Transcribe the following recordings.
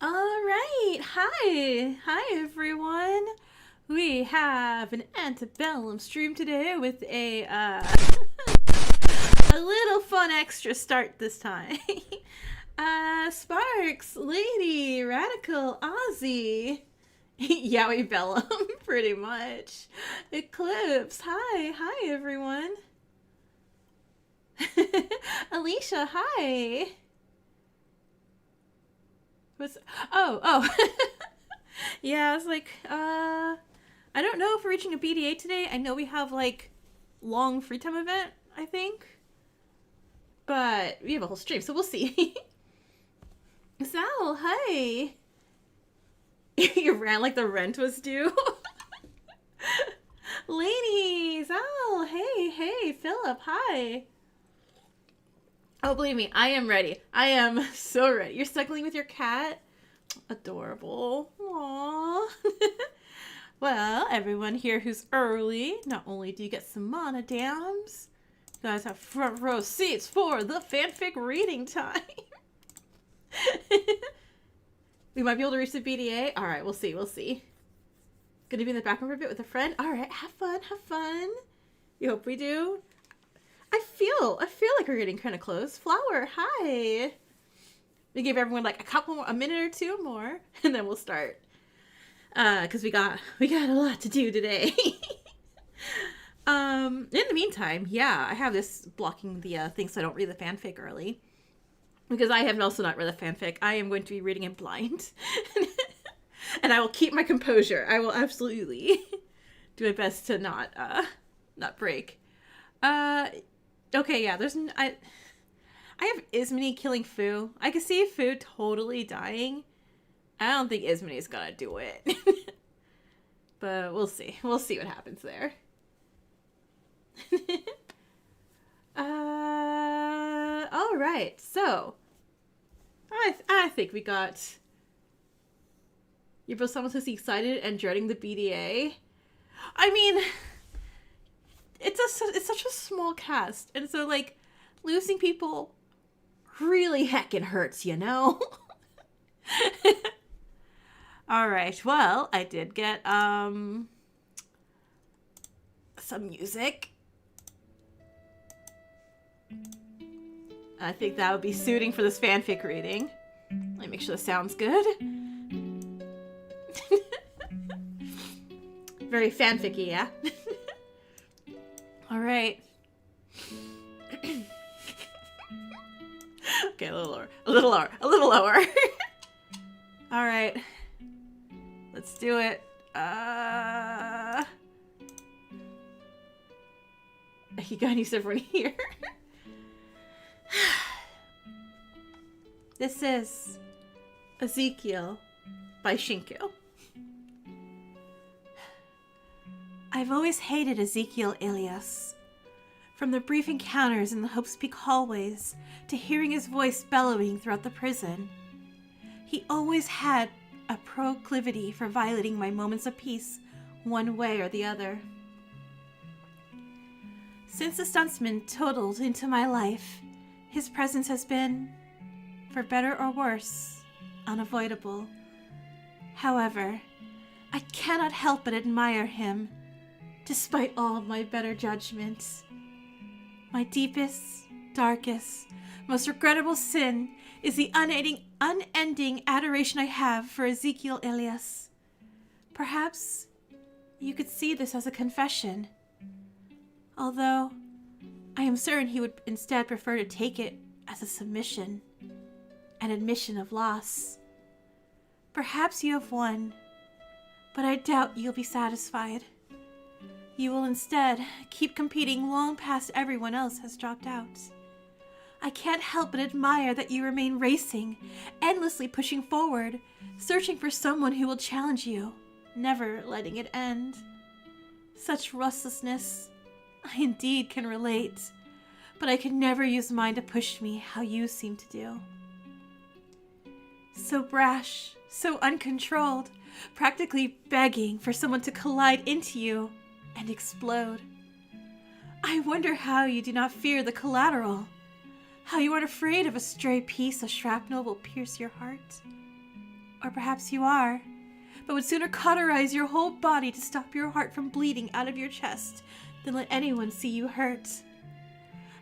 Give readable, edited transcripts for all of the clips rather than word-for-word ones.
All right. Hi, everyone. We have an Antebellum stream today with a little fun extra start this time. Sparks, Lady, Radical, Ozzy, Yowie Bellum, pretty much. Eclipse, hi, everyone. Alicia, hi. What's oh yeah, I was like, I don't know if we're reaching a BDA today. I know we have like long free time event, I think. But we have a whole stream, so we'll see. Sal, hi. You ran like the rent was due. Ladies, Sal, hey, Philip, hi. Oh, believe me, I am ready. I am so ready. You're snuggling with your cat? Adorable. Aww. Well, everyone here who's early, not only do you get some monodams, you guys have front row seats for the fanfic reading time. We might be able to reach the BDA. All right, we'll see. Gonna be in the background for a bit with a friend. All right, have fun. You hope we do. I feel like we're getting kind of close. Flower, hi. We give everyone like a minute or two more, and then we'll start. Because we got a lot to do today. In the meantime, yeah, I have this blocking the thing so I don't read the fanfic early. Because I have also not read the fanfic. I am going to be reading it blind. And I will keep my composure. I will absolutely do my best to not break. Okay, yeah, I have Ismini killing Fu. I can see Fu totally dying. I don't think Ismini's gonna do it. But we'll see. We'll see what happens there. Alright, so I think we got... You're both someone who's excited and dreading the BDA. I mean... It's such a small cast, and so like losing people really heckin' hurts, you know. All right, well, I did get some music. I think that would be suiting for this fanfic reading. Let me make sure the sound's good. Very fanficky, yeah. All right. Okay, a little lower. All right. Let's do it. You got any stuff right here? This is Ezekiel by Shinku. I've always hated Ezekiel Elias. From the brief encounters in the Hope's Peak hallways to hearing his voice bellowing throughout the prison, he always had a proclivity for violating my moments of peace one way or the other. Since the stuntsman toddled into my life, his presence has been, for better or worse, unavoidable. However, I cannot help but admire him, despite all of my better judgments. My deepest, darkest, most regrettable sin is the unending adoration I have for Ezekiel Elias. Perhaps you could see this as a confession, although I am certain he would instead prefer to take it as a submission, an admission of loss. Perhaps you have won, but I doubt you'll be satisfied. You will instead keep competing long past everyone else has dropped out. I can't help but admire that you remain racing, endlessly pushing forward, searching for someone who will challenge you, never letting it end. Such restlessness, I indeed can relate, but I can never use mine to push me how you seem to do. So brash, so uncontrolled, practically begging for someone to collide into you and explode. I wonder how you do not fear the collateral, how you aren't afraid of a stray piece of shrapnel will pierce your heart. or perhaps you are, but would sooner cauterize your whole body to stop your heart from bleeding out of your chest than let anyone see you hurt.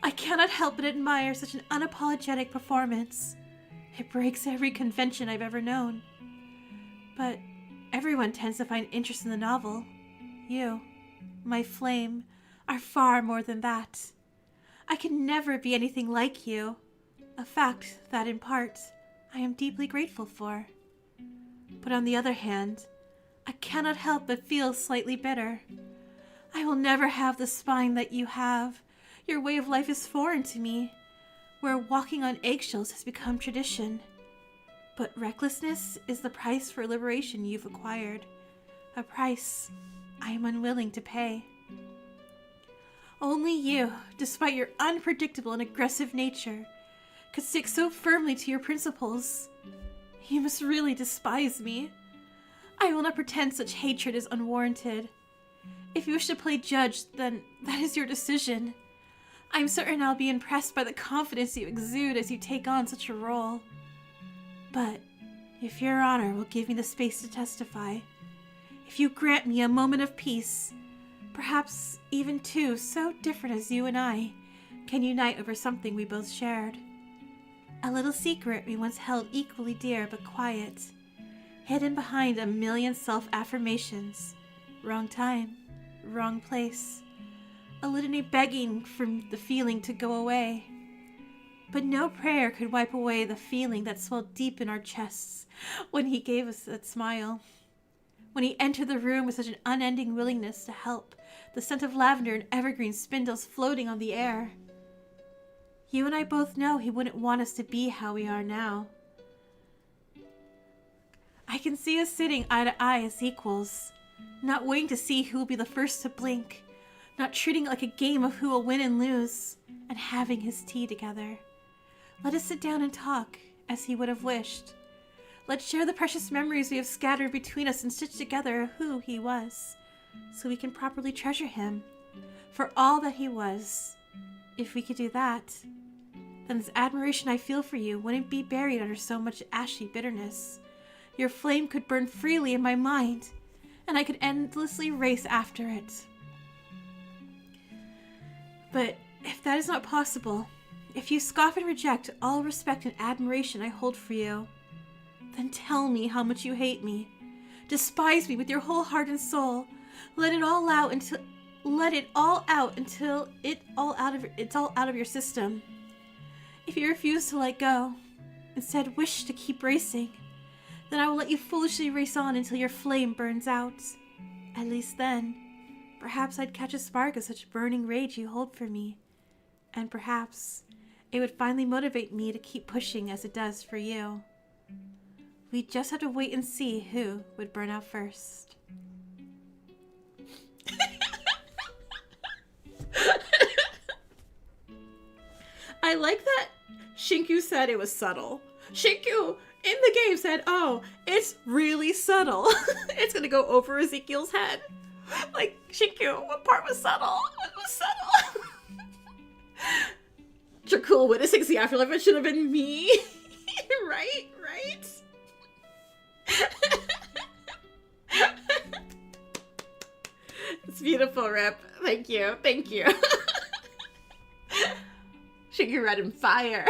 I cannot help but admire such an unapologetic performance. It breaks every convention I've ever known. But everyone tends to find interest in the novel. You, my flame, are far more than that. I can never be anything like you, a fact that, in part, I am deeply grateful for. But on the other hand, I cannot help but feel slightly bitter. I will never have the spine that you have. Your way of life is foreign to me, where walking on eggshells has become tradition. But recklessness is the price for liberation you've acquired, a price I am unwilling to pay. Only you, despite your unpredictable and aggressive nature, could stick so firmly to your principles. You must really despise me. I will not pretend such hatred is unwarranted. If you wish to play judge, then that is your decision. I'm certain I'll be impressed by the confidence you exude as you take on such a role. But if your honor will give me the space to testify, if you grant me a moment of peace, perhaps even two so different as you and I can unite over something we both shared. A little secret we once held equally dear but quiet, hidden behind a million self-affirmations. Wrong time, wrong place. A litany begging for the feeling to go away. But no prayer could wipe away the feeling that swelled deep in our chests when he gave us that smile. When he entered the room with such an unending willingness to help, the scent of lavender and evergreen spindles floating on the air. You and I both know he wouldn't want us to be how we are now. I can see us sitting eye to eye as equals, not waiting to see who will be the first to blink, not treating it like a game of who will win and lose, and having his tea together. Let us sit down and talk, as he would have wished. Let's share the precious memories we have scattered between us and stitch together who he was, so we can properly treasure him for all that he was. If we could do that, then this admiration I feel for you wouldn't be buried under so much ashy bitterness. Your flame could burn freely in my mind, and I could endlessly race after it. But if that is not possible, if you scoff and reject all respect and admiration I hold for you, then tell me how much you hate me. Despise me with your whole heart and soul. Let it all out until it's all out of your system. If you refuse to let go, instead wish to keep racing, then I will let you foolishly race on until your flame burns out. At least then, perhaps I'd catch a spark of such burning rage you hold for me, and perhaps it would finally motivate me to keep pushing as it does for you. We just have to wait and see who would burn out first. I like that Shinku said it was subtle. Shinku in the game said, oh, it's really subtle. It's gonna go over Ezekiel's head. Like, Shinku, what part was subtle? It was subtle. Dracul witnessing the afterlife, it should have been me. Right? It's beautiful, Rip. Thank you. Shinku red in fire.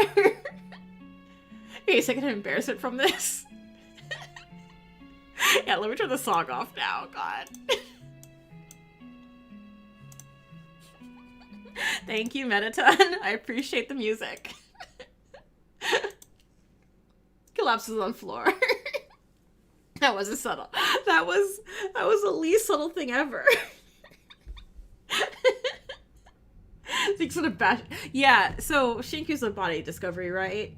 Okay, second embarrassment from this. Yeah, let me turn the song off now. God. Thank you, Metaton. I appreciate the music. Collapses on floor. That wasn't subtle. That was the least subtle thing ever. Zeke's gonna bash. Yeah, so Shinku's a body discovery, right?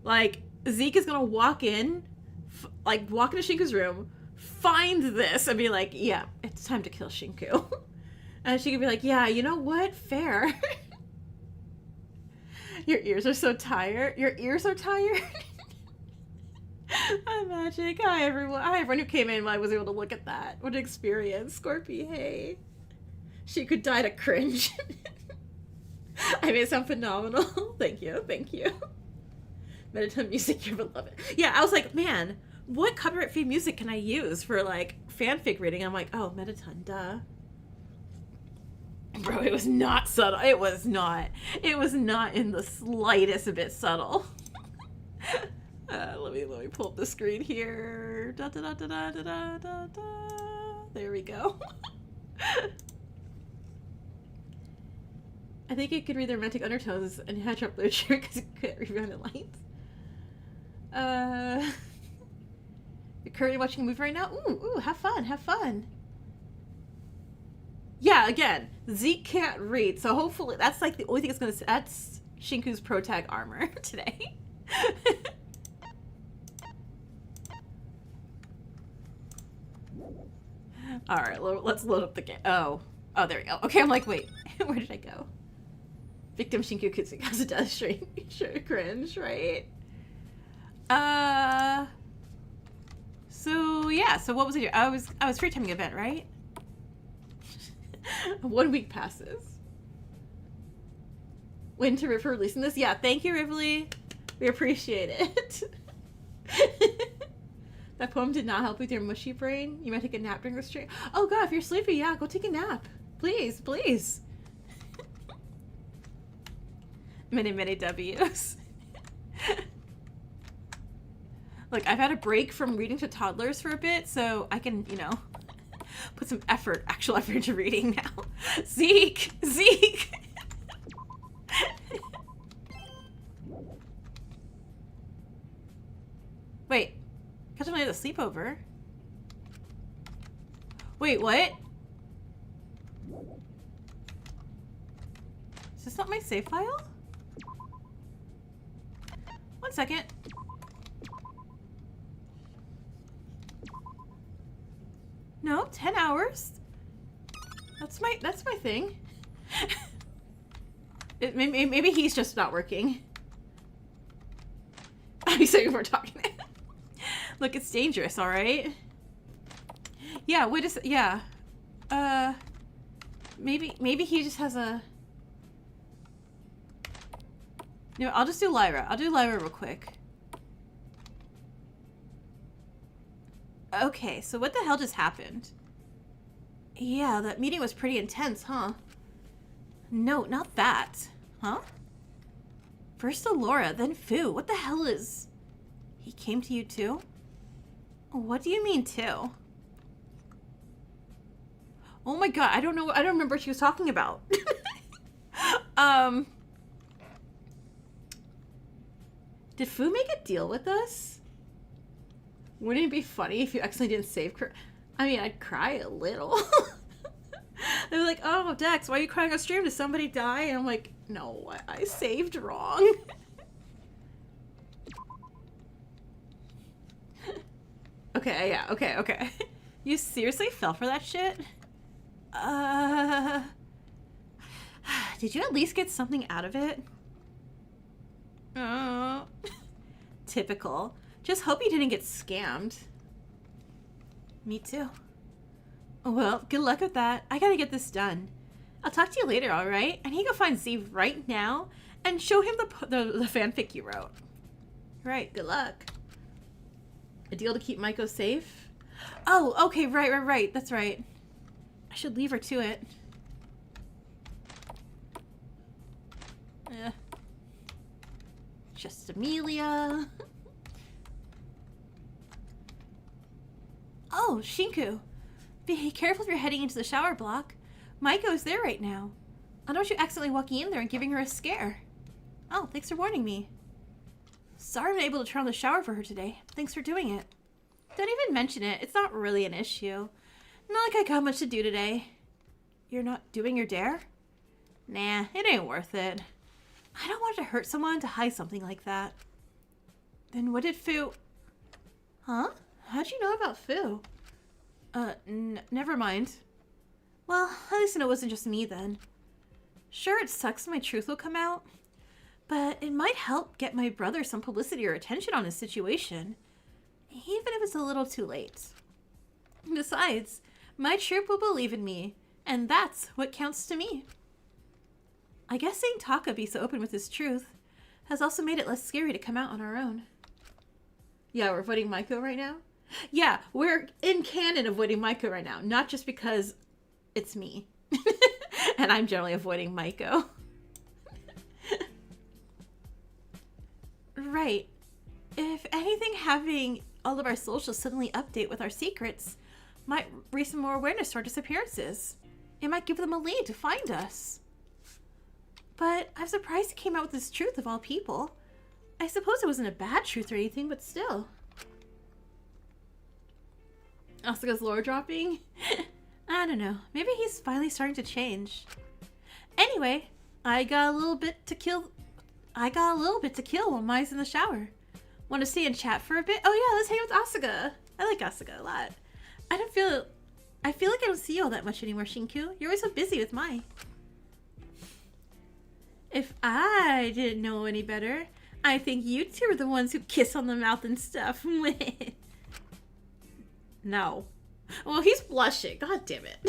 Like, Zeke is gonna walk into Shinku's room, find this, and be like, yeah, it's time to kill Shinku. And she could be like, yeah, you know what? Fair. Your ears are so tired. Your ears are tired? Hi, Magic. Hi, everyone. Hi, everyone who came in while I was able to look at that. What an experience. Scorpy, hey. She could die to cringe. I made it sound phenomenal. Thank you. Metaton music, you're beloved. Yeah, I was like, man, what copyright-free music can I use for, like, fanfic reading? I'm like, oh, Mettaton, duh. Bro, it was not subtle. It was not. It was not in the slightest bit subtle. Let me pull up the screen here. Da, da, da, da, da, da, da, da. There we go. I think it could read the romantic undertones and hatch up literature because it couldn't read rounded lines. You're currently watching a movie right now? Ooh, have fun, have fun. Yeah, again, Zeke can't read, so hopefully that's like the only thing that's gonna. That's Shinku's pro tag armor today. All right, let's load up the game. Oh, there we go. Okay, I'm like, wait, where did I go? Victim Shinku Kutsu has a death stream. Sure, cringe, right? So yeah. So what was it? I was free timing event, right? 1 week passes. When to Riv for releasing this? Yeah, thank you, Rivoli. We appreciate it. That poem did not help with your mushy brain. You might take a nap during the stream. Oh god, if you're sleepy, yeah, go take a nap. Please, please. Many W's. Look, I've had a break from reading to toddlers for a bit, so I can, you know, put some actual effort into reading now. Zeke! Wait, catch him at a sleepover. Wait, what? Is this not my save file? 1 second. No, 10 hours. That's my thing. Maybe he's just not working. I'm sorry we're talking. Look, it's dangerous, all right? Yeah, yeah. Maybe he just has a... No, I'll just do Lyra. I'll do Lyra real quick. Okay, so what the hell just happened? Yeah, that meeting was pretty intense, huh? No, not that. Huh? First Alora, then Fu. What the hell is... He came to you too? What do you mean too? Oh my god, I don't know. I don't remember what she was talking about. Did Fu make a deal with us? Wouldn't it be funny if you accidentally didn't save her? I mean, I'd cry a little. They'd be like, oh, Dex, why are you crying on stream? Did somebody die? And I'm like, no, I saved wrong. Okay, yeah, okay. You seriously fell for that shit? Did you at least get something out of it? Oh. Typical. Just hope you didn't get scammed. Me too. Well, good luck with that. I gotta get this done. I'll talk to you later, alright? I need to go find Z right now and show him the fanfic you wrote. Right, good luck. A deal to keep Maiko safe? Oh, okay, right. That's right. I should leave her to it. Just Amelia. Oh, Shinku. Be careful if you're heading into the shower block. Maiko's there right now. I don't want you accidentally walking in there and giving her a scare. Oh, thanks for warning me. Sorry I'm not able to turn on the shower for her today. Thanks for doing it. Don't even mention it. It's not really an issue. Not like I got much to do today. You're not doing your dare? Nah, it ain't worth it. I don't want to hurt someone to hide something like that. Then what did Fu... Huh? How'd you know about Fu? Never mind. Well, at least it wasn't just me then. Sure, it sucks my truth will come out, but it might help get my brother some publicity or attention on his situation, even if it's a little too late. Besides, my troop will believe in me, and that's what counts to me. I guess seeing Taka be so open with his truth has also made it less scary to come out on our own. Yeah, we're avoiding Maiko right now. Yeah, we're in canon avoiding Maiko right now. Not just because it's me. And I'm generally avoiding Maiko. Right. If anything, having all of our socials suddenly update with our secrets might raise some more awareness to our disappearances. It might give them a lead to find us. But I'm surprised he came out with this truth of all people. I suppose it wasn't a bad truth or anything, but still. Asuka's lore dropping? I don't know. Maybe he's finally starting to change. Anyway, I got a little bit to kill while Mai's in the shower. Want to stay and chat for a bit? Oh yeah, let's hang out with Asuka. I like Asuka a lot. I feel like I don't see you all that much anymore, Shinku. You're always so busy with Mai. If I didn't know any better, I think you two are the ones who kiss on the mouth and stuff. No. Well, he's blushing. God damn it.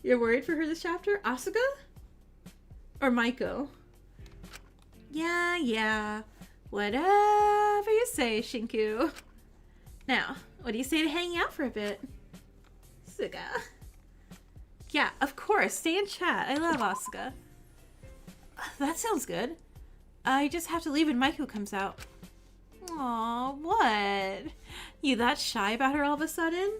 You're worried for her this chapter? Asuka? Or Maiko? Yeah. Whatever you say, Shinku. Now, what do you say to hanging out for a bit? Suga. Yeah, of course. Stay and chat. I love Asuka. That sounds good. I just have to leave when Maiko comes out. Aw, what? You that shy about her all of a sudden?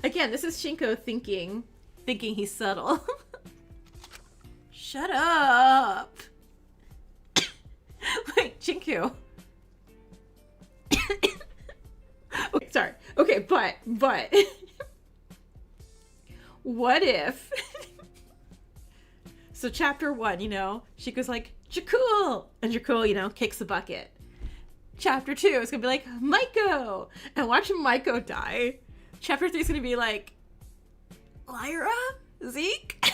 Again, this is Shinko thinking he's subtle. Shut up. Wait, Shinku. Okay, sorry. Okay, but what if so chapter 1, Shiku's like, Jakul! And Jakul, kicks the bucket. Chapter 2 is gonna be like, Maiko! And watch Maiko die. Chapter 3 is gonna be like, Lyra? Zeke?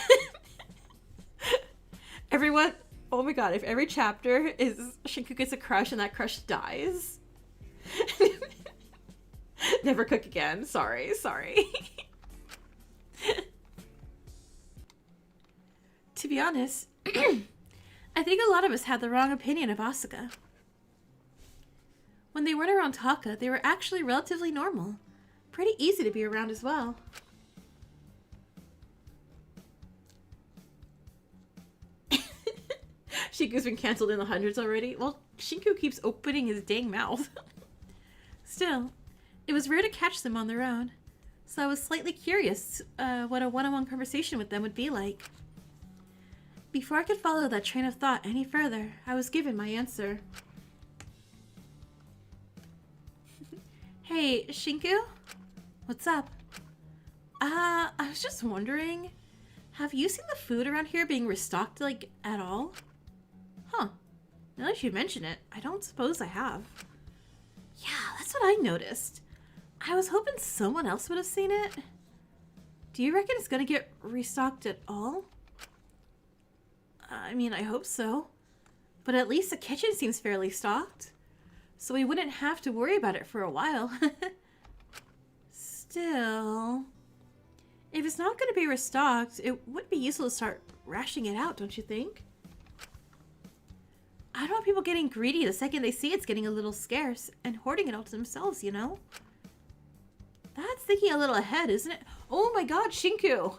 Everyone, oh my god, if every chapter is Shinku gets a crush and that crush dies. Never cook again. Sorry. To be honest, I think a lot of us had the wrong opinion of Asuka. When they weren't around Taka, they were actually relatively normal. Pretty easy to be around as well. Shinku's been cancelled in the hundreds already. Well, Shinku keeps opening his dang mouth. Still, it was rare to catch them on their own, so I was slightly curious what a one-on-one conversation with them would be like. Before I could follow that train of thought any further, I was given my answer. Hey, Shinku? What's up? I was just wondering, have you seen the food around here being restocked, at all? Huh. Now that you mention it, I don't suppose I have. Yeah, that's what I noticed. I was hoping someone else would have seen it. Do you reckon it's gonna get restocked at all? I mean, I hope so. But at least the kitchen seems fairly stocked, so we wouldn't have to worry about it for a while. Still, if it's not going to be restocked, it would be useful to start rationing it out, don't you think? I don't want people getting greedy the second they see it's getting a little scarce and hoarding it all to themselves, That's thinking a little ahead, isn't it? Oh my god, Shinku!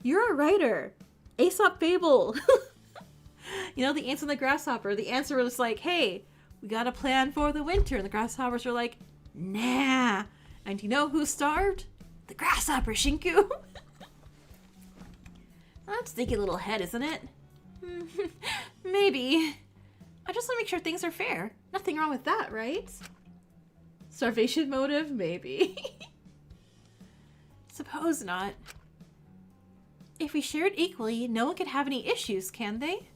You're a writer! Aesop Fable! The ants and the grasshopper. The ants were just like, hey, we got a plan for the winter. And the grasshoppers were like, nah. And you know who starved? The grasshopper, Shinku. That's thinking a little ahead, isn't it? Maybe. I just want to make sure things are fair. Nothing wrong with that, right? Starvation motive? Maybe. Suppose not. If we share it equally, no one could have any issues, can they?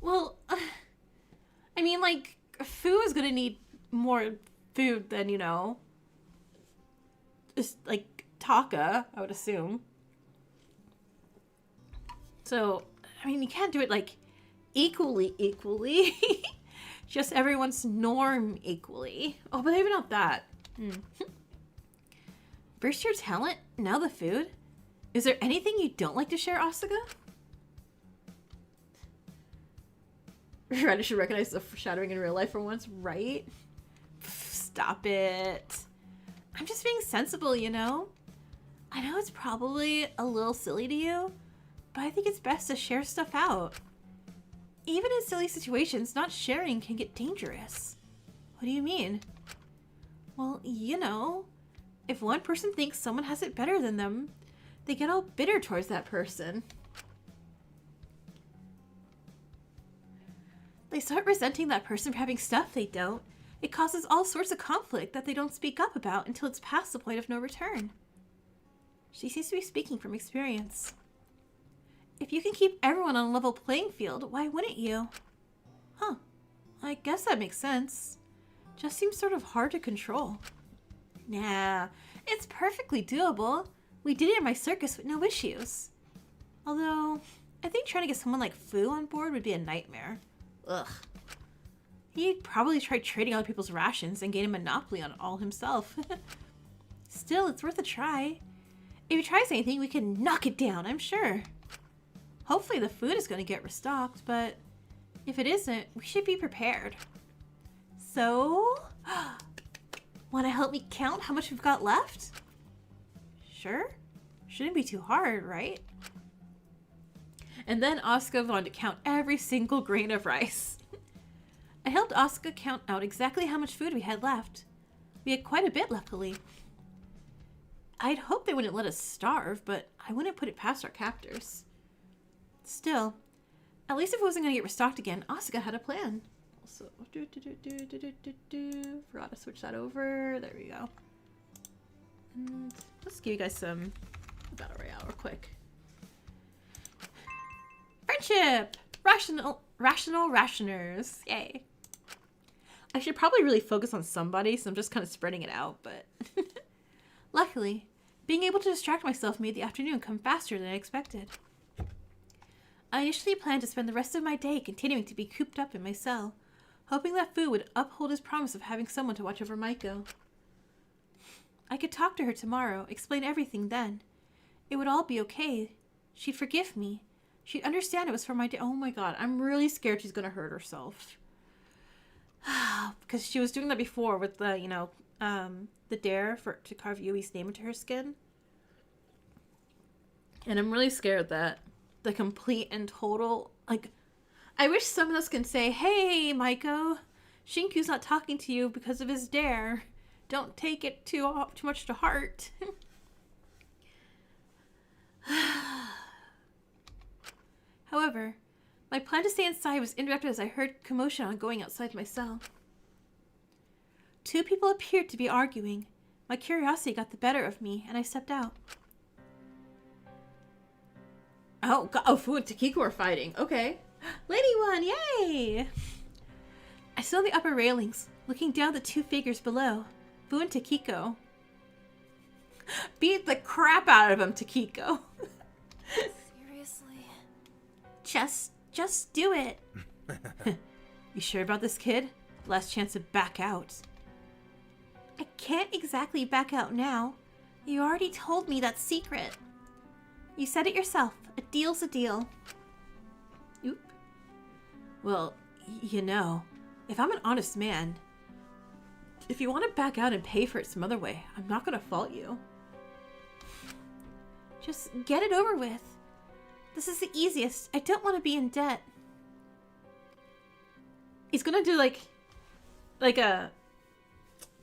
Well, I mean, Fu is gonna need more food than, just, Taka, I would assume. So, I mean, you can't do it, equally. Just everyone's norm equally. Oh, but maybe not that. First your talent, now the food. Is there anything you don't like to share, Asuka? Reddit should recognize the foreshadowing in real life for once, right? Stop it. I'm just being sensible, you know? I know it's probably a little silly to you, but I think it's best to share stuff out. Even in silly situations, not sharing can get dangerous. What do you mean? Well, you know, if one person thinks someone has it better than them, they get all bitter towards that person. They start resenting that person for having stuff they don't. It causes all sorts of conflict that they don't speak up about until it's past the point of no return. She seems to be speaking from experience. If you can keep everyone on a level playing field, why wouldn't you? Huh. I guess that makes sense. Just seems sort of hard to control. Nah, it's perfectly doable. We did it in my circus with no issues. Although, I think trying to get someone like Fu on board would be a nightmare. Ugh. He'd probably try trading other people's rations and gain a monopoly on it all himself. Still, it's worth a try. If he tries anything, we can knock it down, I'm sure. Hopefully the food is going to get restocked, but if it isn't, we should be prepared. So, want to help me count how much we've got left? Sure. Shouldn't be too hard, right? And then Asuka wanted to count every single grain of rice. I helped Asuka count out exactly how much food we had left. We had quite a bit, luckily. I'd hoped they wouldn't let us starve, but I wouldn't put it past our captors. Still, at least if it wasn't going to get restocked again, Asuka had a plan. Also, forgot to switch that over. There we go. And let's give you guys some battle royale real quick. Friendship! Rational rationers. Yay. I should probably really focus on somebody, so I'm just kind of spreading it out, but... Luckily, being able to distract myself made the afternoon come faster than I expected. I initially planned to spend the rest of my day continuing to be cooped up in my cell, hoping that Fu would uphold his promise of having someone to watch over Maiko. I could talk to her tomorrow, explain everything then. It would all be okay. She'd forgive me. She'd understand it was for my day. Oh my god, I'm really scared she's gonna hurt herself. Because she was doing that before with the, you know, the dare to carve Yui's name into her skin. And I'm really scared that the complete and total, like, I wish someone else can say, hey, Maiko, Shinku's not talking to you because of his dare. Don't take it too much to heart. However, my plan to stay inside was interrupted as I heard commotion ongoing outside my cell. Two people appeared to be arguing. My curiosity got the better of me, and I stepped out. Oh, God. Oh, Fu and Takiko are fighting. Okay. Lady one, yay! I stood on the upper railings, looking down at the two figures below. Fu and Takiko. Beat the crap out of him, Takiko. Seriously? Just do it. You sure about this, kid? Last chance to back out. I can't exactly back out now. You already told me that secret. You said it yourself. A deal's a deal. Oop. Well, you know, if I'm an honest man, if you want to back out and pay for it some other way, I'm not going to fault you. Just get it over with. This is the easiest. I don't want to be in debt. He's going to do like a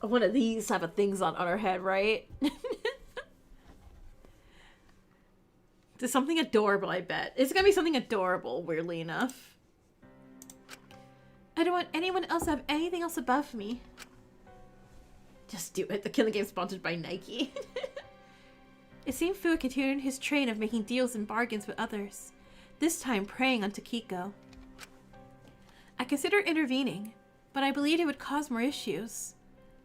one of these type of things on her head, right? There's something adorable, I bet. It's gonna be something adorable, weirdly enough. I don't want anyone else to have anything else above me. Just do it. The killing game sponsored by Nike. It seemed Fu continued his train of making deals and bargains with others, this time preying on Takiko. I considered intervening, but I believed it would cause more issues.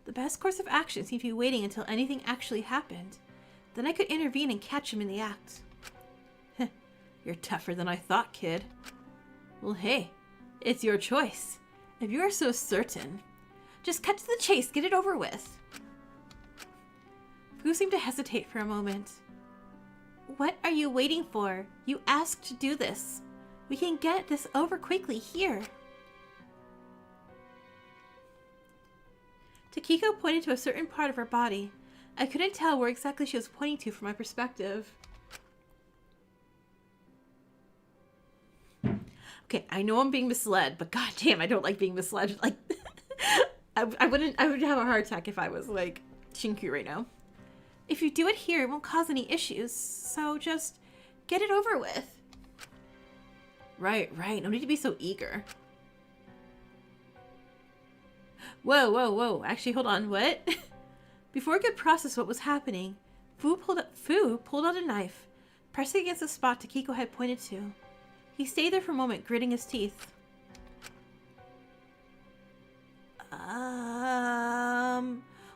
The best course of action seemed to be waiting until anything actually happened. Then I could intervene and catch him in the act. You're tougher than I thought, kid. Well, hey, it's your choice. If you are so certain, just cut to the chase, get it over with. Fu seemed to hesitate for a moment. What are you waiting for? You asked to do this. We can get this over quickly here. Takiko pointed to a certain part of her body. I couldn't tell where exactly she was pointing to from my perspective. Okay, I know I'm being misled, but goddamn, I don't like being misled. Like, I would have a heart attack if I was like Shinku right now. If you do it here, it won't cause any issues, so just get it over with. Right. No need to be so eager. Whoa. Actually, hold on. What? Before I could process what was happening, Fu pulled out a knife, pressing against the spot Takiko had pointed to. He stayed there for a moment, gritting his teeth.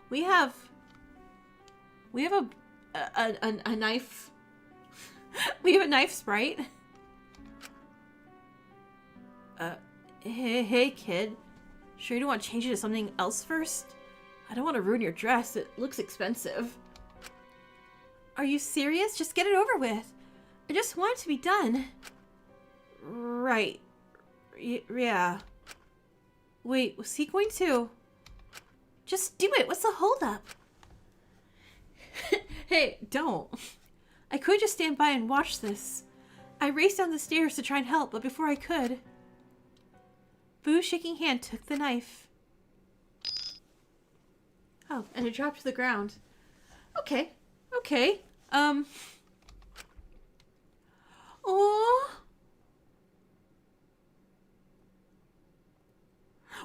We have a knife. We have a knife sprite. Hey, kid. Sure you don't want to change it to something else first? I don't want to ruin your dress. It looks expensive. Are you serious? Just get it over with. I just want it to be done. Right. Yeah. Wait, was he going to? Just do it. What's the holdup? Hey, don't. I could just stand by and watch this. I raced down the stairs to try and help, but before I could... Fu's shaking hand took the knife. Oh, and it dropped to the ground. Okay. Oh.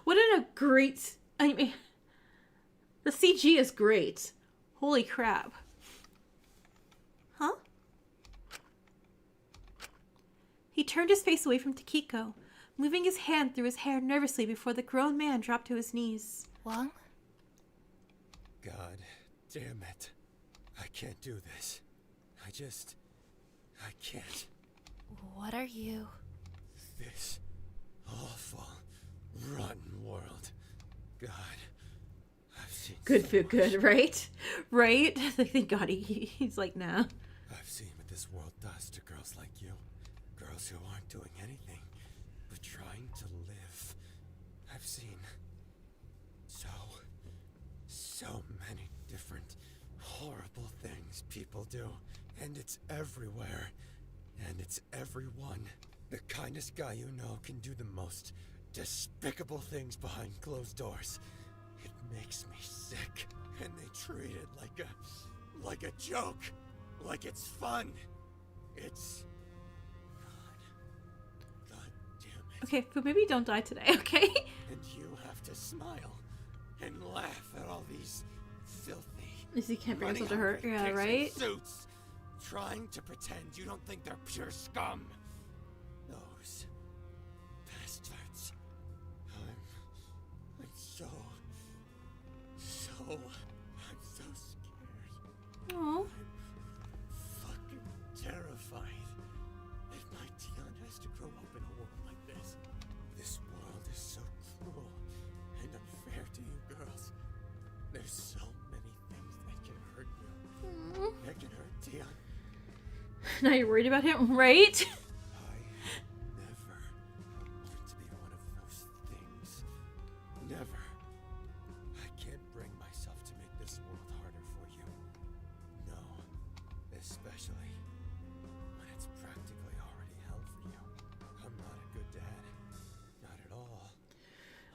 What a great... I mean... The CG is great. Holy crap. Huh? He turned his face away from Takiko, moving his hand through his hair nervously before the grown man dropped to his knees. Wang? God damn it. I can't do this. I can't. What are you? This awful, rotten world. God, I've seen Good so Fu, much. good, right? Right? Thank God he's like, nah. I've seen what this world does to girls like you. Girls who aren't doing anything but trying to live. I've seen so many different horrible things people do. And it's everywhere. And it's everyone. The kindest guy you know can do the most despicable things behind closed doors. It makes me sick. And they treat it like a joke. Like it's fun. It's... God damn it. Okay, Fu, maybe don't die today, okay? And you have to smile and laugh at all these filthy... Because he can't bring himself to hurt. money-hungry Yeah, pigs in right? suits, trying to pretend you don't think they're pure scum. Those bastards. I'm so scared. Oh. Fucking terrified that my Tion has to grow up in a world like this. This world is so cruel and unfair to you girls. There's so many things that can hurt you. That can hurt Tion. Now you're worried about him, right? I never want to be one of those things. Never. I can't bring myself to make this world harder for you. No. Especially when it's practically already hell for you. I'm not a good dad. Not at all.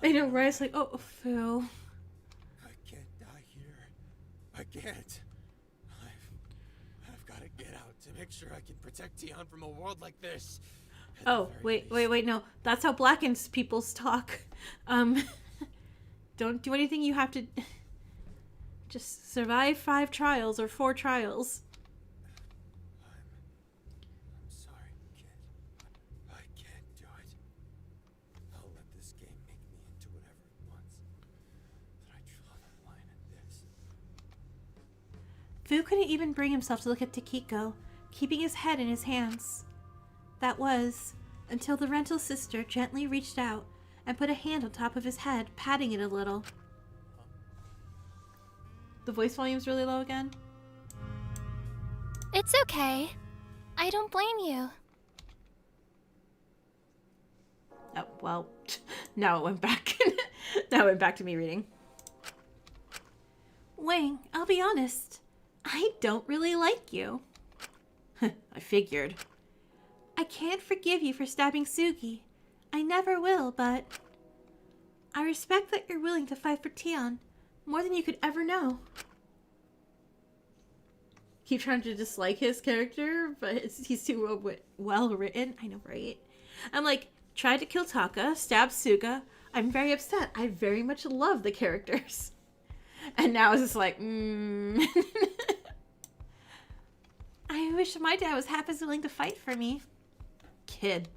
I know, right? It's like, oh, Fu. I can't die here. I can't. I've got to get out to make sure I can protect Tion from a world like this. At the Oh, very wait, least. no. That's how Blackened peoples talk. Don't do anything you have to... Just survive 5 trials or 4 trials. I'm sorry, kid. I can't do it. I'll let this game make me into whatever it wants. But I draw the line at this. Fu couldn't even bring himself to look at Takiko, keeping his head in his hands. That was, until the rental sister gently reached out and put a hand on top of his head, patting it a little. The voice volume's really low again. It's okay. I don't blame you. Oh, well, now it went back. Now it went back to me reading. Wang, I'll be honest. I don't really like you. I figured. I can't forgive you for stabbing Sugi. I never will, but I respect that you're willing to fight for Tion more than you could ever know. Keep trying to dislike his character, but he's too well written. I know, right? I'm like, tried to kill Taka, stabbed Suga. I'm very upset. I very much love the characters. And now it's just like, I wish my dad was half as willing to fight for me. Kid.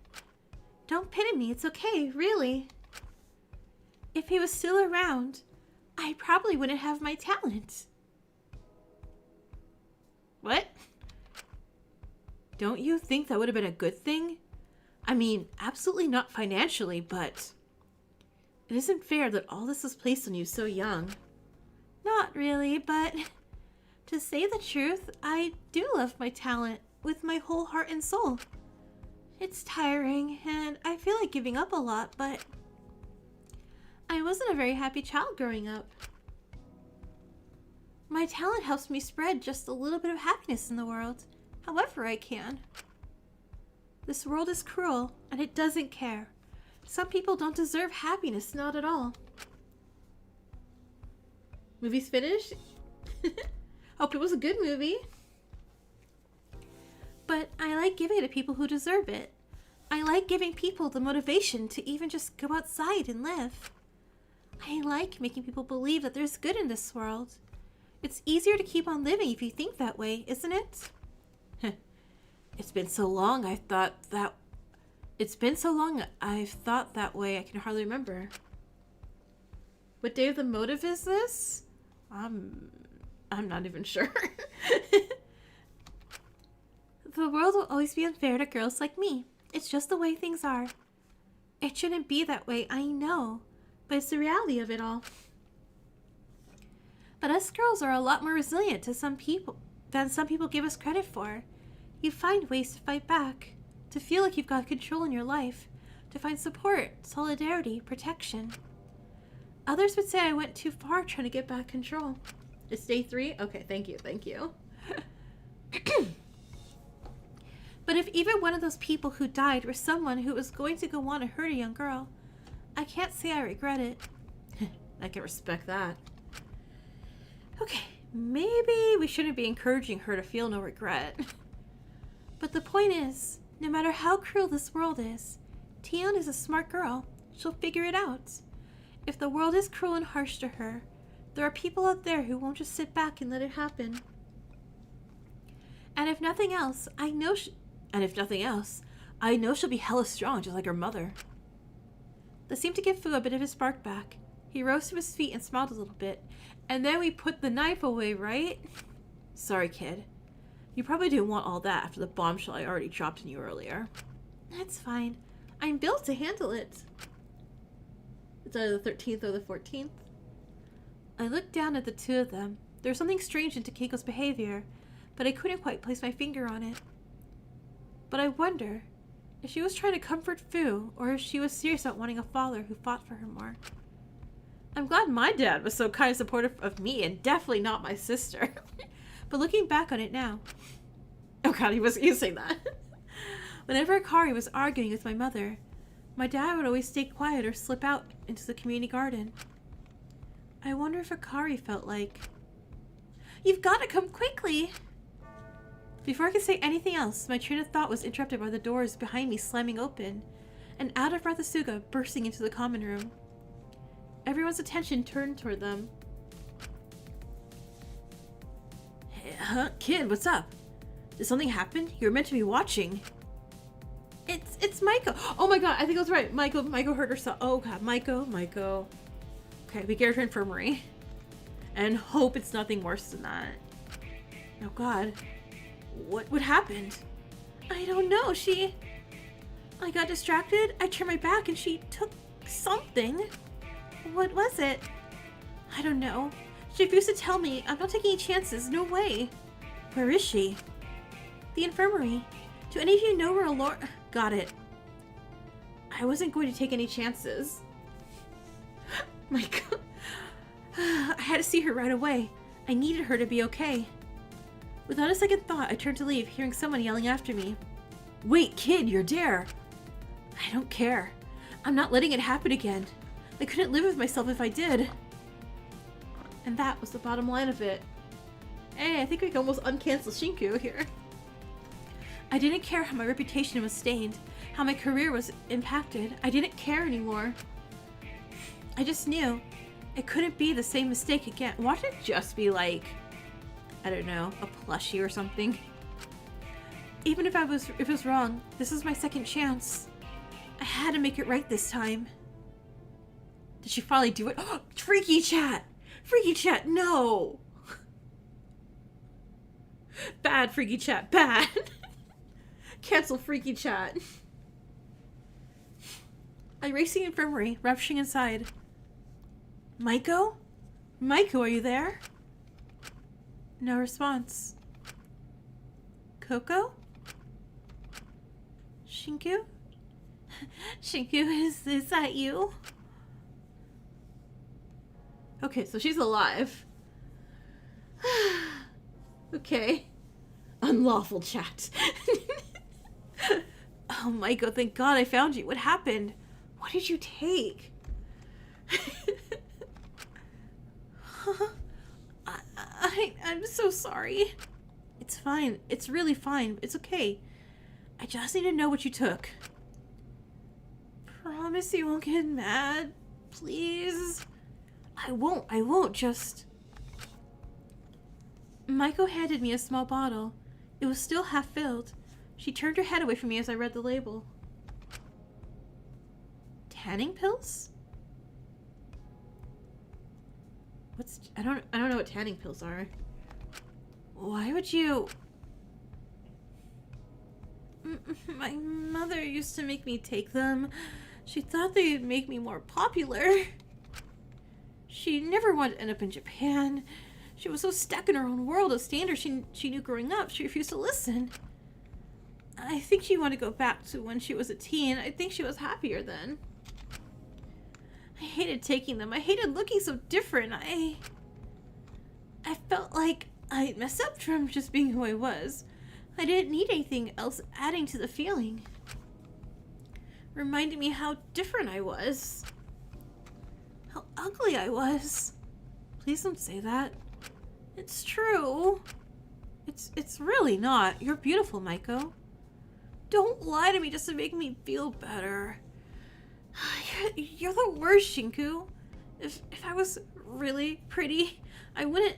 Don't pity me. It's okay, really. If he was still around, I probably wouldn't have my talent. What? Don't you think that would have been a good thing? I mean, absolutely not financially, but it isn't fair that all this was placed on you so young. Not really, but to say the truth, I do love my talent with my whole heart and soul. It's tiring, and I feel like giving up a lot, but I wasn't a very happy child growing up. My talent helps me spread just a little bit of happiness in the world, however I can. This world is cruel, and it doesn't care. Some people don't deserve happiness, not at all. Movie's finished? Hope it was a good movie. But I like giving it to people who deserve it. I like giving people the motivation to even just go outside and live. I like making people believe that there's good in this world. It's easier to keep on living if you think that way, isn't it? It's been so long I've thought that way I can hardly remember. What day of the motive is this? I'm not even sure. The world will always be unfair to girls like me. It's just the way things are. It shouldn't be that way, I know, but it's the reality of it all. But us girls are a lot more resilient to some people than some people give us credit for. You find ways to fight back, to feel like you've got control in your life, to find support, solidarity, protection. Others would say I went too far trying to get back control. It's day 3? Okay, thank you. But if even one of those people who died were someone who was going to go on to hurt a young girl, I can't say I regret it. I can respect that. Okay, maybe we shouldn't be encouraging her to feel no regret. But the point is, no matter how cruel this world is, Tion is a smart girl. She'll figure it out. If the world is cruel and harsh to her, there are people out there who won't just sit back and let it happen. And if nothing else, I know she'll be hella strong, just like her mother. That seemed to give Fu a bit of his spark back. He rose to his feet and smiled a little bit. And then we put the knife away, right? Sorry, kid. You probably didn't want all that after the bombshell I already dropped on you earlier. That's fine. I'm built to handle it. It's either the 13th or the 14th. I looked down at the two of them. There was something strange in Takiko's behavior, but I couldn't quite place my finger on it. But I wonder if she was trying to comfort Fu, or if she was serious about wanting a father who fought for her more. I'm glad my dad was so kind of supportive of me, and definitely not my sister. But looking back on it now... Oh god, he was saying that. Whenever Akari was arguing with my mother, my dad would always stay quiet or slip out into the community garden. I wonder if Akari felt like... You've got to come quickly! Before I could say anything else, my train of thought was interrupted by the doors behind me slamming open, and out-of-breath Asuga bursting into the common room. Everyone's attention turned toward them. Huh? Kid, what's up? Did something happen? You were meant to be watching. It's Maiko. Oh my god, I think I was right. Maiko hurt herself. Oh god, Maiko. Okay, we get her to infirmary. And hope it's nothing worse than that. Oh god. What happened? I don't know. I got distracted. I turned my back and she took something. What was it? I don't know. She refused to tell me. I'm not taking any chances. No way. Where is she? The infirmary. Do any of you know where Alora... Got it. I wasn't going to take any chances. My god. I had to see her right away. I needed her to be okay. Without a second thought, I turned to leave, hearing someone yelling after me. Wait, kid, you're there. I don't care. I'm not letting it happen again. I couldn't live with myself if I did. And that was the bottom line of it. Hey, I think we can almost uncancel Shinku here. I didn't care how my reputation was stained, how my career was impacted. I didn't care anymore. I just knew it couldn't be the same mistake again. Watch it just be like, I don't know, a plushie or something. Even if it was wrong, this was my second chance. I had to make it right this time. Did she finally do it? Oh, freaky chat! Freaky chat, no! Bad freaky chat, bad! Cancel freaky chat. I race the infirmary, rushing inside. Maiko? Maiko, are you there? No response. Coco? Shinku? Shinku, is that you? Okay, so she's alive. Okay. Unlawful chat. Oh, Maiko, thank God I found you. What happened? What did you take? I'm so sorry. It's fine. It's really fine. It's okay. I just need to know what you took. Promise you won't get mad. Please. I won't. Just... Maiko handed me a small bottle. It was still half filled. She turned her head away from me as I read the label. Tanning pills? I don't know what tanning pills are. Why would you... My mother used to make me take them. She thought they'd make me more popular. She never wanted to end up in Japan. She was so stuck in her own world of standards she knew growing up. She refused to listen. I think she wanted to go back to when she was a teen. I think she was happier then. I hated taking them. I hated looking so different. I felt like I messed up from just being who I was. I didn't need anything else adding to the feeling. Reminding me how different I was. How ugly I was. Please don't say that. It's true. It's really not. You're beautiful, Maiko. Don't lie to me just to make me feel better. You're the worst, Shinku. If I was really pretty, I wouldn't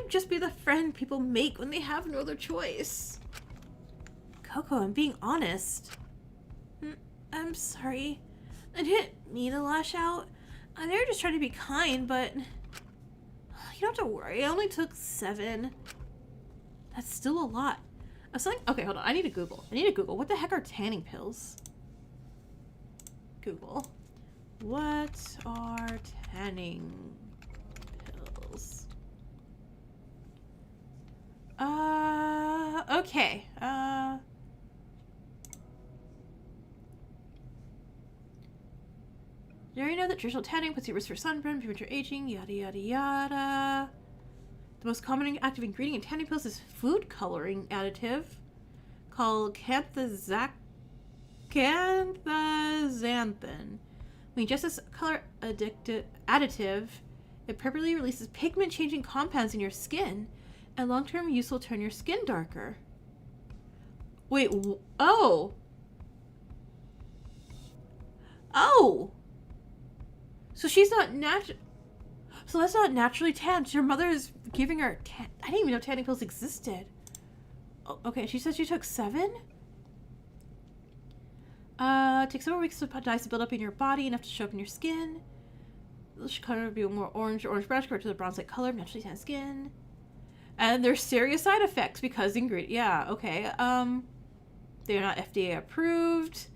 just be the friend people make when they have no other choice. Coco, I'm being honest. I'm sorry. I didn't mean to lash out. I know you're just trying to be kind, but you don't have to worry. I only took 7. That's still a lot. Okay, hold on. I need to Google. What the heck are tanning pills? Google. What are tanning pills? Okay. Do you know that traditional tanning puts you at risk for sunburn, premature aging, yada yada yada? The most common active ingredient in tanning pills is food coloring additive called canthaxanthin. When you ingest this color additive, it permanently releases pigment-changing compounds in your skin, and long-term use will turn your skin darker. Wait, oh! So she's not natural. So that's not naturally tanned. Your mother is giving her I didn't even know tanning pills existed. Oh, okay, she said she took 7? Takes several weeks for dyes to build up in your body, enough to show up in your skin. This color will be more orange brown compared to the bronze-like color of naturally tanned skin. And there's serious side effects because yeah, okay. They're not FDA approved.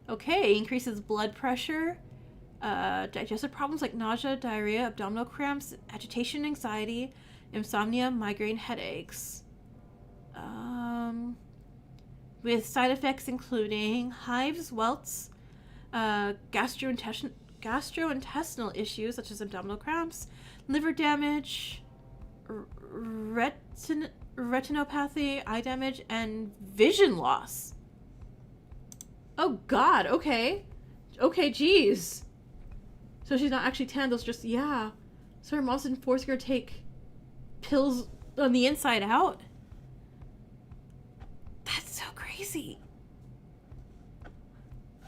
Okay, increases blood pressure. Digestive problems like nausea, diarrhea, abdominal cramps, agitation, anxiety, insomnia, migraine, headaches. With side effects including hives, welts, gastrointestinal gastrointestinal issues such as abdominal cramps, liver damage, retinopathy, eye damage, and vision loss. Oh god, okay. Okay, geez. So she's not actually 10, those just, yeah. So her mom's forcing her to take pills on the inside out? That's so crazy.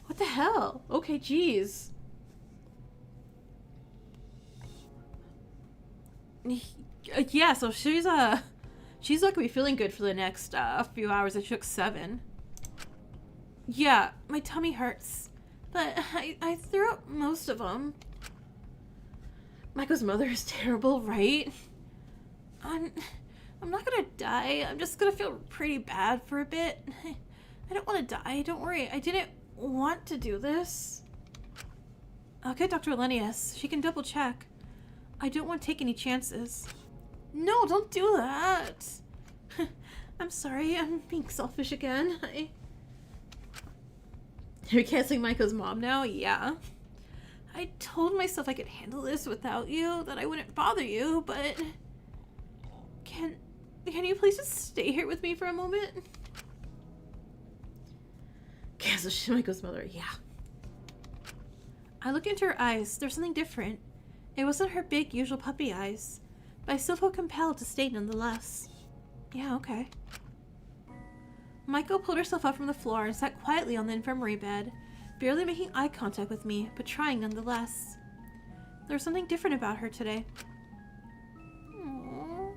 What the hell? Okay, geez. Yeah, so she's not gonna be feeling good for the next few hours. I took 7. Yeah, my tummy hurts, but I threw up most of them. Michael's mother is terrible, right? I'm not gonna die. I'm just gonna feel pretty bad for a bit. I don't want to die. Don't worry. I didn't want to do this. I'll get Dr. Lenius. She can double check. I don't want to take any chances. No, don't do that. I'm sorry. I'm being selfish again. You're canceling Michael's mom now? Yeah. I told myself I could handle this without you, that I wouldn't bother you, but... Can you please just stay here with me for a moment? Cancel Michael's mother, yeah. I look into her eyes. There's something different. It wasn't her big, usual puppy eyes, but I still felt compelled to stay nonetheless. Yeah, okay. Michael pulled herself up from the floor and sat quietly on the infirmary bed, barely making eye contact with me, but trying nonetheless. There was something different about her today. Aww.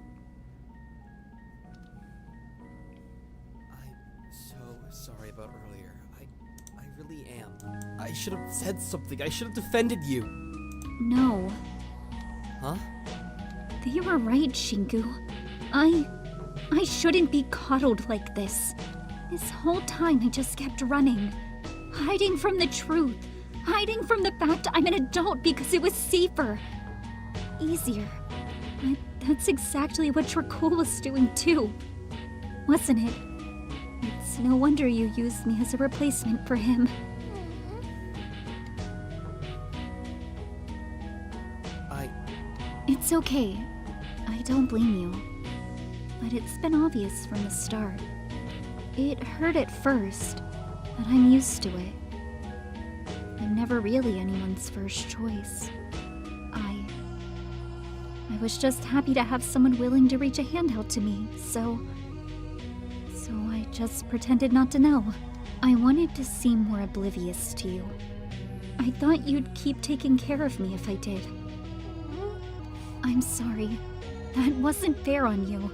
I'm so sorry about earlier. I really am. I should have said something. I should have defended you. No. Huh? They were right, Shinku. I shouldn't be coddled like this. This whole time I just kept running. Hiding from the truth. Hiding from the fact I'm an adult because it was safer. Easier. But that's exactly what Dracul was doing too. Wasn't it? It's no wonder you used me as a replacement for him. It's okay. I don't blame you. But it's been obvious from the start. It hurt at first, but I'm used to it. I'm never really anyone's first choice. I was just happy to have someone willing to reach a hand out to me, so I just pretended not to know. I wanted to seem more oblivious to you. I thought you'd keep taking care of me if I did. I'm sorry. That wasn't fair on you.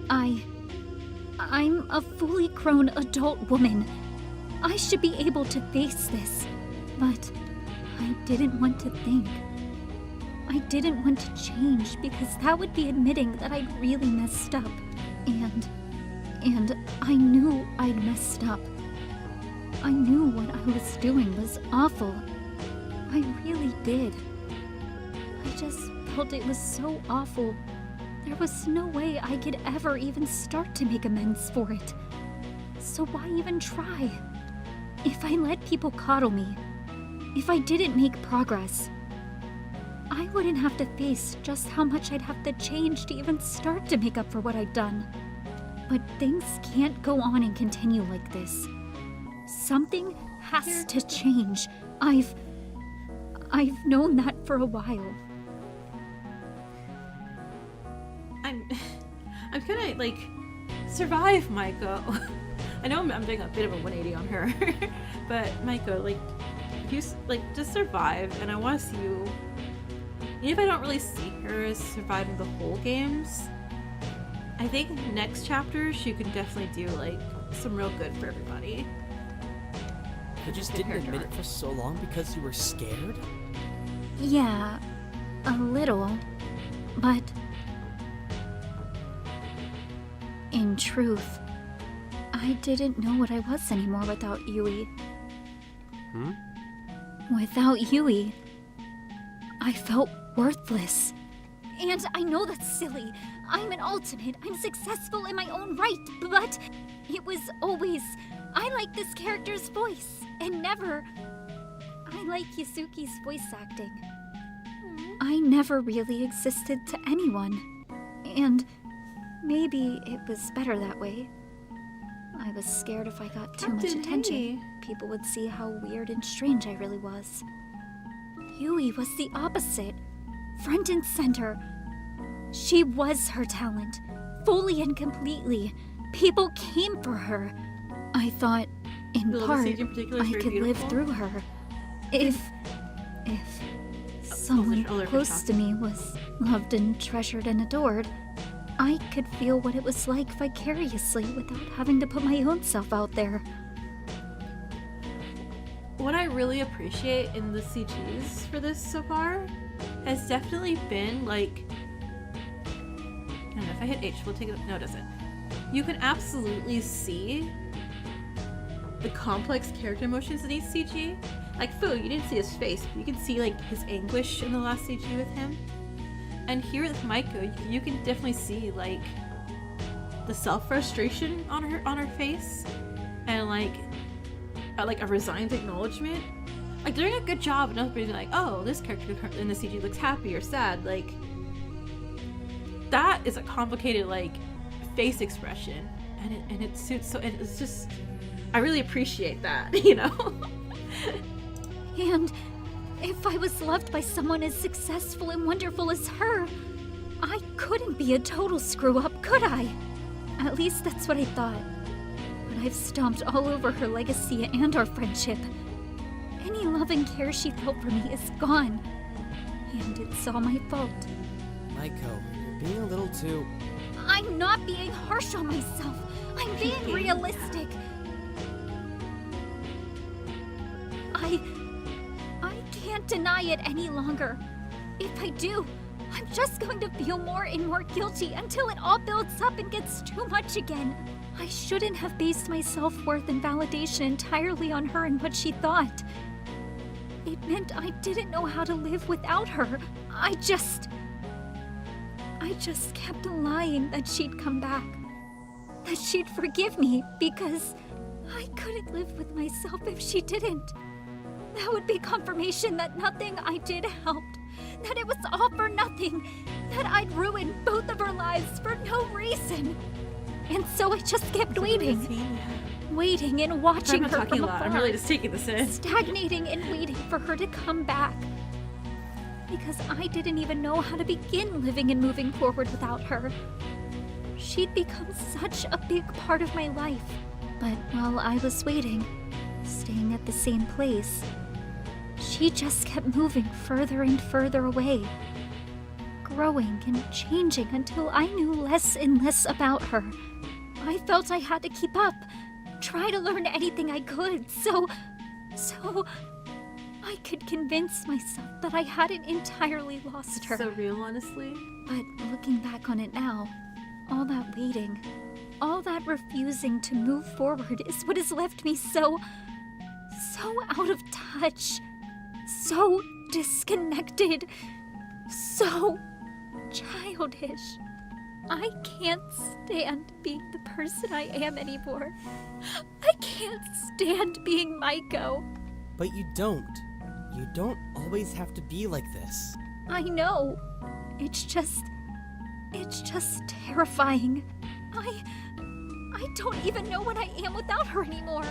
I'm a fully grown adult woman. I should be able to face this. But I didn't want to think. I didn't want to change because that would be admitting that I'd really messed up. And I knew I'd messed up. I knew what I was doing was awful. I really did. I just felt it was so awful. There was no way I could ever even start to make amends for it. So why even try? If I let people coddle me, if I didn't make progress, I wouldn't have to face just how much I'd have to change to even start to make up for what I'd done. But things can't go on and continue like this. Something has to change. I've known that for a while. I'm gonna, like, survive, Maiko. I know I'm doing a bit of a 180 on her, but Maiko, like, you, like, just survive, and I want to see you, even if I don't really see her as surviving the whole games, I think next chapters you can definitely do, like, some real good for everybody. You just didn't admit it for so long because you were scared? Yeah, a little, but in truth, I didn't know what I was anymore without Yui. Without Yui, I felt worthless. And I know that's silly. I'm an ultimate. I'm successful in my own right, but it was always, I like this character's voice, and never, I like Yuzuki's voice acting. I never really existed to anyone. And maybe it was better that way. I was scared if I got too much Captain attention, Hay. people would see how weird and strange I really was. Yui was the opposite. Front and center. She was her talent. Fully and completely. People came for her. I thought, in The part, stage in particular is I very could live beautiful. through her. If someone I'll let her close talk. to me was loved and treasured and adored, I could feel what it was like vicariously without having to put my own self out there. What I really appreciate in the CGs for this so far has definitely been like, I don't know, if I hit H, we'll take it. No, it doesn't. You can absolutely see the complex character emotions in each CG. Like Fu, you didn't see his face, but you can see like his anguish in the last CG with him. And here with Maiko, you can definitely see like the self-frustration on her face, and like a resigned acknowledgement. Like they're doing a good job of not being like, oh, this character in the CG looks happy or sad. Like that is a complicated like face expression, and it suits. So it's just, I really appreciate that, you know. And if I was loved by someone as successful and wonderful as her, I couldn't be a total screw-up, could I? At least that's what I thought. But I've stomped all over her legacy and our friendship. Any love and care she felt for me is gone. And it's all my fault. Maiko, you're being a little too... I'm not being harsh on myself. I'm being realistic. I can't deny it any longer. If I do, I'm just going to feel more and more guilty until it all builds up and gets too much again. I shouldn't have based my self-worth and validation entirely on her and what she thought. It meant I didn't know how to live without her. I just kept lying that she'd come back. That she'd forgive me because I couldn't live with myself if she didn't. That would be confirmation that nothing I did helped. That it was all for nothing. That I'd ruined both of our lives for no reason. And so I just kept waiting. Waiting and watching I'm not her talking from a lot. afar. I'm really just taking this in. Stagnating and waiting for her to come back. Because I didn't even know how to begin living and moving forward without her. She'd become such a big part of my life. But while I was waiting, staying at the same place, she just kept moving further and further away. Growing and changing until I knew less and less about her. I felt I had to keep up. Try to learn anything I could, so I could convince myself that I hadn't entirely lost her. So real, honestly. But looking back on it now, all that waiting, all that refusing to move forward is what has left me so out of touch, so disconnected, so childish. I can't stand being the person I am anymore. I can't stand being Maiko. But you don't. You don't always have to be like this. I know. It's just terrifying. I don't even know what I am without her anymore.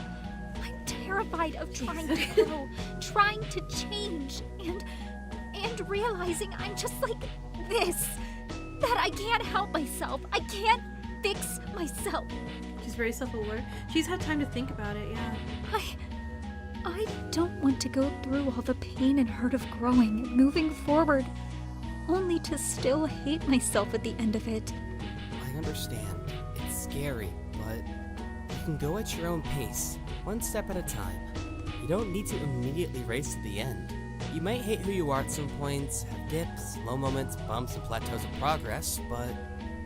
I'm terrified of trying to grow, trying to change, and realizing I'm just like this. That I can't help myself. I can't fix myself. She's very self-aware. She's had time to think about it, yeah. I don't want to go through all the pain and hurt of growing and moving forward, only to still hate myself at the end of it. I understand. It's scary, but you can go at your own pace, one step at a time. You don't need to immediately race to the end. You might hate who you are at some points, have dips, low moments, bumps, and plateaus of progress, but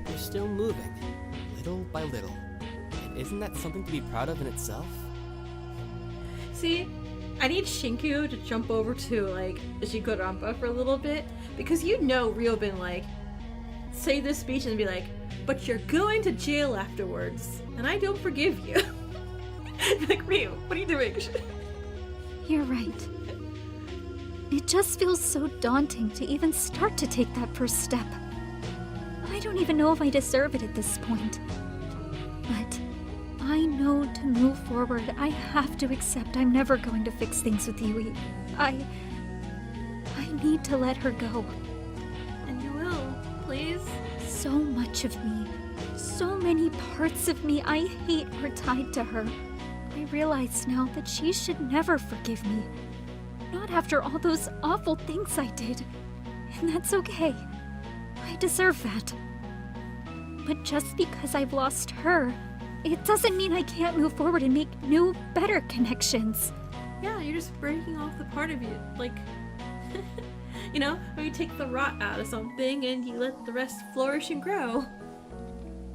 you're still moving, little by little. And isn't that something to be proud of in itself? See, I need Shinku to jump over to, like, Danganronpa for a little bit, because you know Ryo been, like, say this speech and be like, but you're going to jail afterwards, and I don't forgive you. Like, Ryo, what are you doing? You're right. It just feels so daunting to even start to take that first step. I don't even know if I deserve it at this point. But I know to move forward, I have to accept I'm never going to fix things with Yui. I need to let her go. And you will, please. So much of me, so many parts of me I hate are tied to her. I realize now that she should never forgive me. Not after all those awful things I did. And that's okay. I deserve that. But just because I've lost her, it doesn't mean I can't move forward and make new, better connections. Yeah, you're just breaking off the part of you. Like, you know, when you take the rot out of something and you let the rest flourish and grow.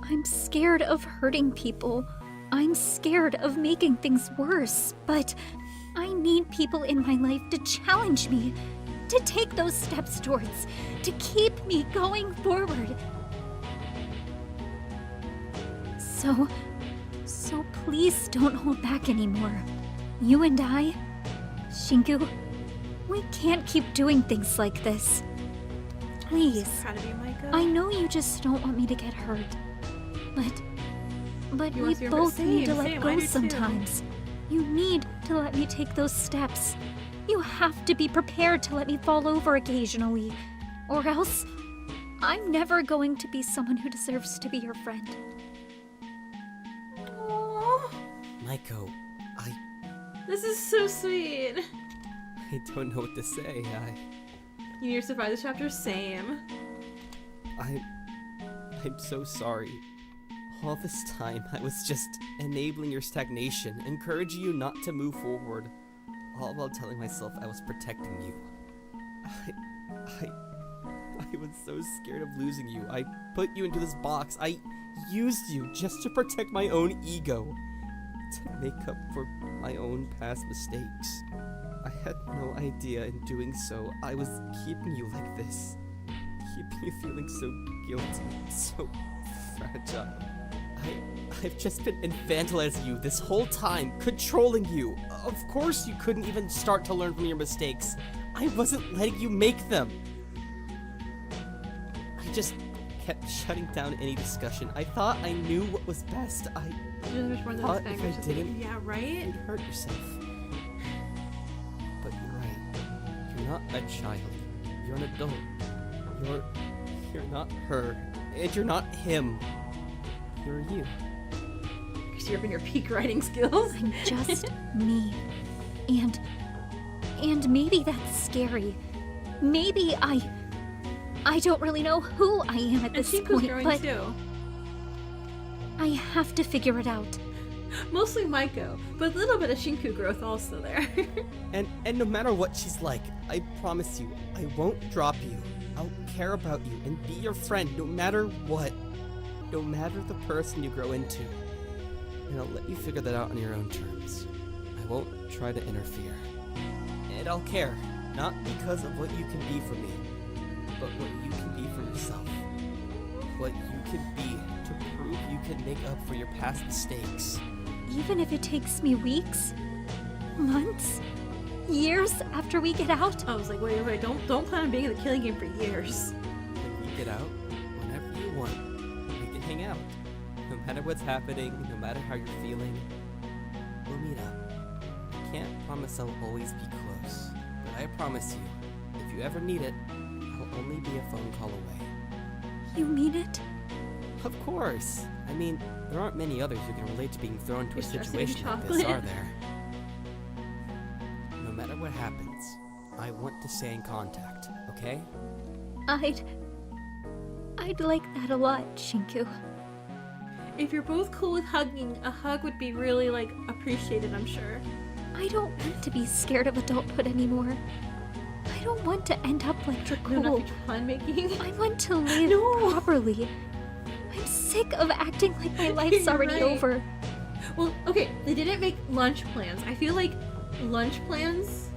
I'm scared of hurting people. I'm scared of making things worse. But I need people in my life to challenge me, to take those steps towards, to keep me going forward. So please don't hold back anymore. You and I, Shinku, we can't keep doing things like this. Please. I'm so proud of you, Maiko. I know you just don't want me to get hurt. But You we want to- both need to same, let I go do too. sometimes. You need to let me take those steps. You have to be prepared to let me fall over occasionally. Or else, I'm never going to be someone who deserves to be your friend. Aww, Maiko, this is so sweet. I don't know what to say. You need to survive this chapter, same. I'm so sorry. All this time, I was just enabling your stagnation, encouraging you not to move forward, all while telling myself I was protecting you. I was so scared of losing you. I put you into this box. I used you just to protect my own ego, to make up for my own past mistakes. I had no idea in doing so I was keeping you like this, keeping you feeling so guilty, so fragile. I've just been infantilizing you this whole time, controlling you. Of course you couldn't even start to learn from your mistakes. I wasn't letting you make them. I just kept shutting down any discussion. I thought I knew what was best. You're just one of those Thought if things I where it's just didn't- like, yeah, right? You'd hurt yourself. But you're right. You're not a child. You're an adult. You're not her. And you're not him. You're you. Because you're up in your peak writing skills. I'm just me. And maybe that's scary. Maybe I don't really know who I am at And this Shinku's point, growing but too. I have to figure it out. Mostly Maiko, but a little bit of Shinku growth also there. And no matter what she's like, I promise you, I won't drop you. I'll care about you and be your friend no matter what. No matter the person you grow into. And I'll let you figure that out on your own terms. I won't try to interfere. And I'll care, not because of what you can be for me, but what you can be for yourself. What you can be to prove you can make up for your past mistakes. Even if it takes me weeks, months, years after we get out, I was like, wait, don't plan on being in the killing game for years. When we get out, whenever you want, we can hang out. No matter what's happening, no matter how you're feeling, we'll meet up. I can't promise I'll always be close, but I promise you, if you ever need it, I'll only be a phone call away. you mean it? Of course! I mean, there aren't many others who can relate to being thrown into a You're stressing situation like this, chocolate. are there? No matter what happens, I want to stay in contact, okay? I'd like that a lot, Shinku. If you're both cool with hugging, a hug would be really, like, appreciated, I'm sure. I don't want to be scared of adulthood anymore. I don't want to end up like I don't know Dracul. if you're plan making. I want to live No. properly. I'm sick of acting like my life's You're already right. over. Well, okay, they didn't make lunch plans. I feel like lunch plans...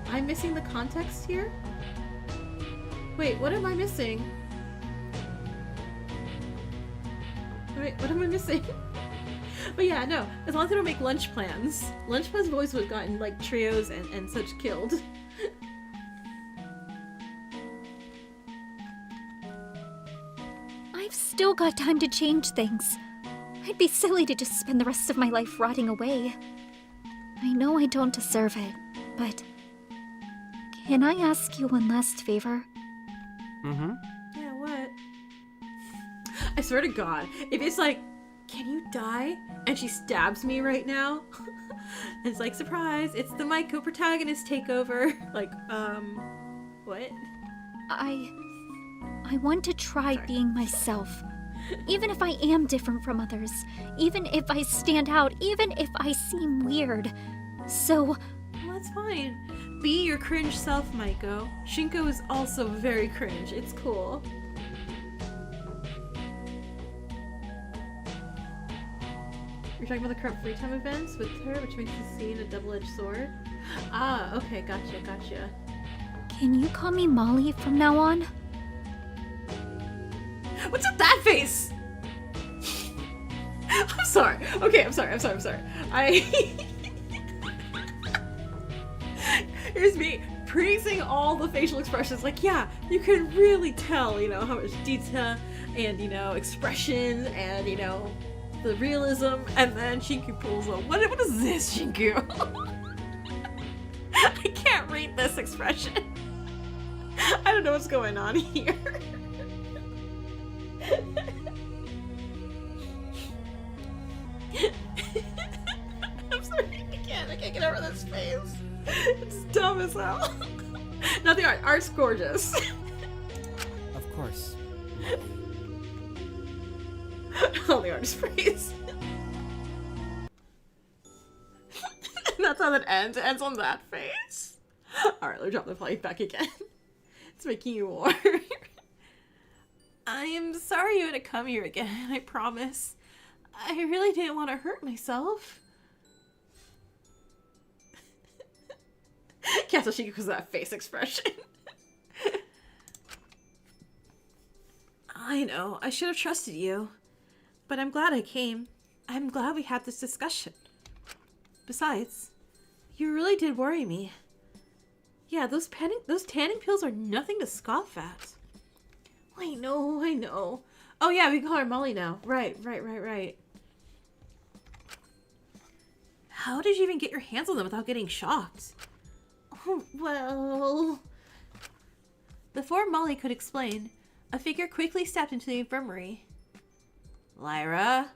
I'm missing the context here? Wait, what am I missing? Wait, what am I missing? But yeah, no, as long as they don't make lunch plans. Lunch plans have always gotten, like, trios and such killed. I've still got time to change things. I'd be silly to just spend the rest of my life rotting away. I know I don't deserve it, but... Can I ask you one last favor? Mm-hmm. Yeah, what? I swear to God, if it's like, can you die? And she stabs me right now. And it's like, surprise, it's the Maiko protagonist takeover. Like, what? I want to try being myself. Even if I am different from others. Even if I stand out. Even if I seem weird. So... Well, that's fine. Be your cringe self, Maiko. Shinko is also very cringe. It's cool. You're talking about the current free time events with her, which makes the scene a double-edged sword? Ah, okay, gotcha. Can you call me Molly from now on? What's with that face? I'm sorry. Okay, I'm sorry. Here's me praising all the facial expressions. Like, yeah, you can really tell, you know, how much detail and, you know, expression and, you know, the realism. And then Shinku pulls up. What is this, Shinku? I can't read this expression. I don't know what's going on here. I'm sorry, I can't get over this face. It's dumb as hell. Not the art. Art's gorgeous. Of course. All the art is praise. That's how that ends. It ends on that face. Alright, let's drop the plate back again. It's making you warm. I am sorry you had to come here again, I promise. I really didn't want to hurt myself. Can't tell Shinku because of that face expression. I know, I should have trusted you. But I'm glad I came. I'm glad we had this discussion. Besides, you really did worry me. Yeah, those tanning pills are nothing to scoff at. I know. Oh yeah, we can call her Molly now. Right. How did you even get your hands on them without getting shocked? Oh, well... Before Molly could explain, a figure quickly stepped into the infirmary. Lyra,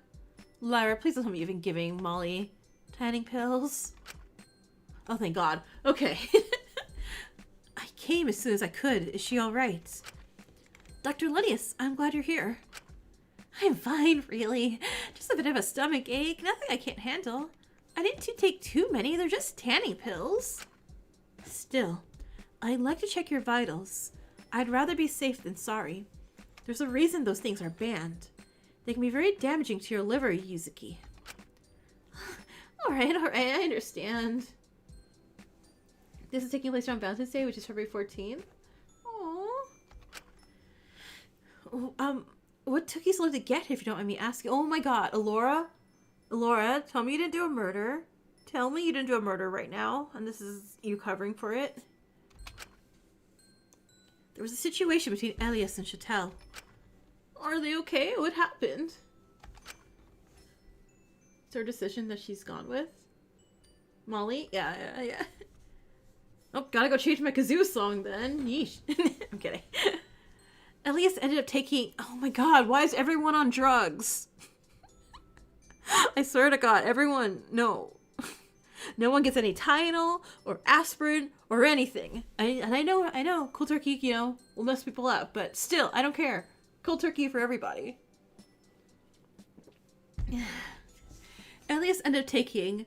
please don't tell me you've been giving Molly tanning pills. Oh, thank God. Okay. I came as soon as I could. Is she alright? Dr. Lydius, I'm glad you're here. I'm fine, really. Just a bit of a stomach ache. Nothing I can't handle. I didn't take too many. They're just tanning pills. Still, I'd like to check your vitals. I'd rather be safe than sorry. There's a reason those things are banned. They can be very damaging to your liver, Yuzuki. Alright, I understand. This is taking place on Valentine's Day, which is February 14th. Aww. What took you so long to get here, if you don't mind me asking? Oh my God, Alora, tell me you didn't do a murder. Tell me you didn't do a murder right now, and this is you covering for it. There was a situation between Elias and Chatel. Are they okay? What happened? It's her decision that she's gone with. Molly? Yeah. Oh, gotta go change my kazoo song then. Yeesh. I'm kidding. Elias ended up taking... Oh my God, why is everyone on drugs? I swear to God, everyone... No. No one gets any Tylenol or aspirin or anything. I know, cold turkey, you know, will mess people up, but still, I don't care. Cold turkey for everybody. Elias ended up taking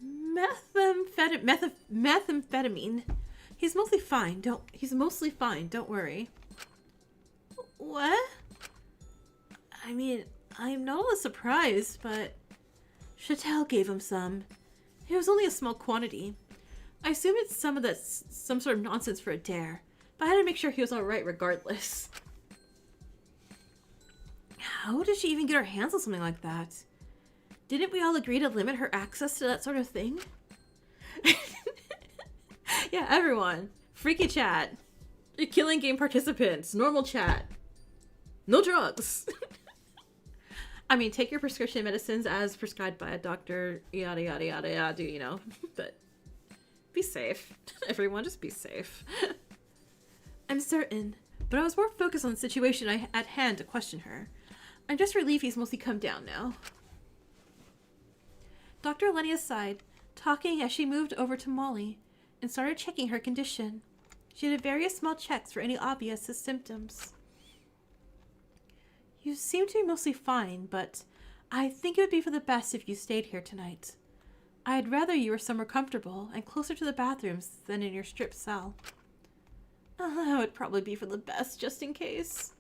methamphetamine. He's mostly fine. Don't worry. What? I mean, I'm not all surprised, but Chatel gave him some. It was only a small quantity. I assume it's some sort of nonsense for a dare, but I had to make sure he was alright regardless. How did she even get her hands on something like that? Didn't we all agree to limit her access to that sort of thing? Yeah, everyone. Freaky chat. Killing game participants. Normal chat. No drugs. I mean, take your prescription medicines as prescribed by a doctor. Yada, yada, yada, yada, you know. But be safe. Everyone, just be safe. I'm certain, but I was more focused on the situation at hand to question her. I'm just relieved he's mostly come down now. Dr. Lenia sighed, talking as she moved over to Molly and started checking her condition. She did various small checks for any obvious symptoms. You seem to be mostly fine, but I think it would be for the best if you stayed here tonight. I'd rather you were somewhere comfortable and closer to the bathrooms than in your stripped cell. That would probably be for the best, just in case.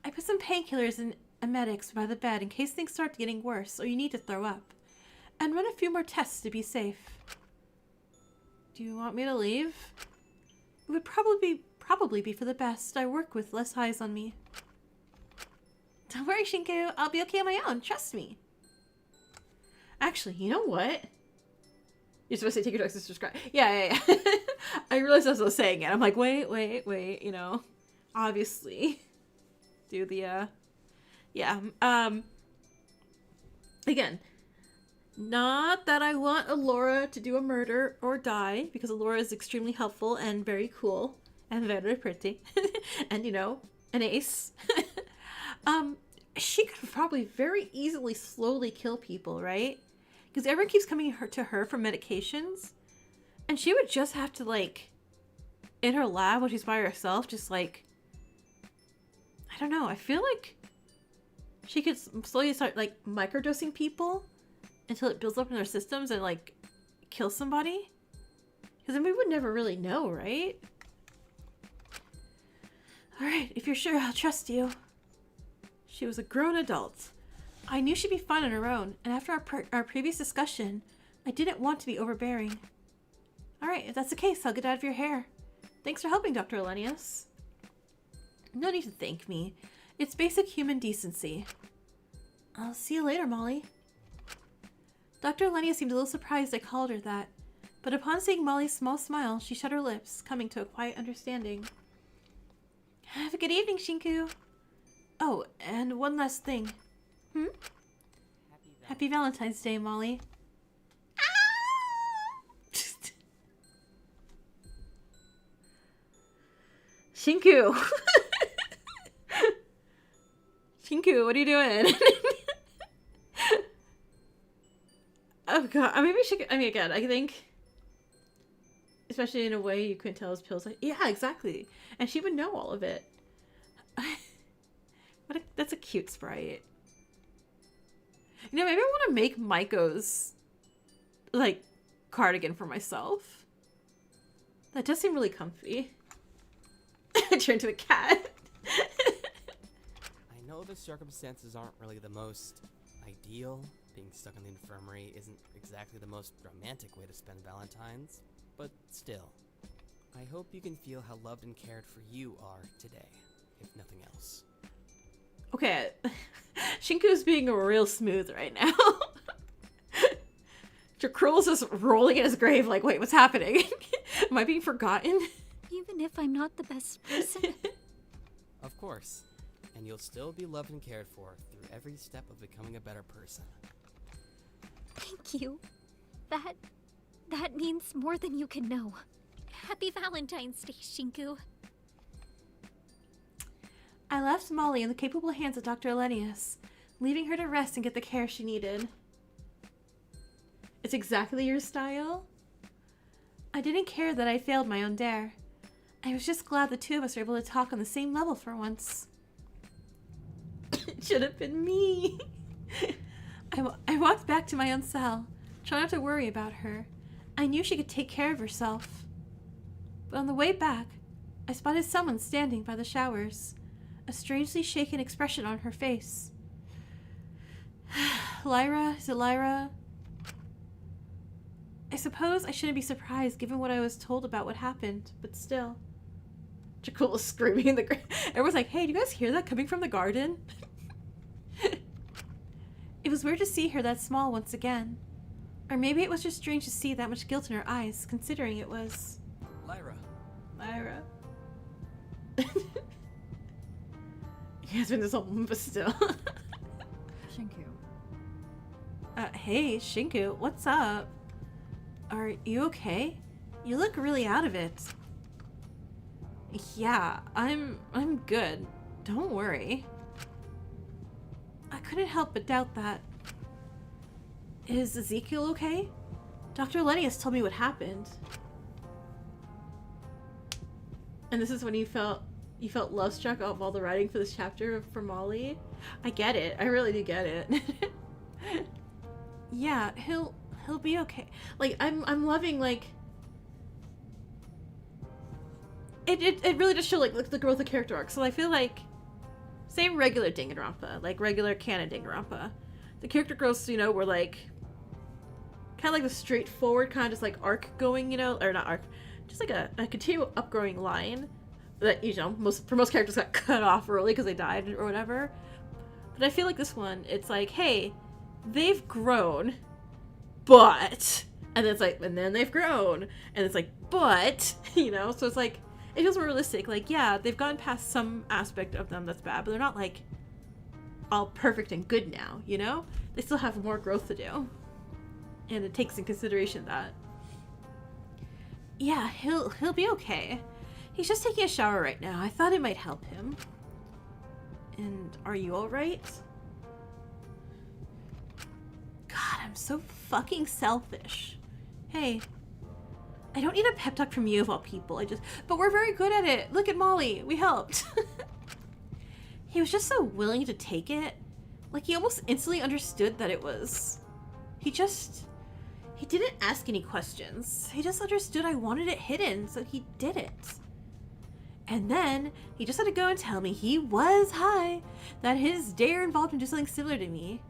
I put some painkillers and emetics by the bed in case things start getting worse or you need to throw up, and run a few more tests to be safe. Do you want me to leave? It would probably be for the best. I work with less eyes on me. Don't worry, Shinku. I'll be okay on my own. Trust me. Actually, you know what? You're supposed to take your drugs to subscribe. Yeah. I realized as I was saying it. I'm like, wait, you know. Obviously. Do the, yeah. Again, not that I want Alora to do a murder or die, because Alora is extremely helpful and very cool and very pretty. And, you know, an ace. She could probably very easily slowly kill people, right? Because everyone keeps coming to her for medications. And she would just have to, like, in her lab when she's by herself, just, like, I don't know. I feel like she could slowly start, like, microdosing people until it builds up in their systems and, like, kill somebody. Because then we would never really know, right? Alright, if you're sure, I'll trust you. She was a grown adult. I knew she'd be fine on her own, and after our previous discussion, I didn't want to be overbearing. Alright, if that's the case, I'll get out of your hair. Thanks for helping, Dr. Elenius. No need to thank me. It's basic human decency. I'll see you later, Molly. Dr. Elenius seemed a little surprised I called her that, but upon seeing Molly's small smile, she shut her lips, coming to a quiet understanding. Have a good evening, Shinku. Oh, and one last thing. Happy Valentine's Day, Molly. Shinku! Shinku, what are you doing? Oh god, maybe she could, I mean, again, I think, especially in a way you couldn't tell his pills, like, yeah, exactly. And she would know all of it. That's a cute sprite. You know, maybe I want to make Maiko's, like, cardigan for myself. That does seem really comfy. Turn to a cat. I know the circumstances aren't really the most ideal. Being stuck in the infirmary isn't exactly the most romantic way to spend Valentine's, but still. I hope you can feel how loved and cared for you are today, if nothing else. Okay, Shinku's being real smooth right now. Jakrul's just rolling in his grave like, wait, what's happening? Am I being forgotten? Even if I'm not the best person. Of course. And you'll still be loved and cared for through every step of becoming a better person. Thank you. That means more than you can know. Happy Valentine's Day, Shinku. I left Molly in the capable hands of Dr. Elenius, leaving her to rest and get the care she needed. It's exactly your style? I didn't care that I failed my own dare. I was just glad the two of us were able to talk on the same level for once. It should have been me. I walked back to my own cell, trying not to worry about her. I knew she could take care of herself. But on the way back, I spotted someone standing by the showers, a strangely shaken expression on her face. Lyra? Is it Lyra? I suppose I shouldn't be surprised given what I was told about what happened, but still. Jakul was screaming in the ground. Everyone's like, hey, do you guys hear that coming from the garden? was weird to see her that small once again. Or maybe it was just strange to see that much guilt in her eyes, considering it was... Lyra. Lyra. He has been this whole but still. Shinku. Hey, Shinku, what's up? Are you okay? You look really out of it. Yeah, I'm good. Don't worry. I couldn't help but doubt that. Is Ezekiel okay? Dr. Lenny has told me what happened. And this is when you felt love struck of all the writing for this chapter for Molly. I get it. I really do get it. Yeah, he'll be okay. Like I'm loving like it really does show like the growth of character arc. So I feel like same regular Danganronpa, like regular canon Danganronpa. The character growths, you know, were like kind of like the straightforward kind of just like arc going, you know, or not arc, just like a continual upgrowing line that, you know, most characters got cut off early because they died or whatever. But I feel like this one, it's like, hey, they've grown, but, and then it's like, and then they've grown, and it's like, but, you know, so it's like, it feels more realistic. Like, yeah, they've gone past some aspect of them that's bad, but they're not like all perfect and good now, you know? They still have more growth to do. And it takes in consideration that. Yeah, he'll be okay. He's just taking a shower right now. I thought it might help him. And are you alright? God, I'm so fucking selfish. Hey, I don't need a pep talk from you of all people. But we're very good at it. Look at Molly. We helped. He was just so willing to take it. Like, he almost instantly understood that it was... He didn't ask any questions. He just understood I wanted it hidden, so he did it. And then, he just had to go and tell me he was high, that his dare involved him doing something similar to me,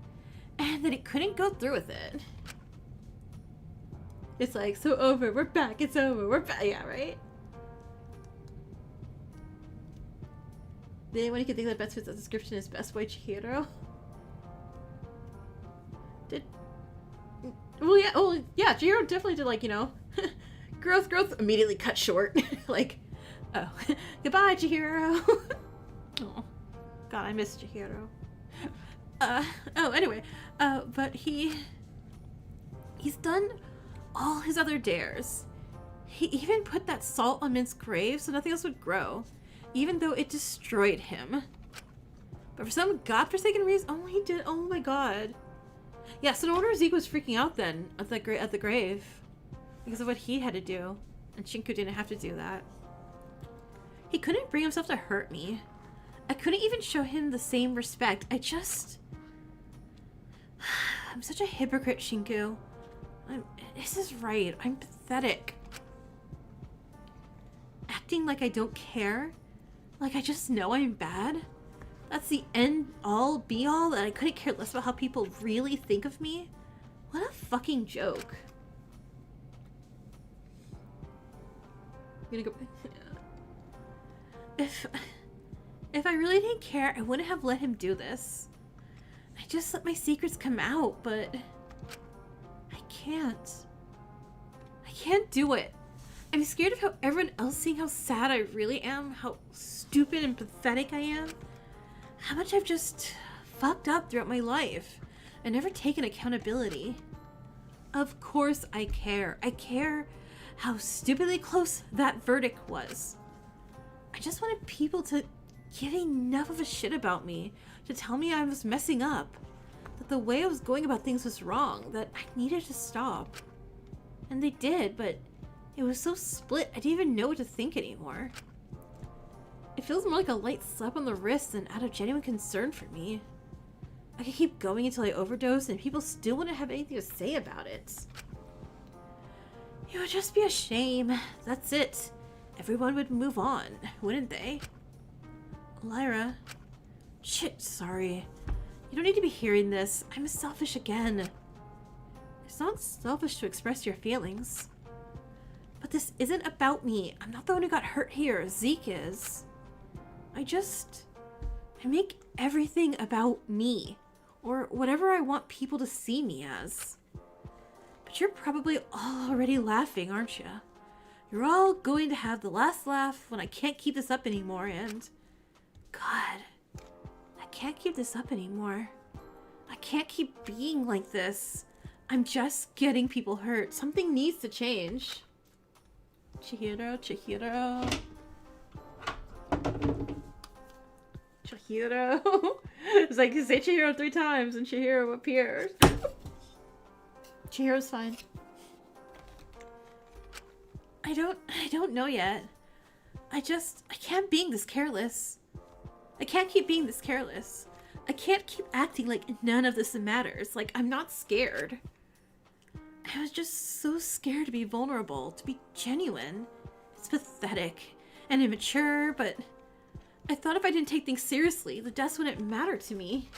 and that he couldn't go through with it. It's like, so over, we're back, it's over, we're back, yeah, right? Did anyone can think that best fits that description is Best Boy Chihiro? Well, yeah, Chihiro definitely did, like, you know, growth immediately cut short. Like, oh, goodbye, Chihiro. Oh, God, I miss Chihiro. Anyway, but he's done all his other dares. He even put that salt on Mint's grave so nothing else would grow, even though it destroyed him. But for some godforsaken reason, oh, he did, oh my God. Yeah, so no wonder Zeke was freaking out then at the grave because of what he had to do, and Shinku didn't have to do that. He couldn't bring himself to hurt me. I couldn't even show him the same respect. I'm such a hypocrite, Shinku. This is right. I'm pathetic. Acting like I don't care, like I just know I'm bad. That's the end all be all, that I couldn't care less about how people really think of me? What a fucking joke. I'm gonna go... If I really didn't care, I wouldn't have let him do this. I just let my secrets come out, but... I can't. I can't do it. I'm scared of how everyone else seeing how sad I really am, how stupid and pathetic I am. How much I've just fucked up throughout my life and never taken accountability. Of course I care. I care how stupidly close that verdict was. I just wanted people to give enough of a shit about me to tell me I was messing up, that the way I was going about things was wrong, that I needed to stop. And they did, but it was so split I didn't even know what to think anymore. It feels more like a light slap on the wrist than out of genuine concern for me. I could keep going until I overdose and people still wouldn't have anything to say about it. It would just be a shame. That's it. Everyone would move on, wouldn't they? Lyra. Shit, sorry. You don't need to be hearing this. I'm selfish again. It's not selfish to express your feelings. But this isn't about me. I'm not the one who got hurt here. Zeke is. I make everything about me. or whatever I want people to see me as. But you're probably all already laughing, aren't you? You're all going to have the last laugh when I can't keep this up anymore, and... God, I can't keep this up anymore. I can't keep being like this. I'm just getting people hurt. Something needs to change. Chihiro, Chihiro. Chihiro. It's like you say Chihiro 3 times and Chihiro appears. Chihiro's fine. I don't know yet. I can't being this careless. I can't keep being this careless. I can't keep acting like none of this matters. Like, I'm not scared. I was just so scared to be vulnerable, to be genuine. It's pathetic and immature, but I thought if I didn't take things seriously, the deaths wouldn't matter to me.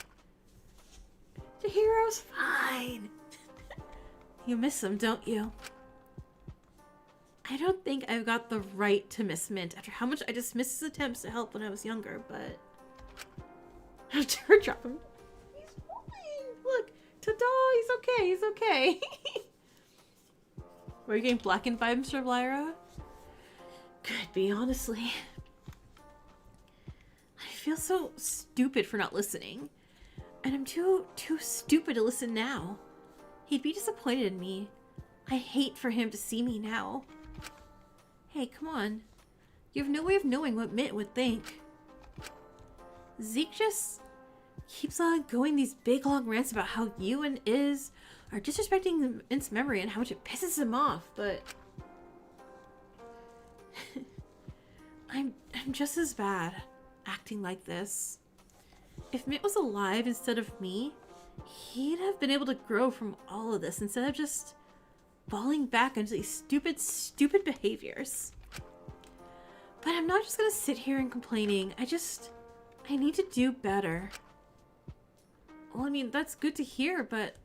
Chihiro's fine. You miss him, don't you? I don't think I've got the right to miss Mint after how much I dismissed his attempts to help when I was younger, but... Drop him. He's fine. Look, ta-da, he's okay, he's okay. Were you getting blackened vibes from Lyra? Could be, honestly. I feel so stupid for not listening. And I'm too stupid to listen now. He'd be disappointed in me. I hate for him to see me now. Hey, come on. You have no way of knowing what Mint would think. Zeke just keeps on going these big long rants about how you and Iz are disrespecting Mint's memory and how much it pisses him off, but... I'm just as bad acting like this. If Mint was alive instead of me, he'd have been able to grow from all of this instead of just falling back into these stupid behaviors. But I'm not just gonna sit here and complaining. I need to do better. Well, I mean, that's good to hear, but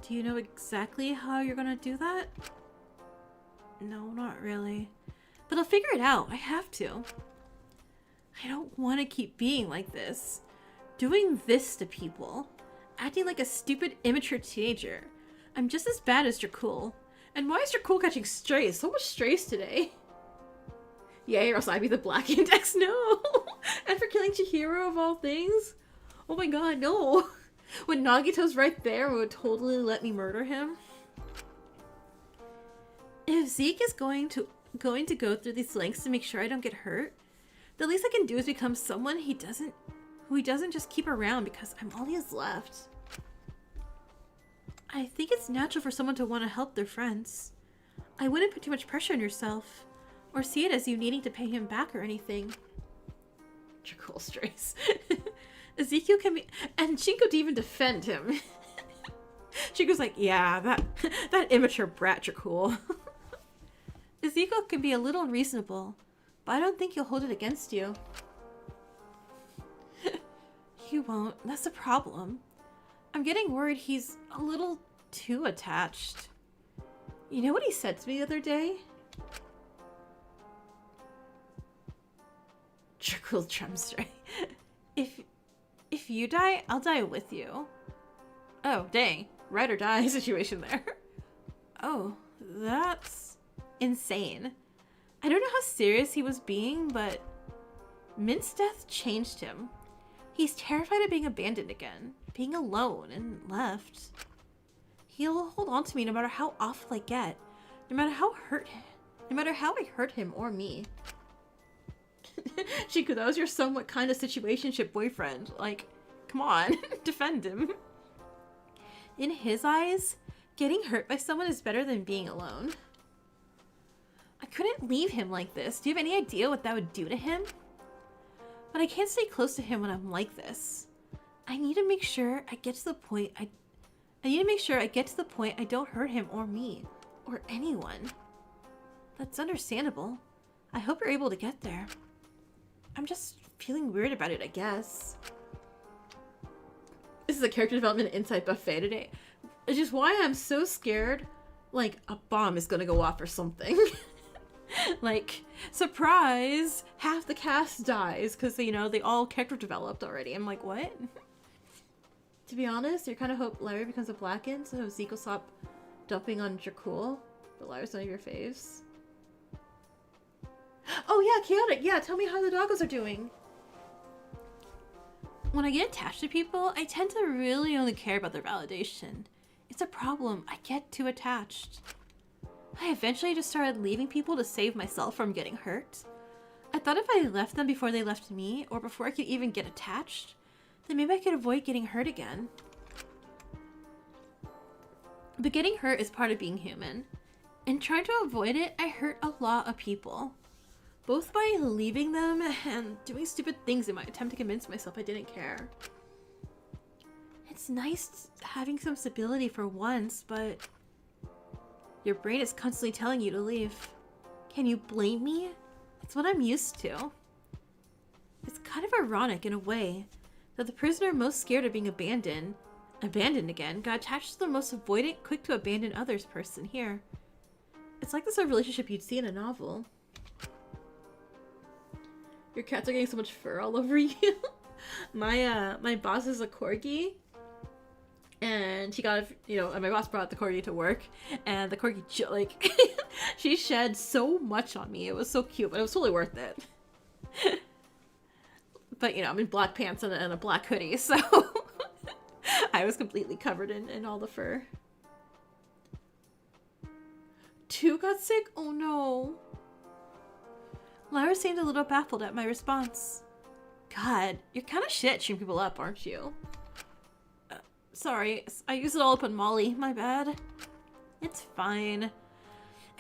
do you know exactly how you're gonna do that? No, not really. But I'll figure it out. I have to. I don't want to keep being like this. Doing this to people. Acting like a stupid, immature teenager. I'm just as bad as Dracul. And why is Dracul catching strays? So much strays today. Yay, or else I'd be the Black Index. No! And for killing Chihiro of all things? Oh my god, no! When Nagito's right there, would totally let me murder him. If Zeke is going to go through these lengths to make sure I don't get hurt, the least I can do is become someone who he doesn't just keep around because I'm all he has left. I think it's natural for someone to want to help their friends. I wouldn't put too much pressure on yourself, or see it as you needing to pay him back or anything. Dracul strays. Ezekiel can be, and Shinko didn't even defend him. Shinko's like, yeah, that immature brat Dracul. Ezekiel can be a little unreasonable, but I don't think he'll hold it against you. He won't. That's the problem. I'm getting worried he's a little too attached. You know what he said to me the other day? Dracul Trumstray. If you die, I'll die with you. Oh, dang. Ride or die situation there. Oh, that's insane. I don't know how serious he was being, but Mint's death changed him. He's terrified of being abandoned again, being alone and left. He'll hold on to me no matter how awful I get, no matter how I hurt him or me. Shiku, that was your somewhat kind of situationship boyfriend. Like, come on, defend him. In his eyes, getting hurt by someone is better than being alone. I couldn't leave him like this. Do you have any idea what that would do to him? But I can't stay close to him when I'm like this. I need to make sure I get to the point I don't hurt him or me or anyone. That's understandable. I hope you're able to get there. I'm just feeling weird about it, I guess. This is a character development inside buffet today. Which is why I'm so scared, like, a bomb is gonna go off or something. Like, surprise! Half the cast dies, because, you know, they all character developed already. I'm like, what? To be honest, you kind of hope Lyra becomes a Blackened, so Zeke will stop dumping on Dracul. But Lyra's none of your faves. Oh yeah, Chaotic! Yeah, tell me how the doggos are doing! When I get attached to people, I tend to really only care about their validation. It's a problem. I get too attached. I eventually just started leaving people to save myself from getting hurt. I thought if I left them before they left me, or before I could even get attached, then maybe I could avoid getting hurt again. But getting hurt is part of being human. And trying to avoid it, I hurt a lot of people. Both by leaving them and doing stupid things in my attempt to convince myself I didn't care. It's nice having some stability for once, but your brain is constantly telling you to leave. Can you blame me? It's what I'm used to. It's kind of ironic in a way that the prisoner most scared of being abandoned again, got attached to the most avoidant, quick to abandon others person here. It's like the sort of relationship you'd see in a novel. Your cats are getting so much fur all over you. My boss is a corgi. And she got, my boss brought the corgi to work. And the corgi, she shed so much on me. It was so cute, but it was totally worth it. But, I'm in black pants and a black hoodie, so I was completely covered in all the fur. 2 got sick? Oh no. Lyra seemed a little baffled at my response. God, you're kind of shit cheering people up, aren't you? Sorry, I used it all up on Molly. My bad. It's fine. I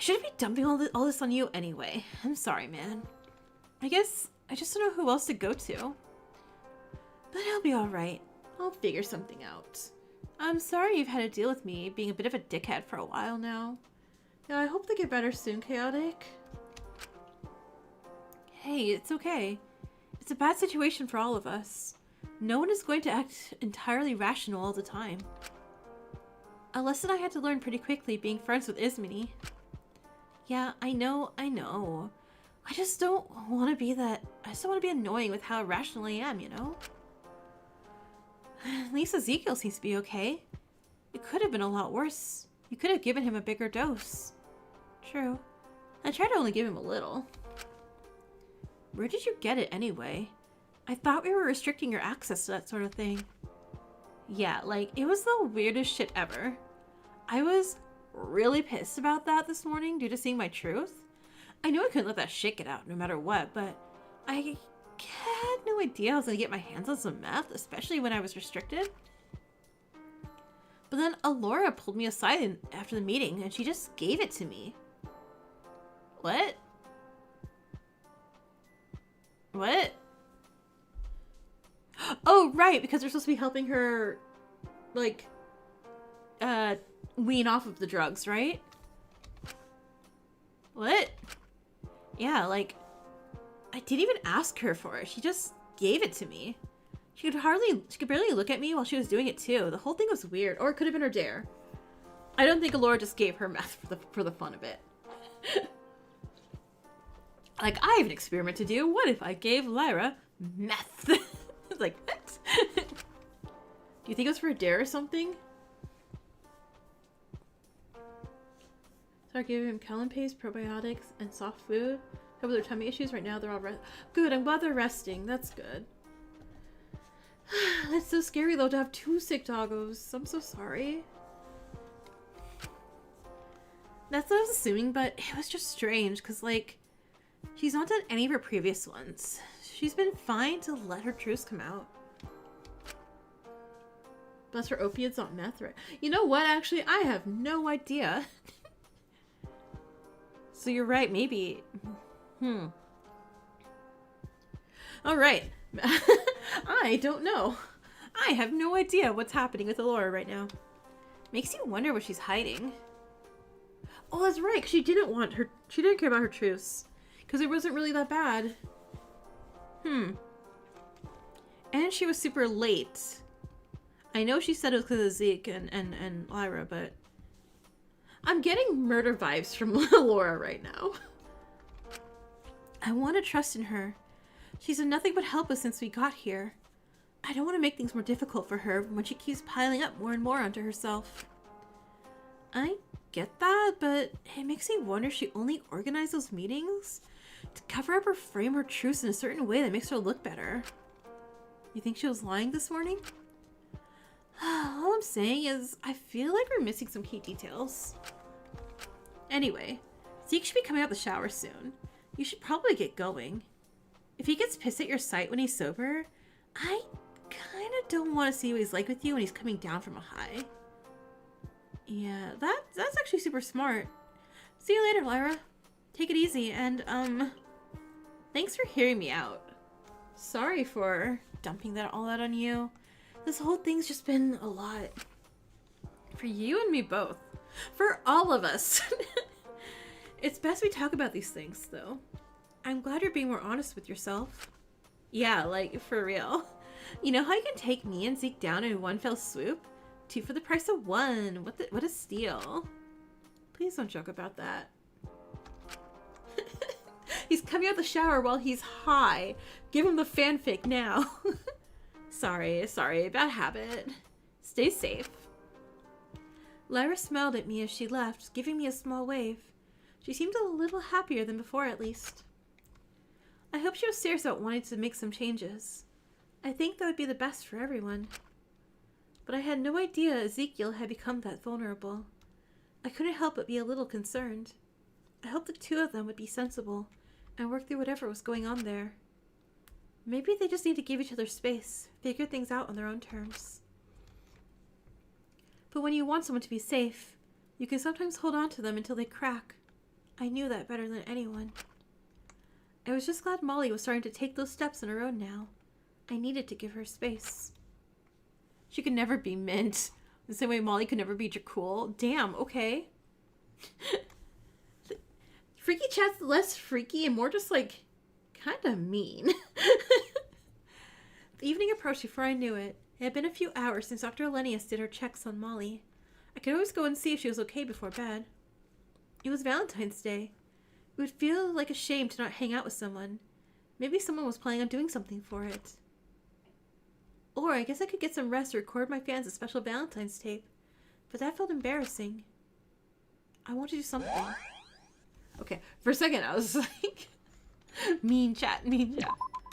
shouldn't be dumping all this on you anyway. I'm sorry, man. I guess I just don't know who else to go to. But I'll be alright. I'll figure something out. I'm sorry you've had to deal with me being a bit of a dickhead for a while now. Yeah, I hope they get better soon, Chaotic. Hey, it's okay. It's a bad situation for all of us. No one is going to act entirely rational all the time. A lesson I had to learn pretty quickly being friends with Ismini. Yeah, I know. I just don't want to be that. I just don't want to be annoying with how irrational I am, At least Ezekiel seems to be okay. It could have been a lot worse. You could have given him a bigger dose. True. I tried to only give him a little. Where did you get it anyway? I thought we were restricting your access to that sort of thing. Yeah, it was the weirdest shit ever. I was really pissed about that this morning due to seeing my truth. I knew I couldn't let that shit get out no matter what, but I had no idea I was gonna get my hands on some meth, especially when I was restricted. But then Alora pulled me aside after the meeting and she just gave it to me. What? What? Oh, right, because we're supposed to be helping her, wean off of the drugs, right? What? Yeah, I didn't even ask her for it. She just gave it to me. She could barely look at me while she was doing it too. The whole thing was weird, or it could have been her dare. I don't think Alora just gave her meth for the fun of it. I have an experiment to do. What if I gave Lyra meth? What? Do you think it was for a dare or something? Start giving him Callan paste, probiotics, and soft food. Cover their tummy issues. Right now they're all good. I'm glad they're resting. That's good. That's so scary though to have 2 sick doggos. I'm so sorry. That's what I was assuming, but it was just strange because she's not done any of her previous ones. She's been fine to let her truths come out. Plus her opiates, not meth, right? You know what, actually? I have no idea. So you're right, maybe. Alright. I don't know. I have no idea what's happening with Alora right now. Makes you wonder what she's hiding. Oh, that's right, 'cause she didn't care about her truths. Because it wasn't really that bad. And she was super late. I know she said it was because of Zeke and Lyra, but I'm getting murder vibes from Alora right now. I want to trust in her. She's done nothing but help us since we got here. I don't want to make things more difficult for her when she keeps piling up more and more onto herself. I get that, but it makes me wonder if she only organized those meetings to cover up or frame her truths in a certain way that makes her look better. You think she was lying this morning? All I'm saying is, I feel like we're missing some key details. Anyway, Zeke should be coming out the shower soon. You should probably get going. If he gets pissed at your sight when he's sober, I kind of don't want to see what he's like with you when he's coming down from a high. Yeah, that's actually super smart. See you later, Lyra. Take it easy, and, thanks for hearing me out. Sorry for dumping all that on you. This whole thing's just been a lot. For you and me both. For all of us. It's best we talk about these things, though. I'm glad you're being more honest with yourself. Yeah, like, for real. You know how you can take me and Zeke down in one fell swoop? 2 for the price of 1. What a steal. Please don't joke about that. He's coming out the shower while he's high. Give him the fanfic now. Sorry, bad habit. Stay safe. Lyra smiled at me as she left, giving me a small wave. She seemed a little happier than before, at least. I hope she was serious about wanting to make some changes. I think that would be the best for everyone. But I had no idea Ezekiel had become that vulnerable. I couldn't help but be a little concerned. I hoped the 2 of them would be sensible and work through whatever was going on there. Maybe they just need to give each other space, figure things out on their own terms. But when you want someone to be safe, you can sometimes hold on to them until they crack. I knew that better than anyone. I was just glad Molly was starting to take those steps on her own now. I needed to give her space. She could never be Mint. The same way Molly could never be Jakul. Damn, okay. Freaky chat's less freaky and more just like kind of mean. The evening approached before I knew it. It had been a few hours since Dr. Elenius did her checks on Molly. I could always go and see if she was okay before bed. It was Valentine's Day. It would feel like a shame to not hang out with someone. Maybe someone was planning on doing something for it. Or I guess I could get some rest to record my fans a special Valentine's tape. But that felt embarrassing. I want to do something. Okay, for a second I was like... mean chat.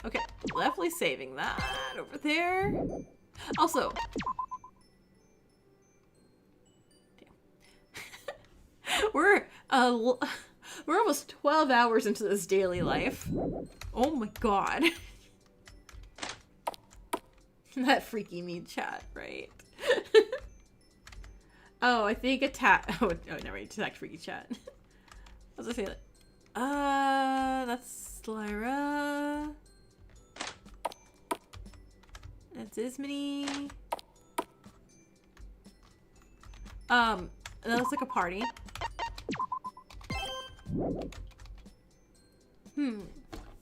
Okay, definitely saving that over there. Also... We're almost 12 hours into this daily life. Oh my god. That freaky mean chat, right? Oh, I think attack. Oh, never mind. Attack freaky chat. I was gonna say that. That's Lyra. That's Ismini. That looks like a party.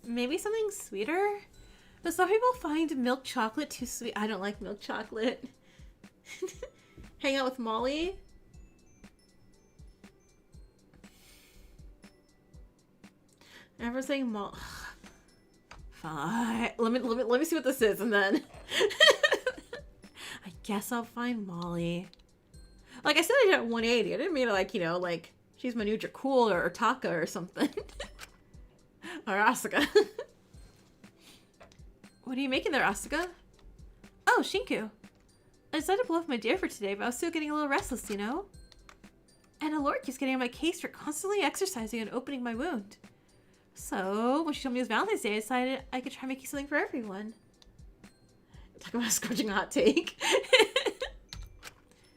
Maybe something sweeter? But some people find milk chocolate too sweet. I don't like milk chocolate. Hang out with Molly? Ever saying fine. Let me see what this is and then I guess I'll find Molly. Like I said, I did at 180. I didn't mean to, like, you know, like she's my new Jakul or Taka or something. Or Asuka. What are you making there, Asuka? Oh, Shinku. I decided to blow off my dare for today, but I was still getting a little restless, you know? And Alora keeps getting on my case for constantly exercising and opening my wound. So, when she told me it was Valentine's Day, I decided I could try making something for everyone. Talk about a scorching hot take.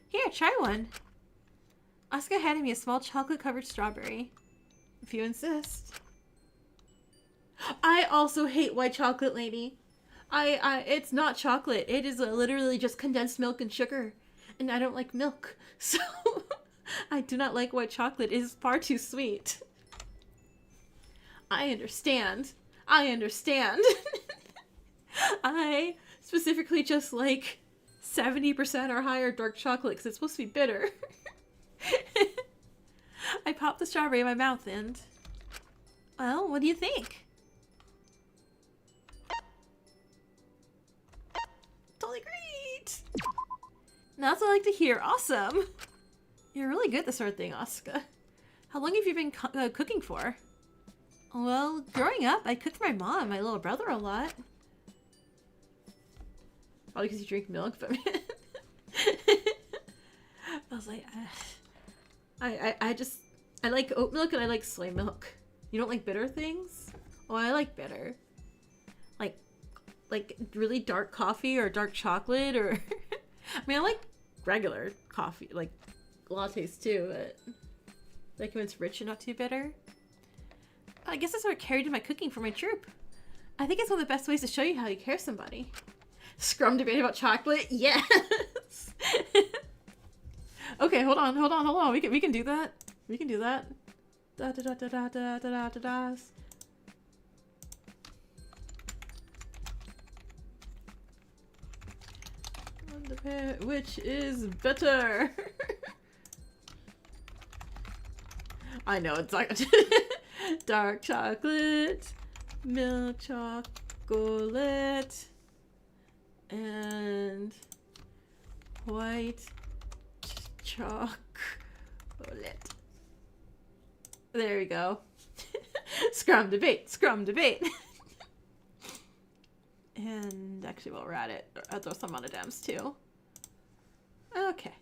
Here, try one. Asuka handed me a small chocolate-covered strawberry. If you insist. I also hate white chocolate, lady. It's not chocolate. It is literally just condensed milk and sugar. And I don't like milk. So, I do not like white chocolate. It is far too sweet. I understand. I specifically just like 70% or higher dark chocolate because it's supposed to be bitter. I popped the strawberry in my mouth and... Well, what do you think? Great. That's what I like to hear. Awesome. You're really good at this sort of thing, Asuka. How long have you been cooking for? Well, growing up, I cooked for my mom and my little brother a lot. Probably because you drink milk, but I was like, I like oat milk and I like soy milk. You don't like bitter things? Oh, I like bitter. Like really dark coffee or dark chocolate or I mean, I like regular coffee, like lattes too, but like when it's rich and not too bitter. I guess that's what carried in my cooking for my troop. I think it's one of the best ways to show you how you care somebody. Scrum debate about chocolate? Yes! Okay, hold on. We can do that. We can do that. Da da da da da da da da da. Which is better? I know it's like dark chocolate, milk chocolate, and white chocolate. There we go. Scrum debate. And actually, while we're at it, I'll throw some on Adams too. Okay.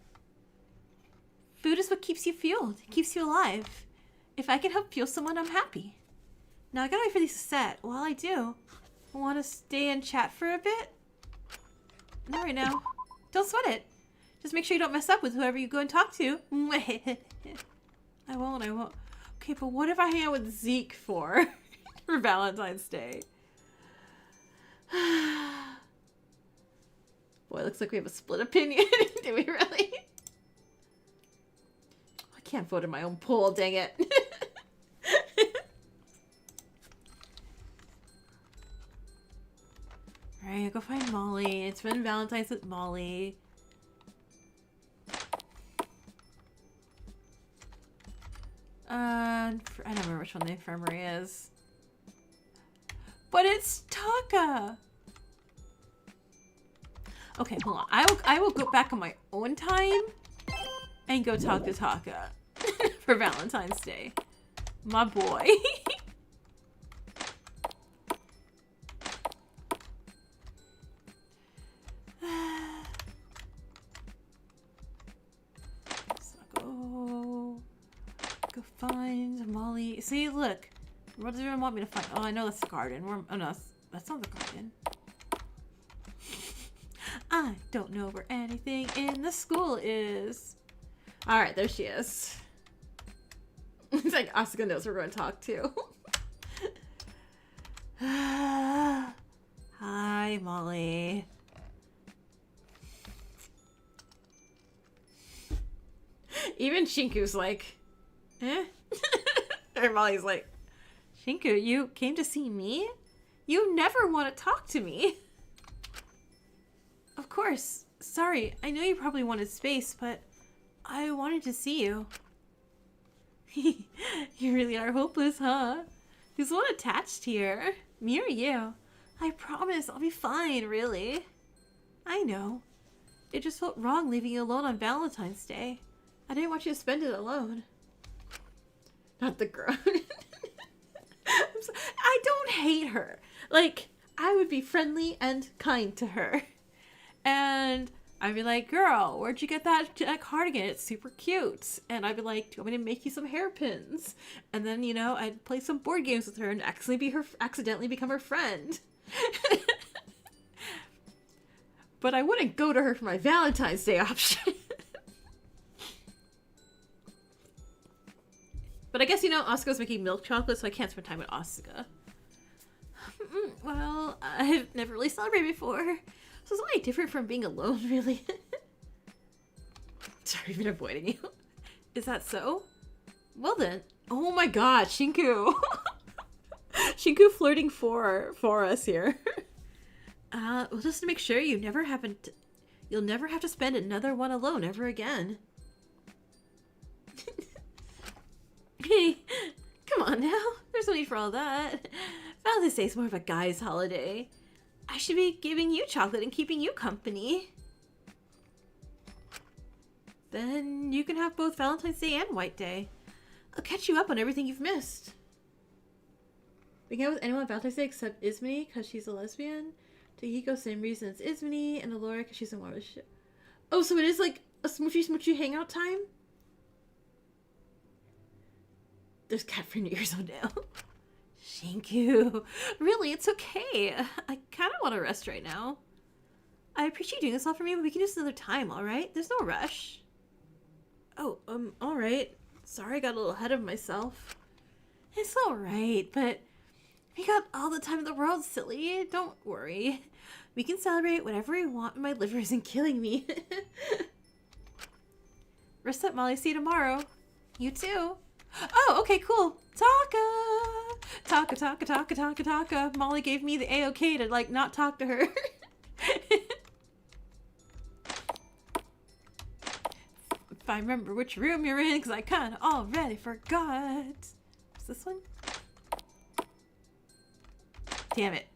Food is what keeps you fueled. It keeps you alive. If I can help fuel someone, I'm happy. Now I gotta wait for these to set. While I do, I want to stay and chat for a bit. Not right now. Don't sweat it. Just make sure you don't mess up with whoever you go and talk to. I won't. Okay, but what if I hang out with Zeke for Valentine's Day? Boy, looks like we have a split opinion. Do we really? I can't vote in my own poll, dang it. Alright, I'll go find Molly. It's been Valentine's with Molly. I don't remember which one the infirmary is. But it's Taka! Okay, hold on. I will go back on my own time and go talk to Taka for Valentine's Day. My boy. So go find Molly. See, look. What does everyone want me to find? Oh, I know that's the garden. Oh no, that's not the garden. I don't know where anything in the school is. Alright, there she is. It's like Asuka knows we're going to talk to. Hi, Molly. Even Shinku's like, eh? And Molly's like, Shinku, you came to see me? You never want to talk to me. Of course. Sorry, I know you probably wanted space, but I wanted to see you. You really are hopeless, huh? There's one attached here. Me or you? I promise I'll be fine, really. I know. It just felt wrong leaving you alone on Valentine's Day. I didn't want you to spend it alone. Not the groan. I don't hate her. Like, I would be friendly and kind to her. And I'd be like, girl, where'd you get that cardigan? It's super cute. And I'd be like, do you want me to make you some hairpins? And then, you know, I'd play some board games with her and accidentally become her friend. But I wouldn't go to her for my Valentine's Day option. But I guess, you know, Asuka's making milk chocolate, so I can't spend time with Asuka. Well, I've never really celebrated before. So it's only different from being alone, really. Sorry, I've been avoiding you. Is that so? Well then. Oh my god, Shinku. Shinku flirting for us here. Well, just to make sure you'll never have to spend another one alone ever again. Hey, come on now. There's no need for all that. Valentine's Day is more of a guy's holiday. I should be giving you chocolate and keeping you company. Then you can have both Valentine's Day and White Day. I'll catch you up on everything you've missed. We can have with anyone on Valentine's Day except Ismini because she's a lesbian. Tahiko, same reason as Ismini. And Alora because she's a more shit. Oh, so it is like a smoochy hangout time? There's cat friend ears on now. Thank you. Really, it's okay. I kind of want to rest right now. I appreciate you doing this all for me, but we can do this another time, alright? There's no rush. Oh, alright. Sorry I got a little ahead of myself. It's alright, but we got all the time in the world, silly. Don't worry. We can celebrate whatever we want when my liver isn't killing me. Rest up, Molly. See you tomorrow. You too. Oh, okay, cool. Taka. Molly gave me the A-OK to, like, not talk to her. If I remember which room you're in, because I kind of already forgot. What's this one? Damn it.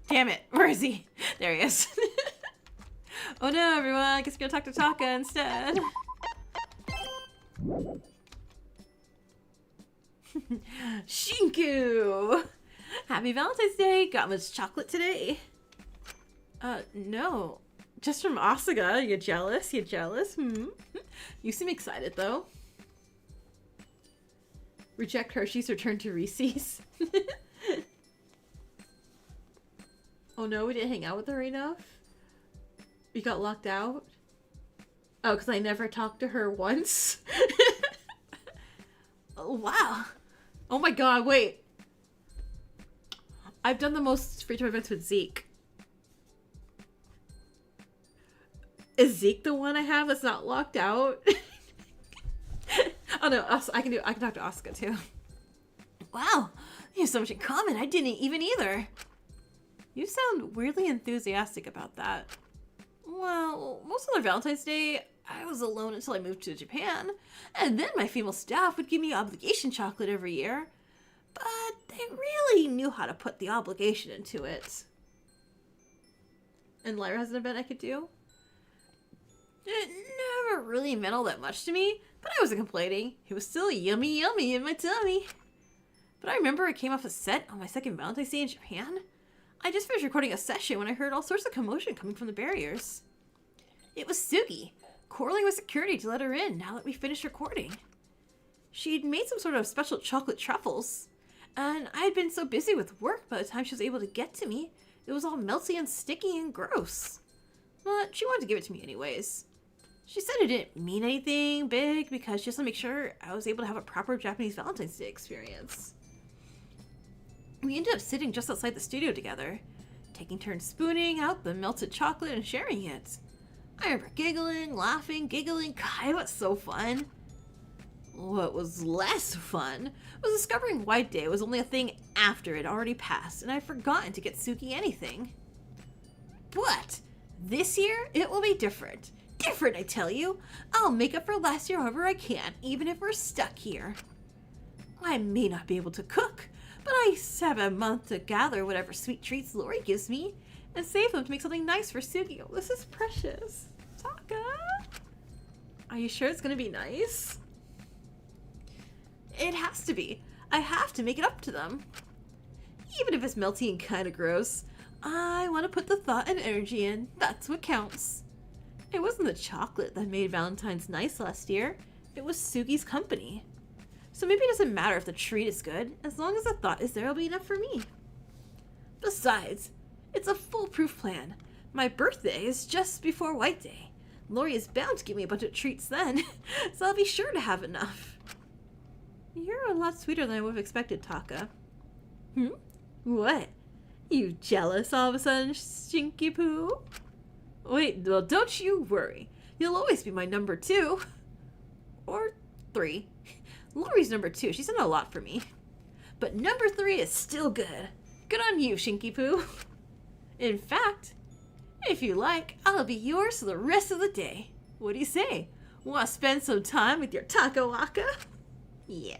Damn it. Where is he? There he is. Oh no, everyone. I guess we're going to talk to Taka instead. Shinku! Happy Valentine's Day! Got much chocolate today? No. Just from Asuga. You jealous? You jealous? You seem excited, though. Reject Hershey's, return to Reese's. Oh no, we didn't hang out with her enough? We got locked out? Oh, because I never talked to her once? Oh, wow. Oh my god, wait. I've done the most free time events with Zeke. Is Zeke the one I have that's not locked out? Oh no, I can talk to Asuka too. Wow, you have so much in common. I didn't even either. You sound weirdly enthusiastic about that. Well, most of their Valentine's Day, I was alone until I moved to Japan, and then my female staff would give me obligation chocolate every year. But they really knew how to put the obligation into it. And Lyra has an event I could do? It never really meant all that much to me, but I wasn't complaining. It was still yummy in my tummy. But I remember I came off a set on my second Valentine's Day in Japan. I just finished recording a session when I heard all sorts of commotion coming from the barriers. It was Sugi, quarreling with security to let her in now that we finished recording. She'd made some sort of special chocolate truffles, and I had been so busy with work by the time she was able to get to me, it was all melty and sticky and gross. But she wanted to give it to me anyways. She said it didn't mean anything big because she just wanted to make sure I was able to have a proper Japanese Valentine's Day experience. We ended up sitting just outside the studio together, taking turns spooning out the melted chocolate and sharing it. I remember giggling, laughing, giggling. God, it was so fun. What was less fun was discovering White Day was only a thing after it already passed, and I'd forgotten to get Suki anything. But this year, it will be different. Different, I tell you. I'll make up for last year however I can, even if we're stuck here. I may not be able to cook, but I have a month to gather whatever sweet treats Lori gives me and save them to make something nice for Suki. Oh, this is precious. Taka? Are you sure it's going to be nice? It has to be. I have to make it up to them. Even if it's melty and kind of gross, I want to put the thought and energy in. That's what counts. It wasn't the chocolate that made Valentine's nice last year. It was Sugi's company. So maybe it doesn't matter if the treat is good. As long as the thought is there, it'll be enough for me. Besides, it's a foolproof plan. My birthday is just before White Day. Lori is bound to give me a bunch of treats then, so I'll be sure to have enough. You're a lot sweeter than I would have expected, Taka. What? You jealous all of a sudden, Stinky Poo? Wait, well, don't you worry. You'll always be my number 2. Or 3. Lori's number 2. She's done a lot for me. But number 3 is still good. Good on you, Shinky Poo. In fact, if you like, I'll be yours for the rest of the day. What do you say? Want to spend some time with your Taka Waka? Yeah.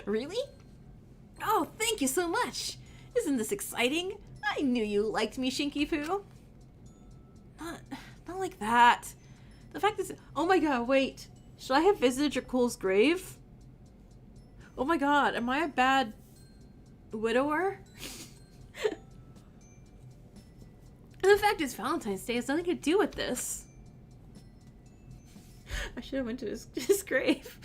Really? Oh, thank you so much. Isn't this exciting? I knew you liked me, Shinky Poo. Not like that. The fact is, oh my god, wait. Should I have visited Dracul's grave? Oh my god, am I a bad widower? And the fact is, Valentine's Day has nothing to do with this. I should have went to his grave.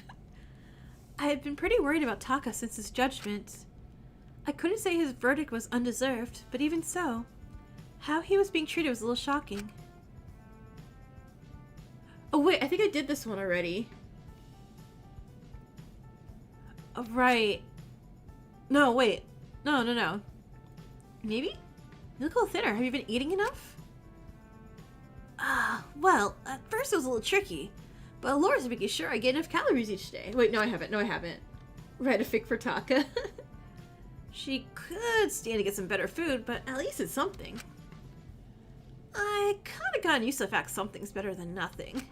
I had been pretty worried about Taka since his judgment. I couldn't say his verdict was undeserved, but even so, how he was being treated was a little shocking. Oh wait, I think I did this one already. Oh, right. No, wait. No. Maybe? You look a little thinner. Have you been eating enough? Well, at first it was a little tricky, but Alora's making sure I get enough calories each day. Wait, no I haven't. Read a fic for Taka. She could stand to get some better food, but at least it's something. I kinda gotten used to the fact something's better than nothing.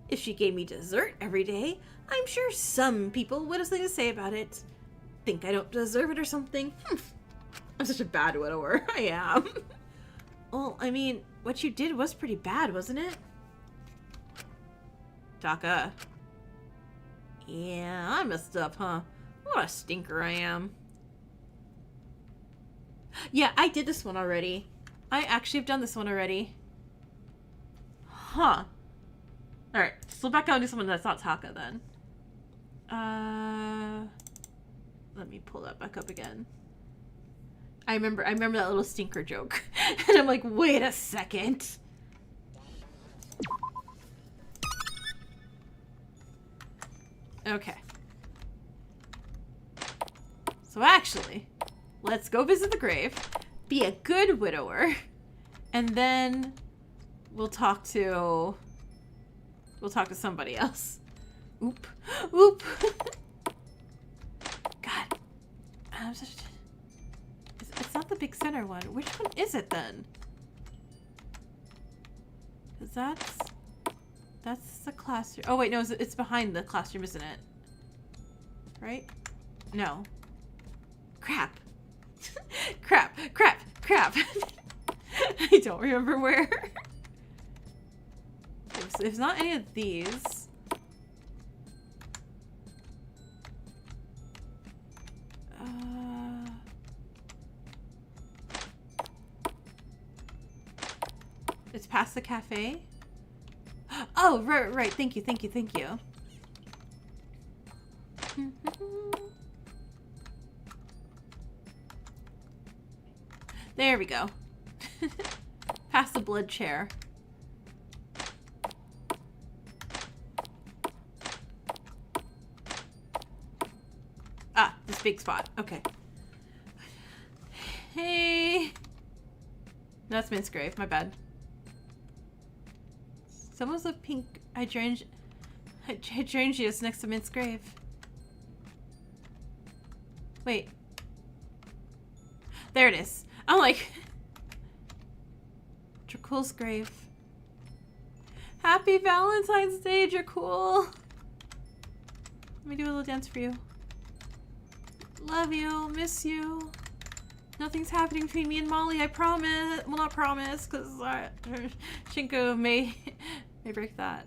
If she gave me dessert every day, I'm sure some people would have something to say about it. Think I don't deserve it or something? I'm such a bad widower. I am. Well, I mean, what you did was pretty bad, wasn't it? Taka. Yeah, I messed up, huh? What a stinker I am. Yeah, I did this one already. I actually have done this one already. Huh. Alright, so back out and do someone that's not Taka then. Let me pull that back up again. I remember that little stinker joke. And I'm like, wait a second. Okay. So actually, let's go visit the grave, be a good widower, and then we'll talk to somebody else. Oop. God. I'm such it's not the big center one. Which one is it then? Because that's the classroom. Oh wait, no, it's behind the classroom, isn't it? Right? No. Crap. crap. I don't remember where. If it's not any of these. It's past the cafe. Oh, right. Thank you. There we go. Past the blood chair. Ah, this big spot. Okay. Hey. That's Mint's grave. My bad. Someone's a pink hydrangeas next to Mint's grave. Wait. There it is. I'm like... Dracul's grave. Happy Valentine's Day, Dracul! Let me do a little dance for you. Love you. Miss you. Nothing's happening between me and Molly, I promise. Well, not promise, because Shinko may break that.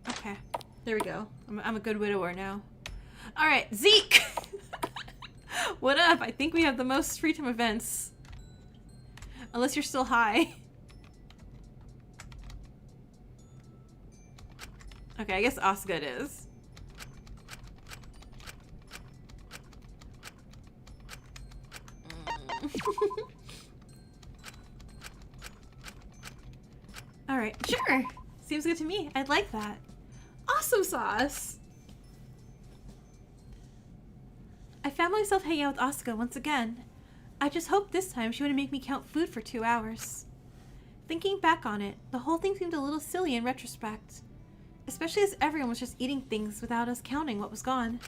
Okay. There we go. I'm a good widower now. Alright, Zeke! What up? I think we have the most free time events. Unless you're still high. Okay, I guess Asuka it is. Alright, sure. Seems good to me. I'd like that. Awesome sauce! I found myself hanging out with Asuka once again. I just hoped this time she wouldn't make me count food for 2 hours. Thinking back on it, the whole thing seemed a little silly in retrospect. Especially as everyone was just eating things without us counting what was gone.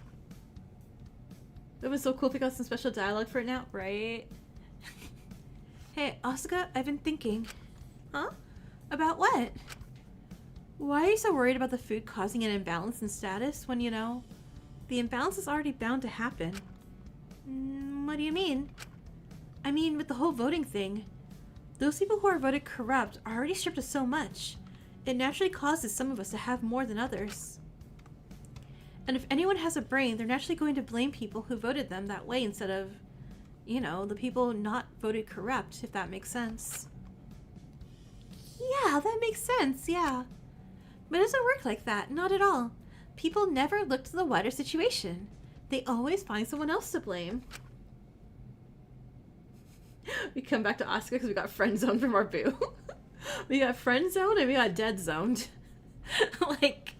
It was so cool to pick out some special dialogue for it now, right? Hey, Asuka, I've been thinking. Huh? About what? Why are you so worried about the food causing an imbalance in status when, you know, the imbalance is already bound to happen? What do you mean? I mean, with the whole voting thing, those people who are voted corrupt are already stripped of so much. It naturally causes some of us to have more than others. And if anyone has a brain, they're naturally going to blame people who voted them that way instead of, you know, the people not voted corrupt, if that makes sense. Yeah, that makes sense, yeah. But it doesn't work like that, not at all. People never look to the wider situation. They always find someone else to blame. We come back to Oscar because we got friend zoned from our boo. We got friend zoned and we got dead zoned. like,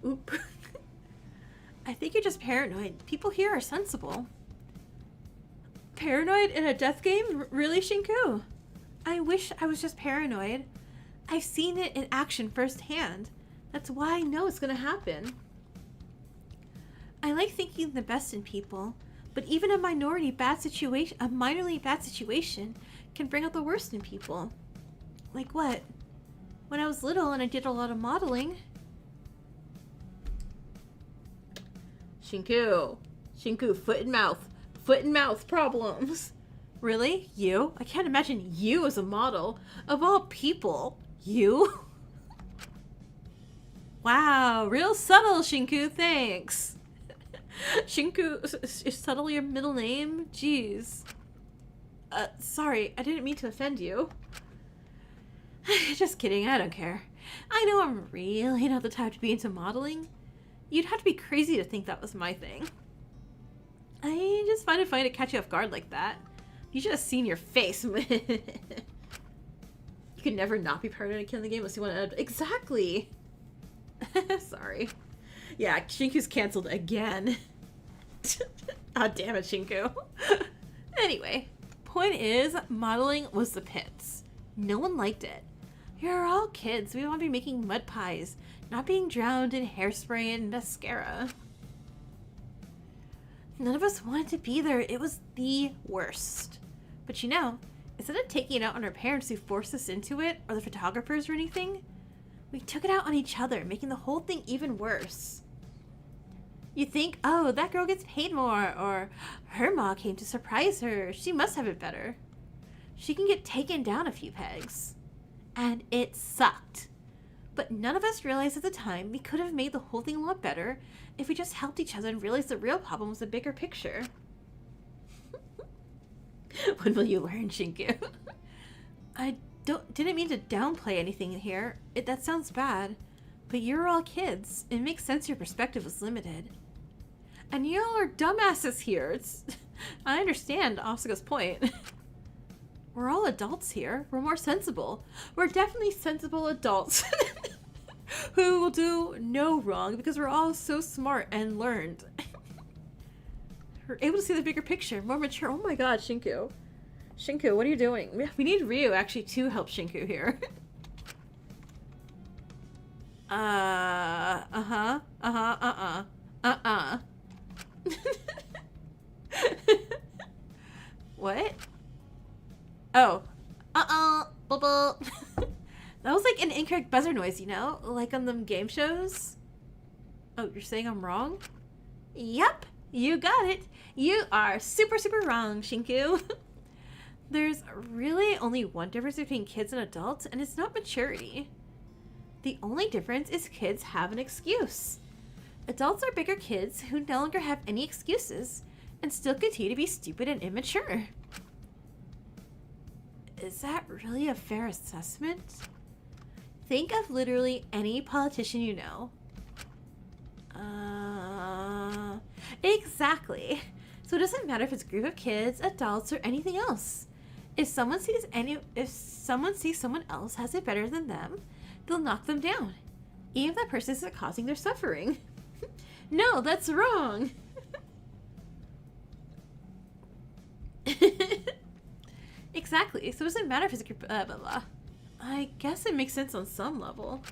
oop. I think you're just paranoid. People here are sensible. Paranoid in a death game? Really, Shinku? I wish I was just paranoid. I've seen it in action firsthand. That's why I know it's gonna happen. I like thinking the best in people, but even a minorly bad situation can bring out the worst in people. Like what? When I was little and I did a lot of modeling. Shinku, foot and mouth problems. Really? You? I can't imagine you as a model. Of all people, you? Wow, real subtle, Shinku, thanks. Shinku, is subtle your middle name? Jeez. Sorry, I didn't mean to offend you. Just kidding, I don't care. I know I'm really not the type to be into modeling. You'd have to be crazy to think that was my thing. I just find it funny to catch you off guard like that. You should have seen your face. You could never not be paranoid in killing the game unless you want to... Exactly! Sorry. Yeah, Shinku's canceled again. Ah, damn it, Shinku. Anyway, point is, modeling was the pits. No one liked it. You're all kids. We want to be making mud pies, not being drowned in hairspray and mascara. None of us wanted to be there. It was the worst. But you know, instead of taking it out on our parents who forced us into it, or the photographers or anything, we took it out on each other, making the whole thing even worse. You think, oh, that girl gets paid more, or her ma came to surprise her. She must have it better. She can get taken down a few pegs. And it sucked. But none of us realized at the time we could have made the whole thing a lot better if we just helped each other and realized the real problem was the bigger picture. When will you learn, Shinku? I didn't mean to downplay anything here. That sounds bad. But you're all kids. It makes sense your perspective was limited. And y'all are dumbasses here. I understand Asuka's point. We're all adults here. We're more sensible. We're definitely sensible adults who will do no wrong because we're all so smart and learned. We're able to see the bigger picture, more mature. Oh my god, Shinku. Shinku, what are you doing? We need Ryu actually to help Shinku here. What? Oh. Bubble. That was like an incorrect buzzer noise, you know? Like on them game shows. Oh, you're saying I'm wrong? Yep, you got it. You are super, super wrong, Shinku. There's really only one difference between kids and adults, and it's not maturity. The only difference is kids have an excuse. Adults are bigger kids who no longer have any excuses and still continue to be stupid and immature. Is that really a fair assessment? Think of literally any politician you know. Exactly. So it doesn't matter if it's a group of kids, adults, or anything else. If someone sees someone else has it better than them, they'll knock them down, even if that person isn't causing their suffering. No, that's wrong. Exactly. So it doesn't matter if it's a group. Blah blah. I guess it makes sense on some level.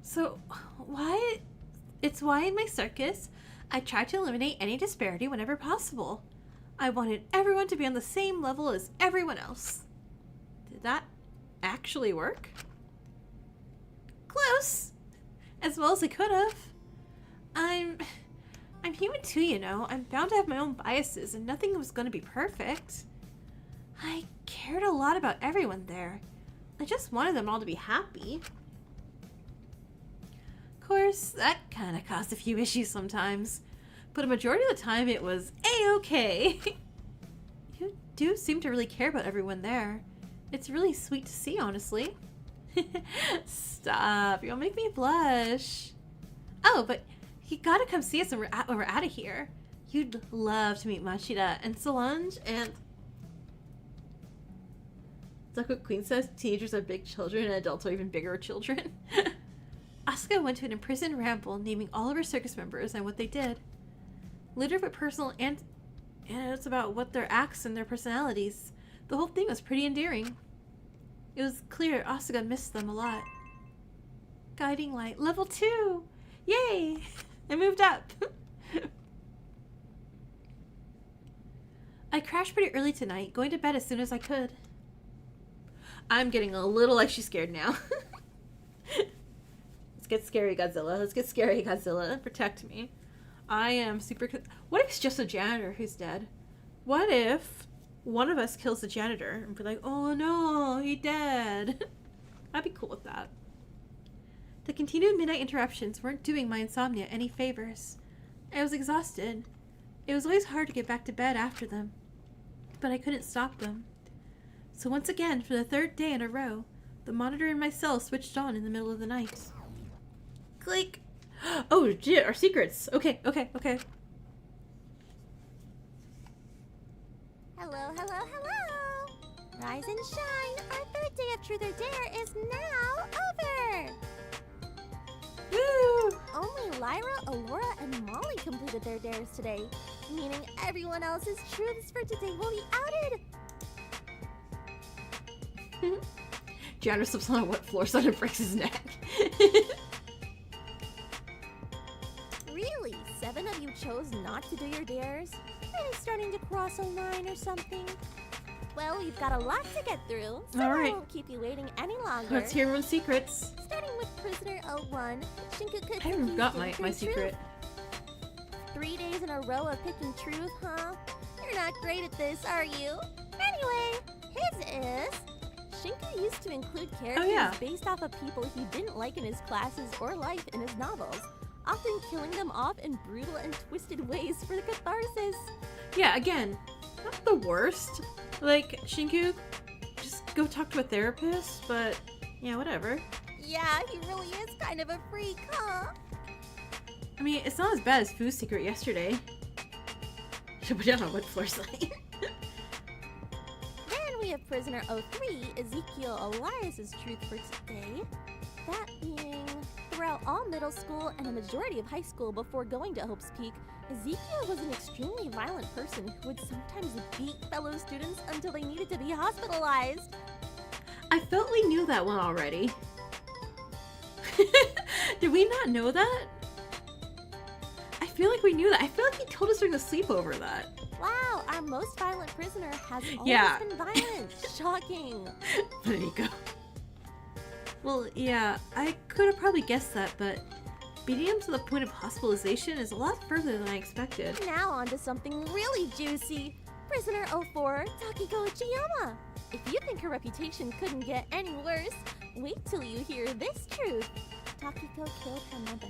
So why in my circus, I try to eliminate any disparity whenever possible. I wanted everyone to be on the same level as everyone else. Did that actually work? Close. As well as I could have. I'm human too, you know. I'm bound to have my own biases and nothing was going to be perfect. I cared a lot about everyone there. I just wanted them all to be happy. Of course, that kind of caused a few issues sometimes, but a majority of the time it was a-okay. You do seem to really care about everyone there. It's really sweet to see, honestly. Stop, you'll make me blush. Oh, but you gotta come see us when we're out of here. You'd love to meet Machida and Solange and... Is that what Queen says? Teenagers are big children and adults are even bigger children. Asuka went to an imprisoned ramble naming all of her circus members and what they did. Littered with personal and it's about what their acts and their personalities. The whole thing was pretty endearing. It was clear Asuka missed them a lot. Guiding light. Level 2! Yay! I moved up! I crashed pretty early tonight, going to bed as soon as I could. I'm getting a little like she's scared now. Let's get scary, Godzilla. Let's get scary, Godzilla. Protect me. I am super... What if it's just a janitor who's dead? What if one of us kills the janitor and be like, oh no, he's dead? I'd be cool with that. The continued midnight interruptions weren't doing my insomnia any favors. I was exhausted. It was always hard to get back to bed after them, but I couldn't stop them. So once again, for the third day in a row, the monitor in my cell switched on in the middle of the night. Click! Oh, shit, our secrets! Okay. Hello, hello, hello! Rise and shine! Our third day of Truth or Dare is now over! Woo! Only Lyra, Alora, and Molly completed their dares today, meaning everyone else's truths for today will be outed! Janitor slips on a wet floor so it breaks his neck. Really? 7 of you chose not to do your dares? Are they starting to cross a line or something? Well, we've got a lot to get through, so All right. I won't keep you waiting any longer. Let's hear everyone's secrets. Starting with prisoner 01, Shinkuku I haven't got my secret. 3 days in a row of picking truth, huh? You're not great at this, are you? Anyway, his is... Shinku used to include characters based off of people he didn't like in his classes or life in his novels, often killing them off in brutal and twisted ways for the catharsis. Yeah, again, not the worst. Like, Shinku, just go talk to a therapist, but yeah, whatever. Yeah, he really is kind of a freak, huh? I mean, it's not as bad as Fu's secret yesterday. Should put down on wet floor slide. Then we have prisoner 03, Ezekiel Elias's truth for today. That being, throughout all middle school and a majority of high school before going to Hope's Peak, Ezekiel was an extremely violent person who would sometimes beat fellow students until they needed to be hospitalized. I felt we knew that one already. Did we not know that? I feel like we knew that. I feel like he told us during the sleepover that. Wow, our most violent prisoner has always been violent. Shocking. There you go. Well, yeah, I could have probably guessed that, but beating him to the point of hospitalization is a lot further than I expected. Now on to something really juicy. Prisoner 04, Takiko Uchiyama. If you think her reputation couldn't get any worse, wait till you hear this truth. Takiko killed her mother.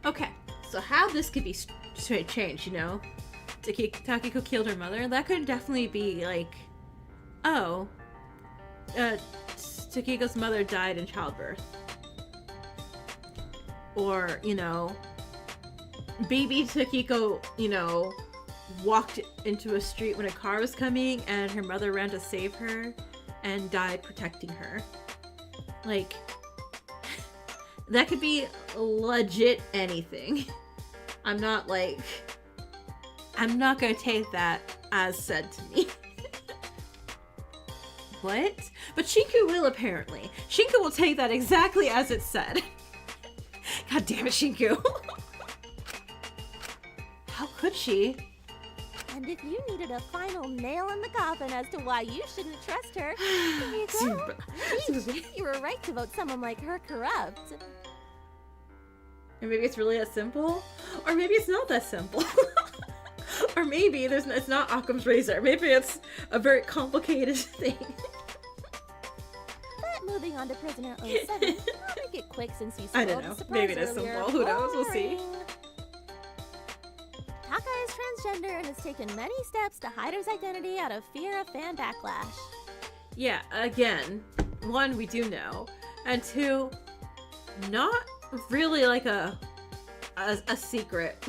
Okay, so how this could be straight changed, you know? Takiko killed her mother? That could definitely be like, oh, Takiko's mother died in childbirth. Or, you know, baby Takiko, you know, walked into a street when a car was coming and her mother ran to save her and died protecting her. Like, that could be legit anything. I'm not gonna take that as said to me. What? But Shinku will, apparently. Shinku will take that exactly as it's said. God damn it, Shinku. How could she? And if you needed a final nail in the coffin as to why you shouldn't trust her, there you go. Geez, you were right to vote someone like her corrupt. Or maybe it's really that simple? Or maybe it's not that simple. Or Or maybe it's not Occam's razor. Maybe it's a very complicated thing. But moving on to Prisoner 07, I'll make it quick since you spoiled I don't know. the surprise Maybe it is earlier. simple. Who knows? We'll see. Boring. Taka is transgender and has taken many steps to hide his identity out of fear of fan backlash. Yeah, again, one, we do know, and two, not really like a secret.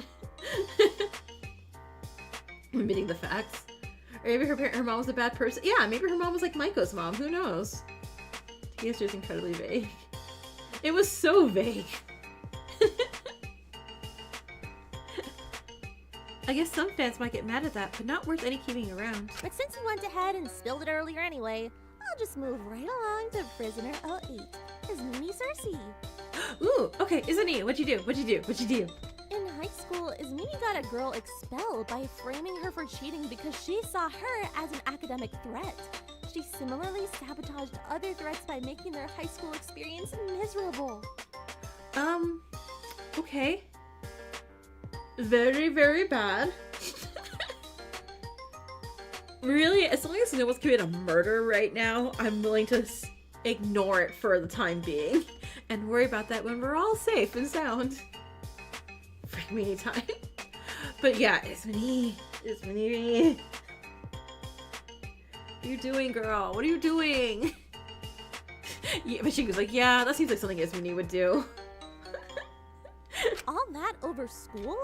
Admitting the facts. Or maybe her mom was a bad person. Yeah, maybe her mom was like Maiko's mom. Who knows? The answer is incredibly vague. It was so vague. I guess some fans might get mad at that, but not worth any keeping around. But since you went ahead and spilled it earlier anyway, I'll just move right along to Prisoner 08, Izumi Cersei. Ooh, okay, Izumi, what'd you do? In high school, Izumi got a girl expelled by framing her for cheating because she saw her as an academic threat. She similarly sabotaged other threats by making their high school experience miserable. Okay. Very, very bad. Really, as long as no one's committed a murder right now, I'm willing to ignore it for the time being and worry about that when we're all safe and sound. Freak me anytime. But yeah, Izumi. What are you doing, girl? What are you doing? Yeah, but she was like, yeah, that seems like something Izumi would do. All that over school?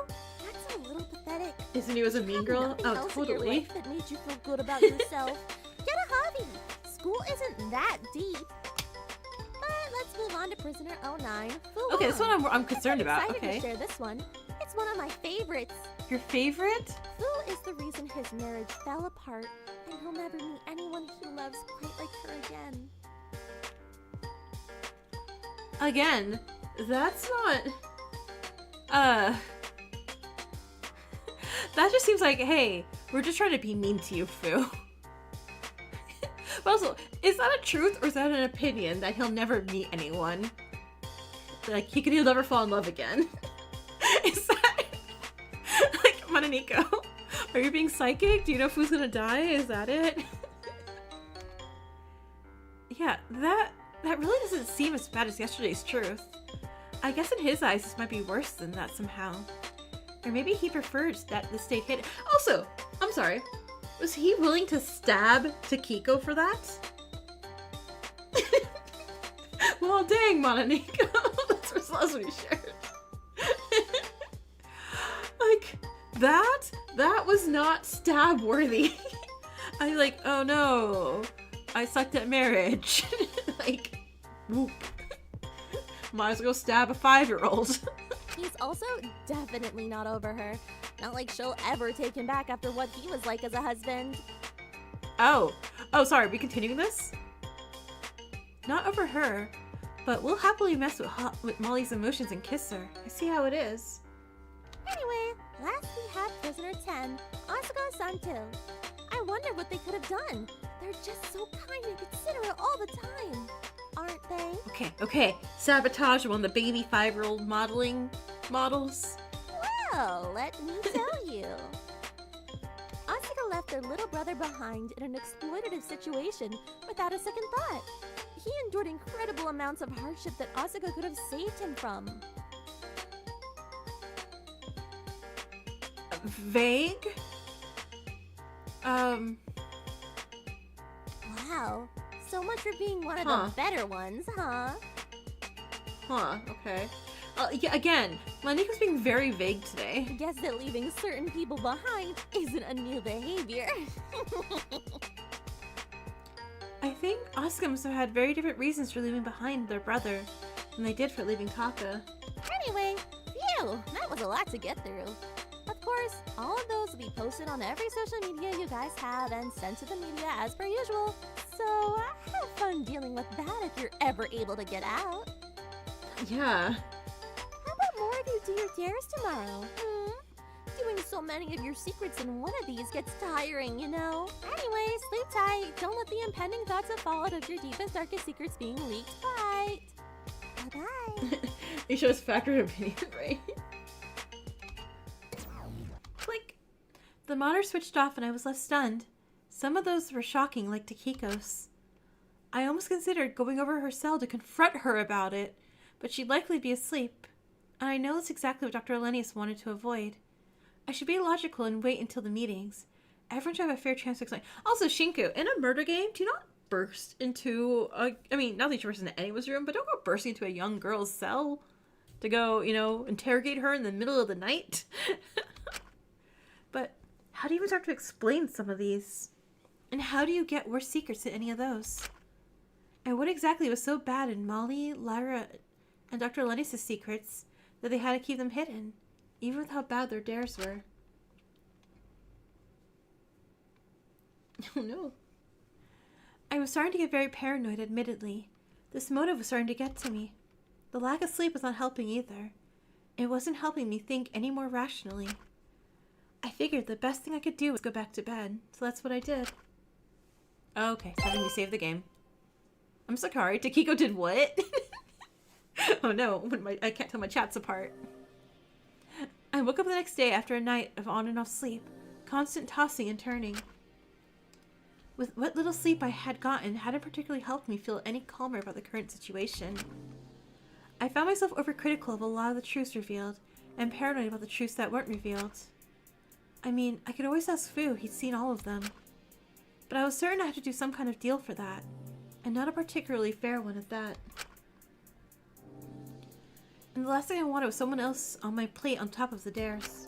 That's a little pathetic. Izumi was a mean girl? Nothing Oh, else in your totally. life that made you feel good about yourself. Get a hobby. School isn't that deep. But let's move on to Prisoner 09. Okay, this one I'm concerned about. Excited Okay. to share this one. It's one of my favorites. Your favorite? Fu is the reason his marriage fell apart, and he'll never meet anyone he loves quite like her again. Again, that's not... that just seems like, hey, we're just trying to be mean to you, Fu. But also, is that a truth or is that an opinion that he'll never meet anyone? Like, he'll never fall in love again? Is that... like, Mananiko, are you being psychic? Do you know if Fu's gonna die? Is that it? Yeah, that really doesn't seem as bad as yesterday's truth. I guess in his eyes, this might be worse than that somehow. Or maybe he prefers that the state hit. Also, I'm sorry. Was he willing to stab Takiko for that? Well, dang, Mononiko. That's what we shared. Like, that was not stab worthy. I like, oh no, I sucked at marriage. Like, whoop. Might as well go stab a 5-year-old. He's also definitely not over her. Not like she'll ever take him back after what he was like as a husband. Oh, sorry, are we continuing this? Not over her, but we'll happily mess with Molly's emotions and kiss her. I see how it is. Anyway, last we have Prisoner 10, Asuka Santil. I wonder what they could have done. They're just so kind and considerate all the time, aren't they? Okay. Sabotage one of the baby 5-year-old models. Well, let me tell you. Asuka left their little brother behind in an exploitative situation without a second thought. He endured incredible amounts of hardship that Asuka could have saved him from. Vague? Wow. So much for being one of the better ones, huh? Okay. Yeah, again, Maniko's being very vague today. Guess that leaving certain people behind isn't a new behavior. I think Asuka must have had very different reasons for leaving behind their brother than they did for leaving Taka. Anyway, phew, that was a lot to get through. Of course, all of those will be posted on every social media you guys have and sent to the media as per usual. So have fun dealing with that if you're ever able to get out. Yeah. How about more of you do your dares tomorrow? Doing so many of your secrets in one of these gets tiring, you know? Anyway, sleep tight. Don't let the impending thoughts that followed of your deepest, darkest secrets being leaked bite. Bye-bye. You show us factor opinion, right? Like, The monitor switched off and I was left stunned. Some of those were shocking, like Takiko's. I almost considered going over her cell to confront her about it, but she'd likely be asleep. And I know that's exactly what Dr. Elenius wanted to avoid. I should be logical and wait until the meetings. Everyone should have a fair chance to explain. Also, Shinku, in a murder game, do not burst into not that you burst into anyone's room, but don't go bursting into a young girl's cell to go, interrogate her in the middle of the night. But how do you even start to explain some of these? And how do you get worse secrets than any of those? And what exactly was so bad in Molly, Lyra, and Dr. Elenius' secrets that they had to keep them hidden, even with how bad their dares were? Oh no. I was starting to get very paranoid, admittedly. This motive was starting to get to me. The lack of sleep was not helping either. It wasn't helping me think any more rationally. I figured the best thing I could do was go back to bed, so that's what I did. Okay, so having me save the game. I'm sorry, Takiko did what? Oh no, I can't tell my chats apart. I woke up the next day after a night of on and off sleep, constant tossing and turning. With what little sleep I had gotten hadn't particularly helped me feel any calmer about the current situation. I found myself overcritical of a lot of the truths revealed, and paranoid about the truths that weren't revealed. I mean, I could always ask Fu, he'd seen all of them. But I was certain I had to do some kind of deal for that, and not a particularly fair one at that. And the last thing I wanted was someone else on my plate on top of the dares.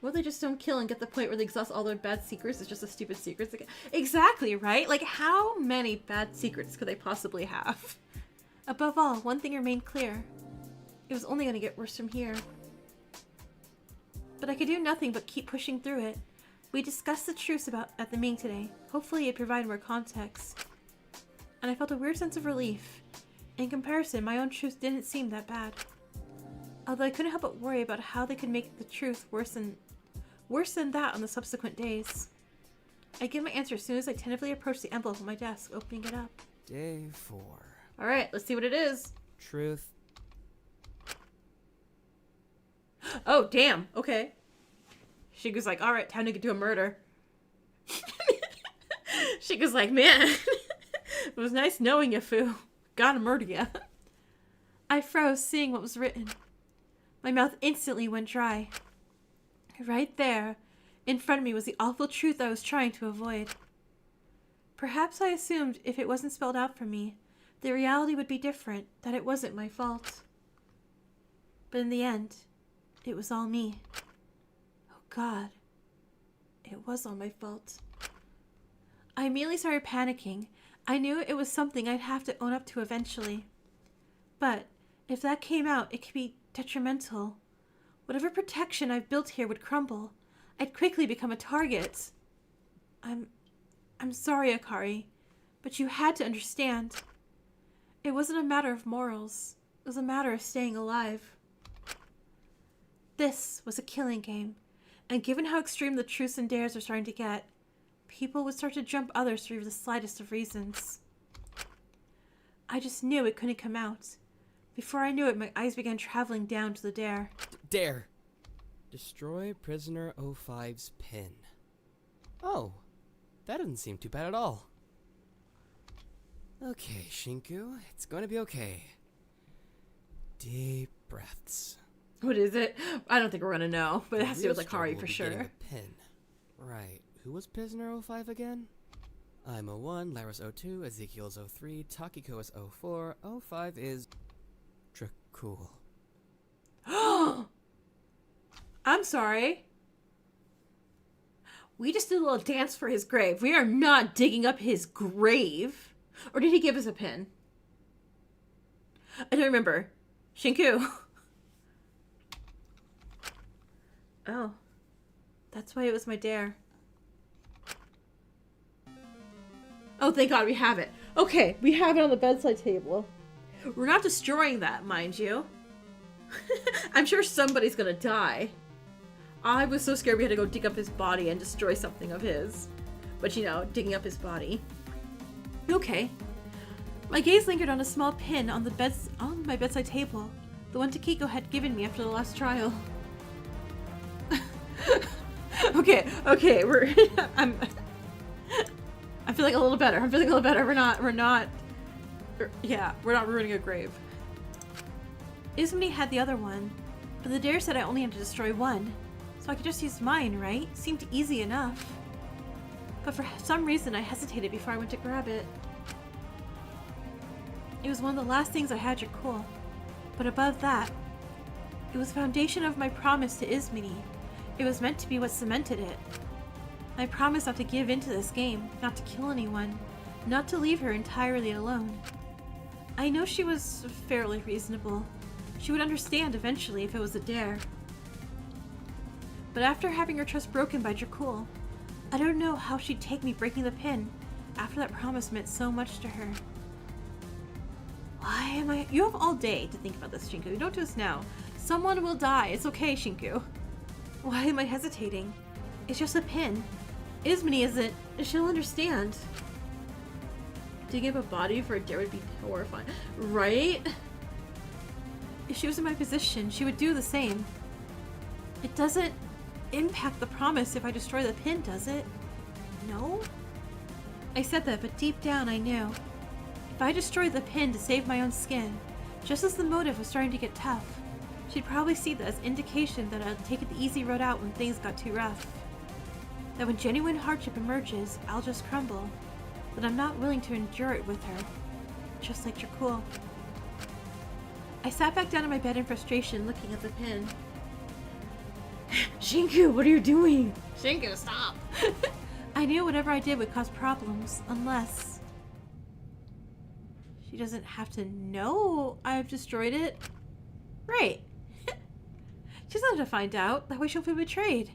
What if they just don't kill and get the point where they exhaust all their bad secrets? It's just a stupid secrets again. Exactly, right? Like, how many bad secrets could they possibly have? Above all, one thing remained clear. It was only going to get worse from here. But I could do nothing but keep pushing through it. We discussed the truths at the meeting today. Hopefully it provided more context. And I felt a weird sense of relief. In comparison, my own truth didn't seem that bad. Although I couldn't help but worry about how they could make the truth worse than that on the subsequent days. I gave my answer as soon as I tentatively approached the envelope on my desk, opening it up. Day 4. Alright, let's see what it is. Truth. Oh, damn. Okay. Shigu's like, alright, time to do a murder. Shigu's like, man, it was nice knowing you, Fu. Gotta murder ya. I froze, seeing what was written. My mouth instantly went dry. Right there, in front of me, was the awful truth I was trying to avoid. Perhaps I assumed if it wasn't spelled out for me, the reality would be different, that it wasn't my fault. But in the end, it was all me. Oh God, it was all my fault. I immediately started panicking. I knew it was something I'd have to own up to eventually. But if that came out, it could be detrimental. Whatever protection I've built here would crumble. I'd quickly become a target. I'm sorry, Akari, but you had to understand. It wasn't a matter of morals. It was a matter of staying alive. This was a killing game, and given how extreme the truths and dares were starting to get, people would start to jump others for the slightest of reasons. I just knew it couldn't come out. Before I knew it, my eyes began traveling down to the dare. Dare. Destroy Prisoner 05's pin. Oh, that doesn't seem too bad at all. Okay, Shinku, it's going to be okay. Deep breaths. What is it? I don't think we're gonna know, but it has to do with Akari for sure. A pin. Right. Who was Prisoner 05 again? I'm 01, Lyra's 02, Ezekiel's 03, Takiko is 04, 05 is... Cool. I'm sorry. We just did a little dance for his grave. We are not digging up his grave. Or did he give us a pin? I don't remember. Shinku. Oh. That's why it was my dare. Oh, thank God we have it. Okay, we have it on the bedside table. We're not destroying that, mind you. I'm sure somebody's gonna die. I was so scared we had to go dig up his body and destroy something of his. But digging up his body. Okay. My gaze lingered on a small pin on my bedside table. The one Takiko had given me after the last trial. Okay, we're I feel like a little better. I'm feeling a little better. We're not ruining a grave. Ismini had the other one, but the dare said I only had to destroy one, so I could just use mine, right? Seemed easy enough. But for some reason I hesitated before I went to grab it. It was one of the last things I had your cool. But above that, it was the foundation of my promise to Ismini. It was meant to be what cemented it. I promised not to give in to this game, not to kill anyone, not to leave her entirely alone. I know she was fairly reasonable. She would understand eventually if it was a dare. But after having her trust broken by Dracul, I don't know how she'd take me breaking the pin after that promise meant so much to her. Why am I— You have all day to think about this, Shinku. You don't do this now. Someone will die. It's okay, Shinku. Why am I hesitating? It's just a pin. Ismini isn't. She'll understand. Digging up a body for a dare would be horrifying. Right? If she was in my position, she would do the same. It doesn't impact the promise if I destroy the pin, does it? No? I said that, but deep down I knew. If I destroyed the pin to save my own skin, just as the motive was starting to get tough, she'd probably see that as indication that I'd take the easy road out when things got too rough. That when genuine hardship emerges, I'll just crumble. That I'm not willing to endure it with her. Just like Dracul. I sat back down in my bed in frustration, looking at the pin. Shinku, what are you doing? Shinku, stop! I knew whatever I did would cause problems, unless... She doesn't have to know I've destroyed it. Right. She doesn't have to find out. That way she'll feel betrayed.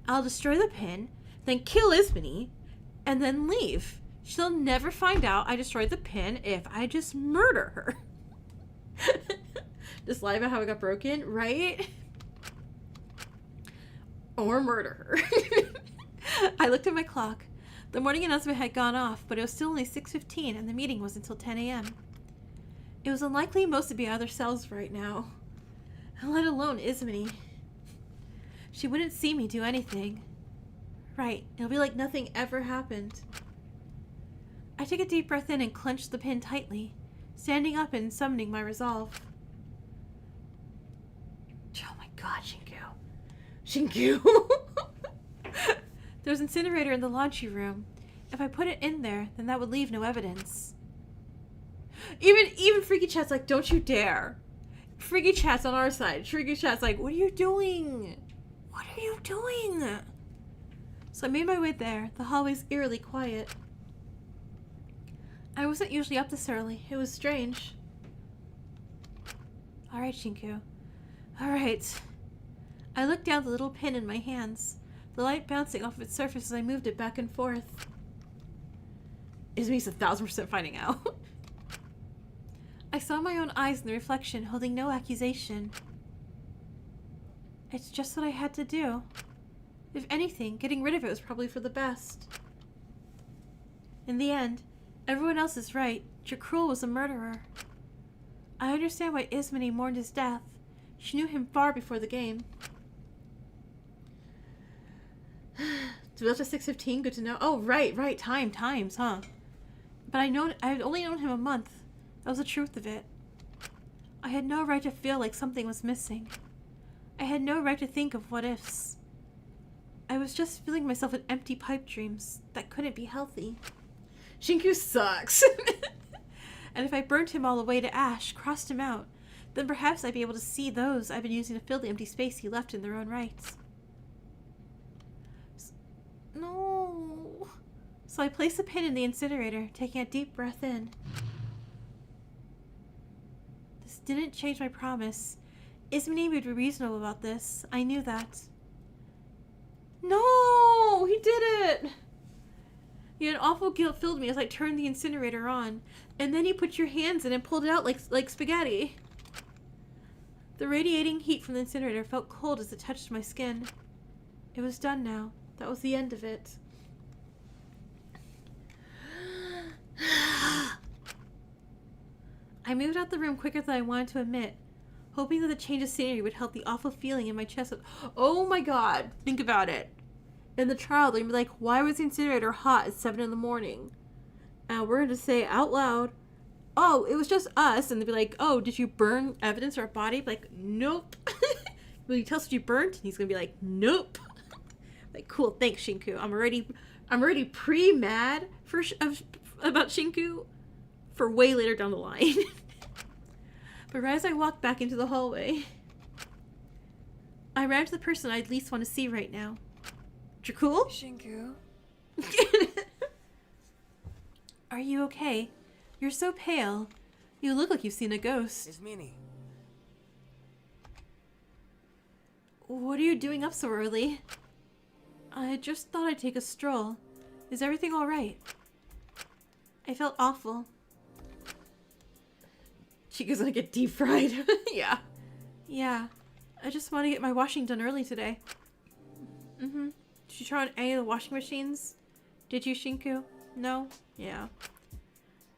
I'll destroy the pin, then kill Ismini, and then leave. She'll never find out I destroyed the pin if I just murder her. Just lie about how it got broken, right? Or murder her. I looked at my clock. The morning announcement had gone off, but it was still only 6:15 and the meeting was until 10 a.m. It was unlikely most would be at other cells right now. Let alone Ismini. She wouldn't see me do anything. Right, it'll be like nothing ever happened. I took a deep breath in and clenched the pin tightly, standing up and summoning my resolve. Oh my god, Shinku. Shinku! There's an incinerator in the laundry room. If I put it in there, then that would leave no evidence. Even Freaky Chat's like, don't you dare. Freaky Chat's on our side. Freaky Chat's like, what are you doing? What are you doing? So I made my way there. The hallway's eerily quiet. I wasn't usually up this early. It was strange. Alright, Shinku. Alright. I looked down at the little pin in my hands, the light bouncing off of its surface as I moved it back and forth. Ismini's 1000% finding out. I saw my own eyes in the reflection, holding no accusation. It's just what I had to do. If anything, getting rid of it was probably for the best. In the end, everyone else is right. Dracul was a murderer. I understand why Ismini mourned his death. She knew him far before the game. So that's a 6:15. Good to know. Oh, right. Times, huh? But I'd only known him a month. That was the truth of it. I had no right to feel like something was missing. I had no right to think of what ifs. I was just filling myself with empty pipe dreams that couldn't be healthy. Shinku sucks. And if I burnt him all the way to ash, crossed him out, then perhaps I'd be able to see those I've been using to fill the empty space he left in their own rights. No. So I placed the pin in the incinerator, taking a deep breath in. This didn't change my promise. Ismini would be reasonable about this. I knew that. No! He did it! Yet an awful guilt filled me as I turned the incinerator on. And then you put your hands in and pulled it out like spaghetti. The radiating heat from the incinerator felt cold as it touched my skin. It was done now. That was the end of it. I moved out the room quicker than I wanted to admit, hoping that the change of scenery would help the awful feeling in my chest. Oh my god, think about it. in the trial, they're going to be like, why was the incinerator hot at 7 in the morning? And we're going to say out loud, oh, it was just us. And they'll be like, oh, did you burn evidence or a body? Be like, nope. Will you tell us what you burnt? And he's going to be like, nope. Like, cool, thanks, Shinku. I'm already pre-mad about Shinku for way later down the line. But right as I walked back into the hallway, I ran to the person I'd least want to see right now. Dracul? Shinku? Are you okay? You're so pale. You look like you've seen a ghost. It's Minnie. What are you doing up so early? I just thought I'd take a stroll. Is everything alright? I felt awful. Chica's gonna get deep fried. Yeah. Yeah. I just want to get my washing done early today. Mm-hmm. Did you try on any of the washing machines? Did you, Shinku? No? Yeah.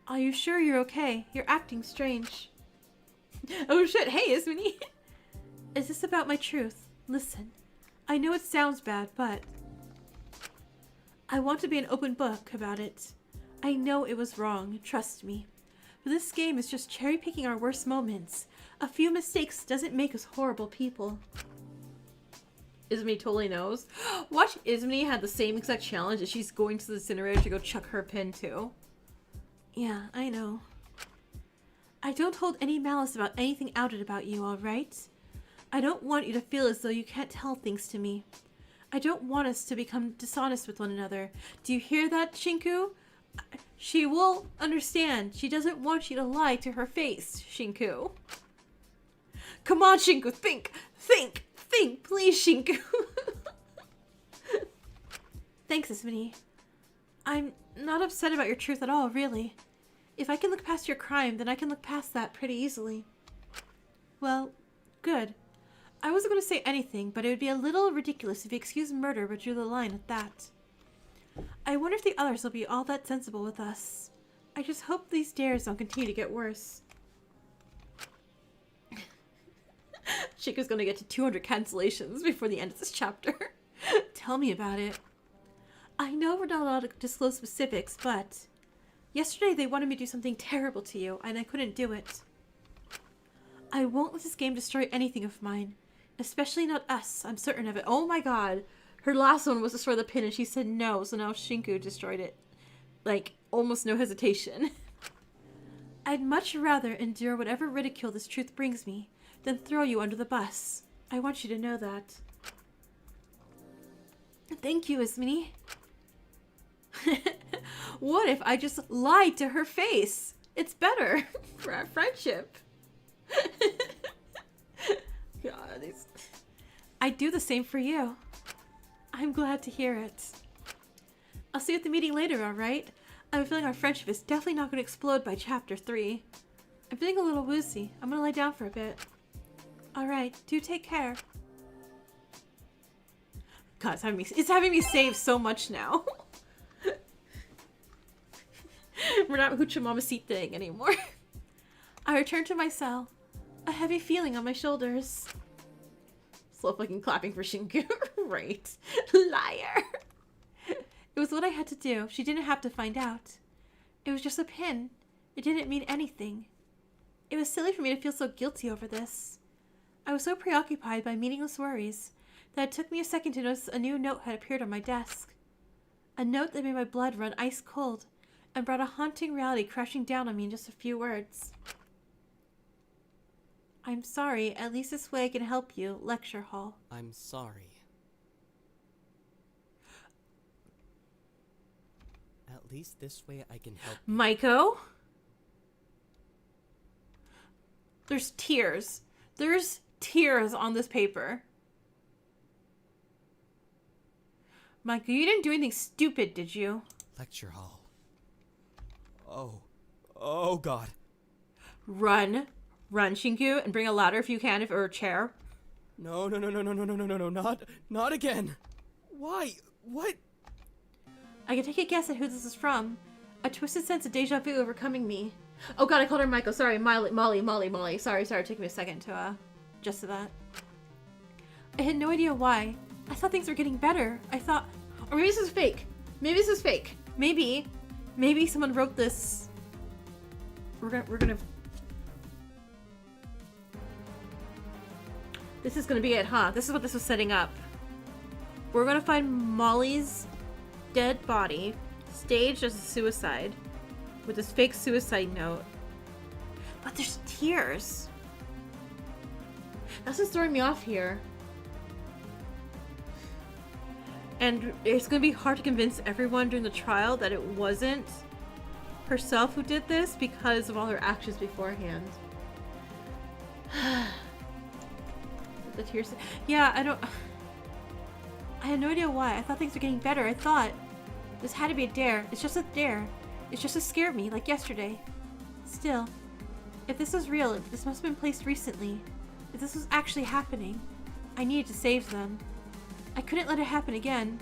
Are you sure you're okay? You're acting strange. Oh shit, hey, Ismini! Is this about my truth? Listen, I know it sounds bad, but I want to be an open book about it. I know it was wrong, trust me. But this game is just cherry-picking our worst moments. A few mistakes doesn't make us horrible people. Ismini totally knows. Watch Ismini had the same exact challenge as she's going to the incinerator to go chuck her pin too. Yeah, I know. I don't hold any malice about anything outed about you, alright? I don't want you to feel as though you can't tell things to me. I don't want us to become dishonest with one another. Do you hear that, Shinku? She will understand. She doesn't want you to lie to her face, Shinku. Come on, Shinku, think, please, Shinku. Thanks, Ismini. I'm not upset about your truth at all, really. If I can look past your crime, then I can look past that pretty easily. Well, good. I wasn't going to say anything, but it would be a little ridiculous if you excused murder but drew the line at that. I wonder if the others will be all that sensible with us. I just hope these dares don't continue to get worse. Chica's gonna get to 200 cancellations before the end of this chapter. Tell me about it. I know we're not allowed to disclose specifics, but yesterday they wanted me to do something terrible to you, and I couldn't do it. I won't let this game destroy anything of mine. Especially not us, I'm certain of it. Oh my god. Her last one was destroy the pin, and she said no, so now Shinku destroyed it. Like, almost no hesitation. I'd much rather endure whatever ridicule this truth brings me than throw you under the bus. I want you to know that. Thank you, Ismini. What if I just lied to her face? It's better for our friendship. God, I'd do the same for you. I'm glad to hear it. I'll see you at the meeting later, alright? I have a feeling our friendship is definitely not going to explode by chapter 3. I'm feeling a little woozy. I'm going to lie down for a bit. Alright, do take care. God, it's having me save so much now. We're not Hoocha Mama Seat thing anymore. I return to my cell. A heavy feeling on my shoulders. Slow fucking clapping for Shinku. Right. Liar. It was what I had to do. She didn't have to find out. It was just a pin. It didn't mean anything. It was silly for me to feel so guilty over this. I was so preoccupied by meaningless worries that it took me a second to notice a new note had appeared on my desk. A note that made my blood run ice cold and brought a haunting reality crashing down on me in just a few words. I'm sorry, at least this way I can help you, lecture hall. I'm sorry. At least this way I can help you. Maiko? There's tears. There's tears on this paper. Maiko, you didn't do anything stupid, did you? Lecture hall. Oh god. Run, Shinku, and bring a ladder if you can, or a chair. No, not again. Why? What? I can take a guess at who this is from. A twisted sense of deja vu overcoming me. Oh god, I called her Maiko. Sorry, Molly. Sorry, it took me a second to, adjust to that. I had no idea why. I thought things were getting better. I thought Or maybe this is fake. Maybe this is fake. Maybe someone wrote this. We're gonna. This is gonna be it, huh? This is what this was setting up. We're gonna find Molly's dead body, staged as a suicide, with this fake suicide note. But there's tears. That's what's throwing me off here. And it's gonna be hard to convince everyone during the trial that it wasn't herself who did this because of all her actions beforehand. The tears. Yeah, I had no idea why. I thought things were getting better. I thought this had to be a dare. It's just a dare. It's just to scare me, like yesterday. Still, if this was real, if this must have been placed recently, if this was actually happening, I needed to save them. I couldn't let it happen again.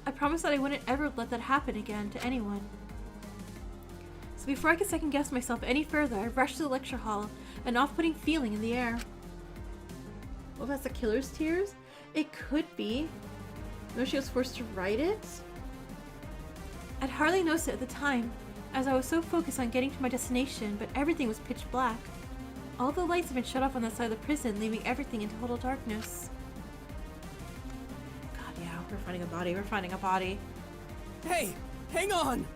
I promised that I wouldn't ever let that happen again to anyone. So before I could second guess myself any further, I rushed to the lecture hall, an off-putting feeling in the air. Well, that's the killer's tears? It could be. Maybe she was forced to write it? I'd hardly noticed it at the time, as I was so focused on getting to my destination, but everything was pitch black. All the lights had been shut off on that side of the prison, leaving everything in total darkness. God, yeah, we're finding a body. We're finding a body. Hey, hang on!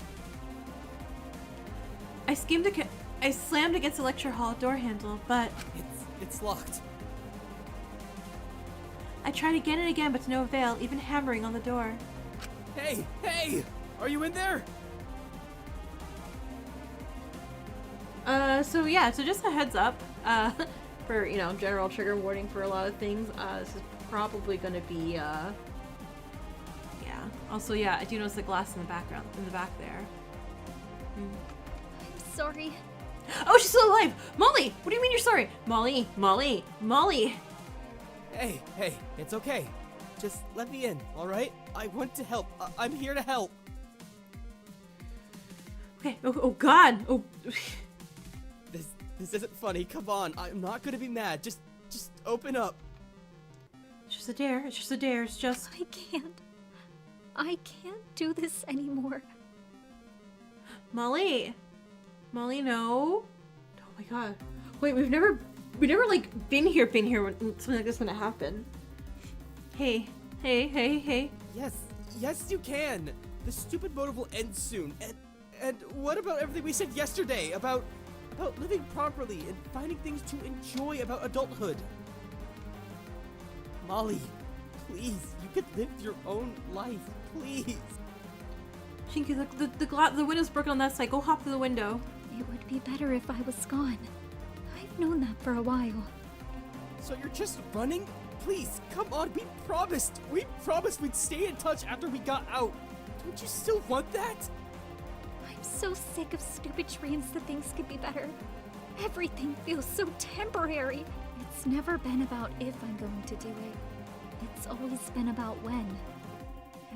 I slammed against the lecture hall door handle, but It's locked. I tried again and again, but to no avail, even hammering on the door. Hey! Are you in there? So yeah, so just a heads up, for, you know, general trigger warning for a lot of things, this is probably gonna be, yeah. Also, yeah, I do notice the glass in the background, in the back there. I'm sorry. Oh, she's still alive! Molly! What do you mean you're sorry? Molly! Hey, it's okay. Just let me in, alright? I want to help. I'm here to help. Okay, oh god! Oh... This isn't funny, come on. I'm not gonna be mad. Just open up. It's just a dare, it's just... I can't do this anymore. Molly, no. Oh my god. Wait, we never like been here when something like this gonna happen. Hey. Yes, you can. The stupid motive will end soon. And what about everything we said yesterday about living properly and finding things to enjoy about adulthood? Molly, please, you could live your own life, please. Shinky, the window's broken on that side. Go hop through the window. It would be better if I was gone. I've known that for a while. So you're just running? Please, come on, we promised we'd stay in touch after we got out. Don't you still want that? I'm so sick of stupid dreams that things could be better. Everything feels so temporary. It's never been about if I'm going to do it. It's always been about when.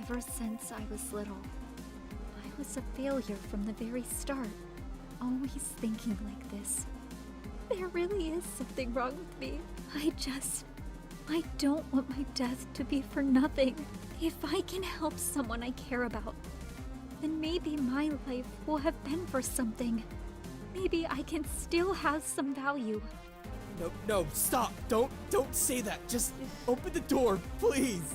Ever since I was little, I was a failure from the very start. Always thinking like this. There really is something wrong with me. I don't want my death to be for nothing. If I can help someone I care about, then maybe my life will have been for something. Maybe I can still have some value. No, stop. Don't say that. Just open the door, please.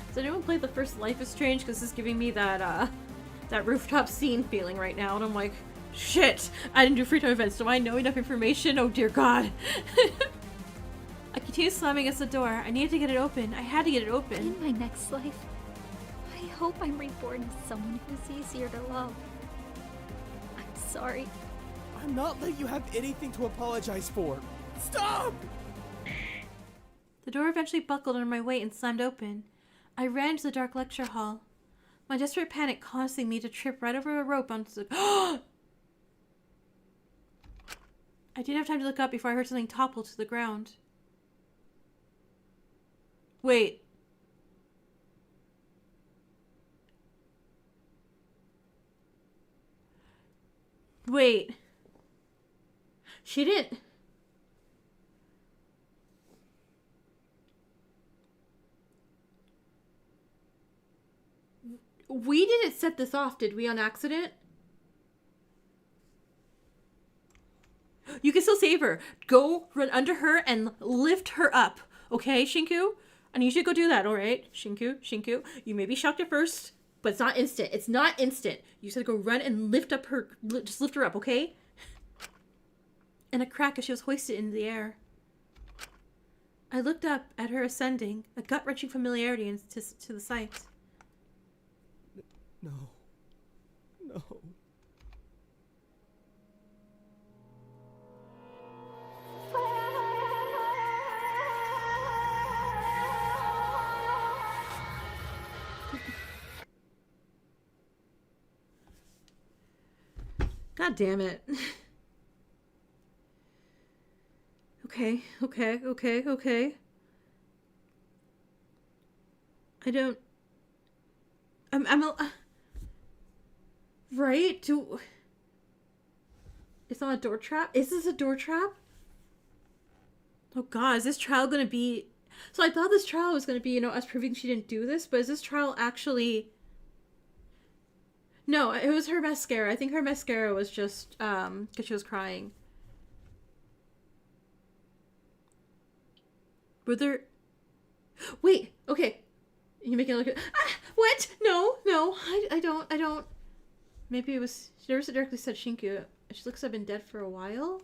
Does anyone play the first Life is Strange? Because this is giving me that rooftop scene feeling right now, and I'm like, shit, I didn't do free time events. Do I know enough information? Oh dear god. I continued slamming against the door. I needed to get it open. I had to get it open. In my next life, I hope I'm reborn as someone who's easier to love. I'm sorry. I'm not letting you have anything to apologize for. Stop! The door eventually buckled under my weight and slammed open. I ran to the dark lecture hall. My desperate panic causing me to trip right over a rope onto the... I didn't have time to look up before I heard something topple to the ground. Wait. She didn't... we didn't set this off, did we, on accident? You can still save her. Go run under her and lift her up. Okay, Shinku? I need you to go do that, alright? Shinku. You may be shocked at first, but it's not instant. It's not instant. You said go run and lift up her. Just lift her up, okay? And a crack as she was hoisted into the air. I looked up at her ascending, a gut-wrenching familiarity to the sight. No. God damn it. Okay. Right? It's not a door trap? Is this a door trap? Oh god, is this trial gonna be... So I thought this trial was gonna be, you know, us proving she didn't do this, but is this trial actually... No, it was her mascara. I think her mascara was just, because she was crying. Were there... Wait, okay. You making it look... what? No, I don't. Maybe it was... She never directly said Shinku. She looks to have been dead for a while.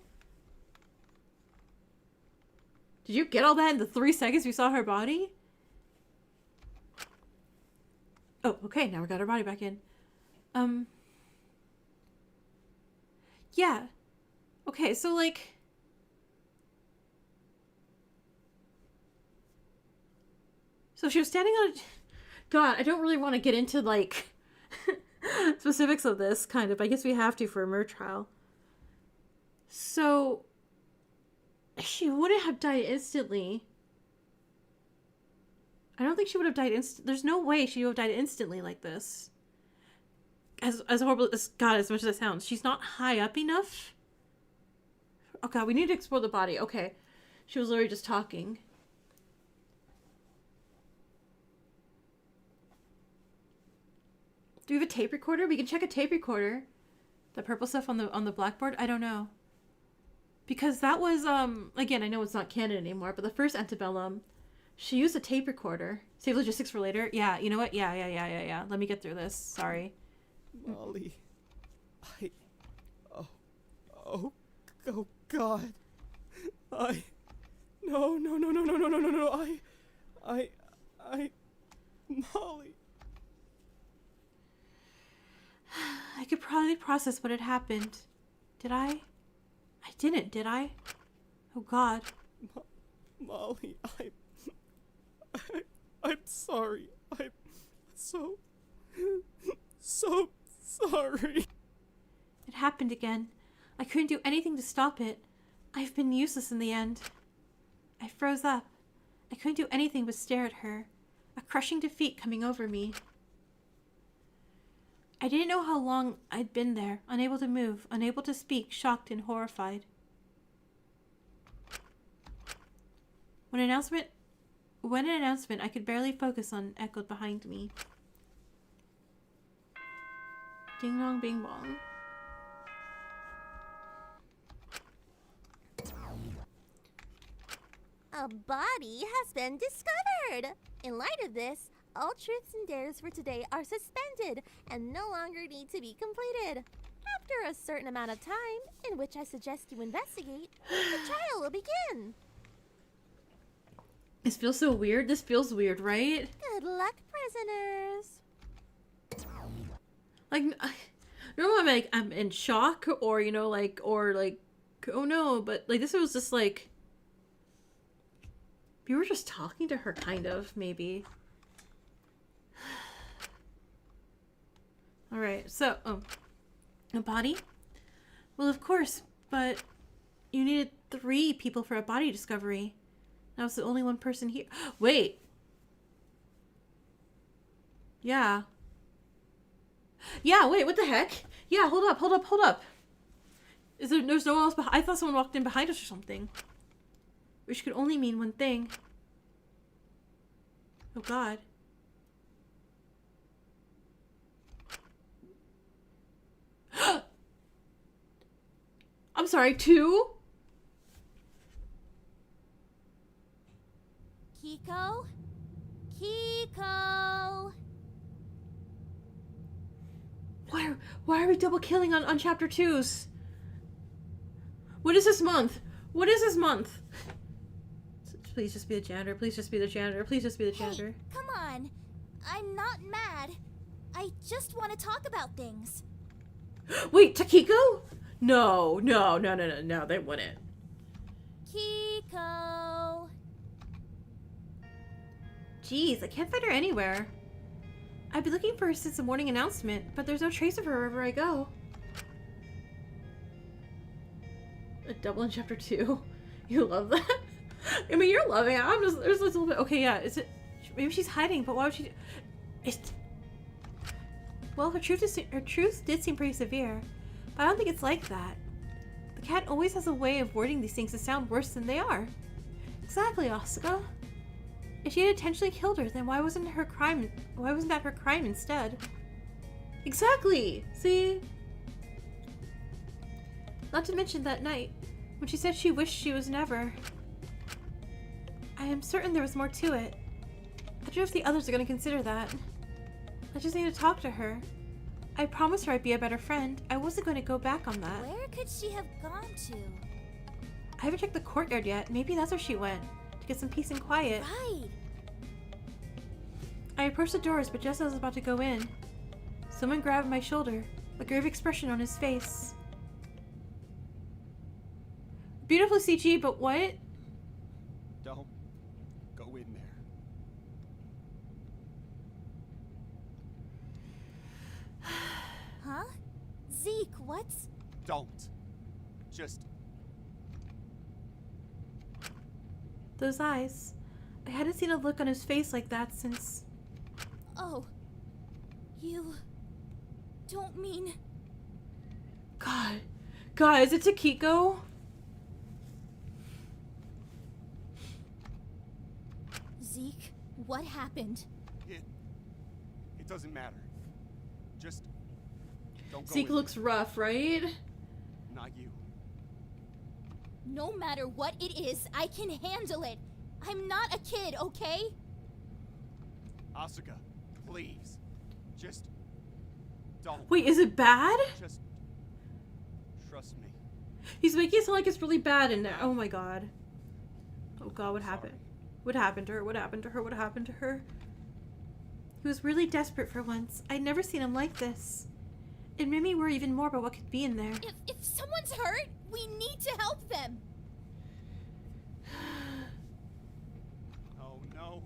Did you get all that in the 3 seconds we saw her body? Oh, okay, now we got her body back in. Yeah. Okay, so, like... So she was standing on... God, I don't really want to get into, like, specifics of this, kind of. I guess we have to for a murder trial. So... She wouldn't have died instantly. I don't think she would have died There's no way she would have died instantly like this. As horrible as... God, as much as that sounds. She's not high up enough. Oh god, we need to explore the body. Okay. She was literally just talking. Do we have a tape recorder? We can check a tape recorder. The purple stuff on the blackboard? I don't know. Because that was, again, I know it's not canon anymore, but the first Antebellum, she used a tape recorder. Save logistics for later. Yeah, you know what? Yeah. Let me get through this. Sorry. Molly. Oh God. No. Molly. I could probably process what had happened. Did I? I didn't, did I? Oh God. Molly, I'm sorry. I'm so sorry. It happened again. I couldn't do anything to stop it. I've been useless in the end. I froze up. I couldn't do anything but stare at her. A crushing defeat coming over me. I didn't know how long I'd been there, unable to move, unable to speak, shocked and horrified. When an announcement I could barely focus on echoed behind me. Ding dong bing bong. A body has been discovered! In light of this, all truths and dares for today are suspended and no longer need to be completed. After a certain amount of time, in which I suggest you investigate, the trial will begin. This feels so weird. This feels weird, right? Good luck, prisoners. Like, normally I'm in shock or, you know, like, or like, oh no, but like this was just like, we were just talking to her, kind of, maybe. Alright, so, a body? Well, of course, but you needed 3 people for a body discovery. I was the only one person here. Wait! Yeah. Yeah, wait, what the heck? Yeah, hold up. There's no one else behind? I thought someone walked in behind us or something. Which could only mean one thing. Oh god. I'm sorry, 2? Kiko? Kiko! Why are we double killing on chapter 2s? What is this month? What is this month? Please just be the janitor. Please just be the janitor. Please just be the janitor. Hey, come on. I'm not mad. I just want to talk about things. Wait, Takiko? No, they wouldn't. Kiko! Jeez, I can't find her anywhere. I've been looking for her since the morning announcement, but there's no trace of her wherever I go. A double in chapter 2. You love that? I mean, you're loving it. I'm just, there's a little bit. Okay, yeah, is it? Maybe she's hiding, but why would she? Well, her truth did seem pretty severe, but I don't think it's like that. The cat always has a way of wording these things to sound worse than they are. Exactly, Asuka. If she had intentionally killed her, then why wasn't that her crime instead? Exactly! See? Not to mention that night, when she said she wished she was never. I am certain there was more to it. I don't know if the others are going to consider that. I just need to talk to her. I promised her I'd be a better friend. I wasn't going to go back on that. Where could she have gone to? I haven't checked the courtyard yet. Maybe that's where she went. To get some peace and quiet. Right. I approached the doors, but just as I was about to go in, someone grabbed my shoulder, a grave expression on his face. Beautiful CG, but what? Don't go in there. Huh? Zeke, what's... Don't. Just... Those eyes. I hadn't seen a look on his face like that since... Oh. You... don't mean... God. God, is it Takiko? Zeke, what happened? It doesn't matter. Just... don't go Zeke in looks rough, right? there. Not you. No matter what it is, I can handle it. I'm not a kid, okay? Asuka, please. Just... don't. Wait, is it bad? Just... trust me. He's making it sound like it's really bad in there. Oh my god. Oh god, what happened? Sorry. What happened to her? What happened to her? What happened to her? He was really desperate for once. I'd never seen him like this. It made me worry even more about what could be in there. If someone's hurt, we need to help them. Oh no.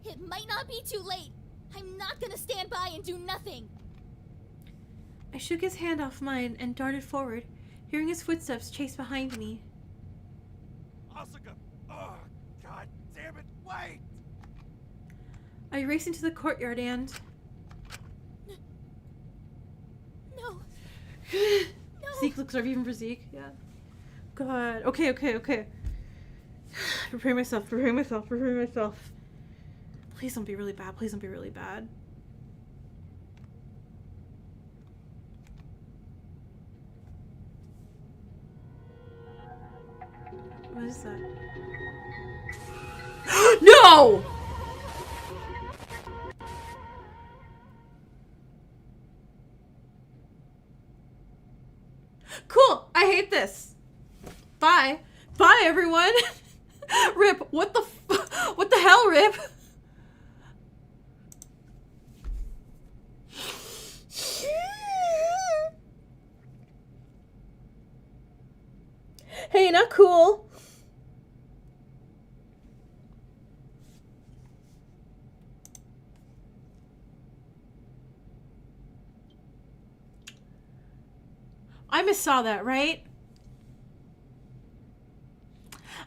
It might not be too late. I'm not gonna stand by and do nothing. I shook his hand off mine and darted forward, hearing his footsteps chase behind me. Asuka! Oh, god damn it, wait! I raced into the courtyard and... No. Zeke looks over even for Zeke. Yeah. God. Okay. Preparing myself. Please don't be really bad. Please don't be really bad. What is that? No! Cool. I hate this. Bye. Bye, everyone. Rip. What the hell, Rip? Hey, not cool. I missaw that, right?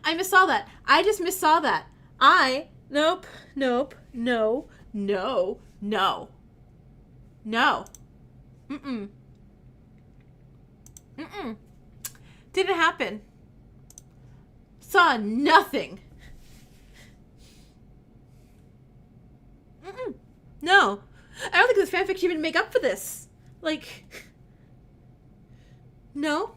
I missaw that. I just missaw that. Nope. No. Didn't happen. Saw nothing. No. I don't think this fanfic should even make up for this. Like... No?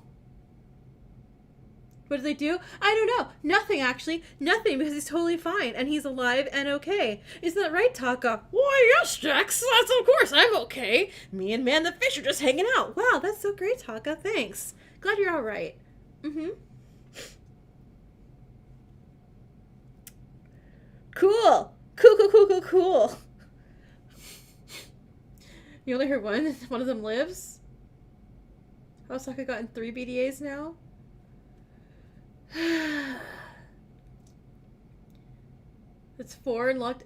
What did they do? I don't know. Nothing, actually. Nothing, because he's totally fine, and he's alive and okay. Isn't that right, Taka? Why, yes, Jax. That's of course. I'm okay. Me and Man the Fish are just hanging out. Wow, that's so great, Taka. Thanks. Glad you're all right. Mm-hmm. Cool. Cool. You only heard one? One of them lives? How's Taka gotten 3 BDAs now? It's 4 and locked.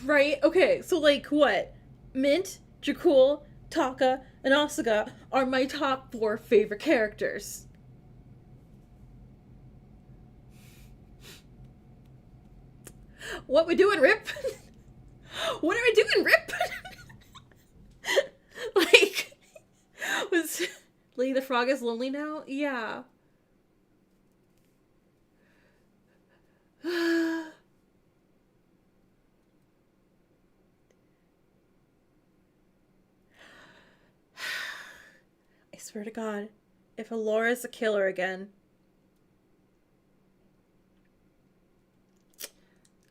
Right? Okay, so like what? Mint, Jakul, Taka, and Asuka are my top 4 favorite characters. What we doing, Rip? What are we doing, Rip? Like, was Lady the Frog is lonely now? Yeah. I swear to God, if Alora is a killer again.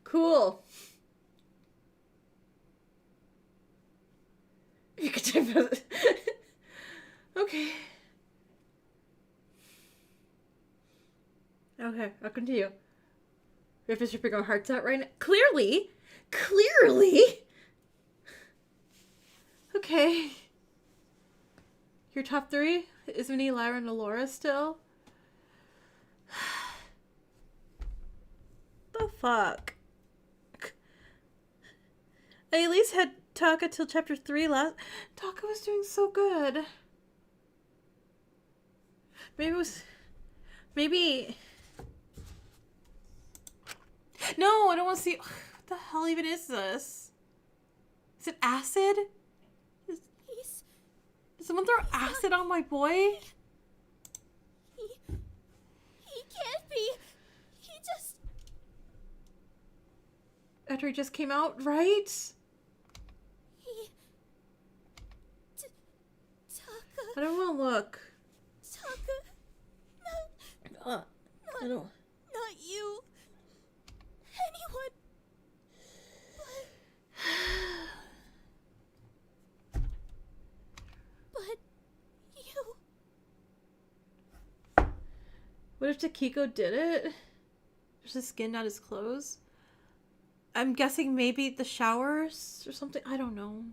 Cool. You could type it. Okay. Okay, I'll continue. Rip is ripping our hearts out right now. Clearly! Okay. Your top 3? Is Minnie, Lyra, and Alora still? The fuck? I at least had Taka till chapter 3 last. Taka was doing so good. Maybe it was. Maybe. No, I don't want to see. What the hell even is this? Is it acid? Did someone throw acid on my boy? He can't be. He just. After he just came out, right? Taka. I don't want to look. Taka. I don't. Not you. Anyone. But you. What if Takiko did it? Just his skin, not his clothes? I'm guessing maybe the showers or something. I don't know.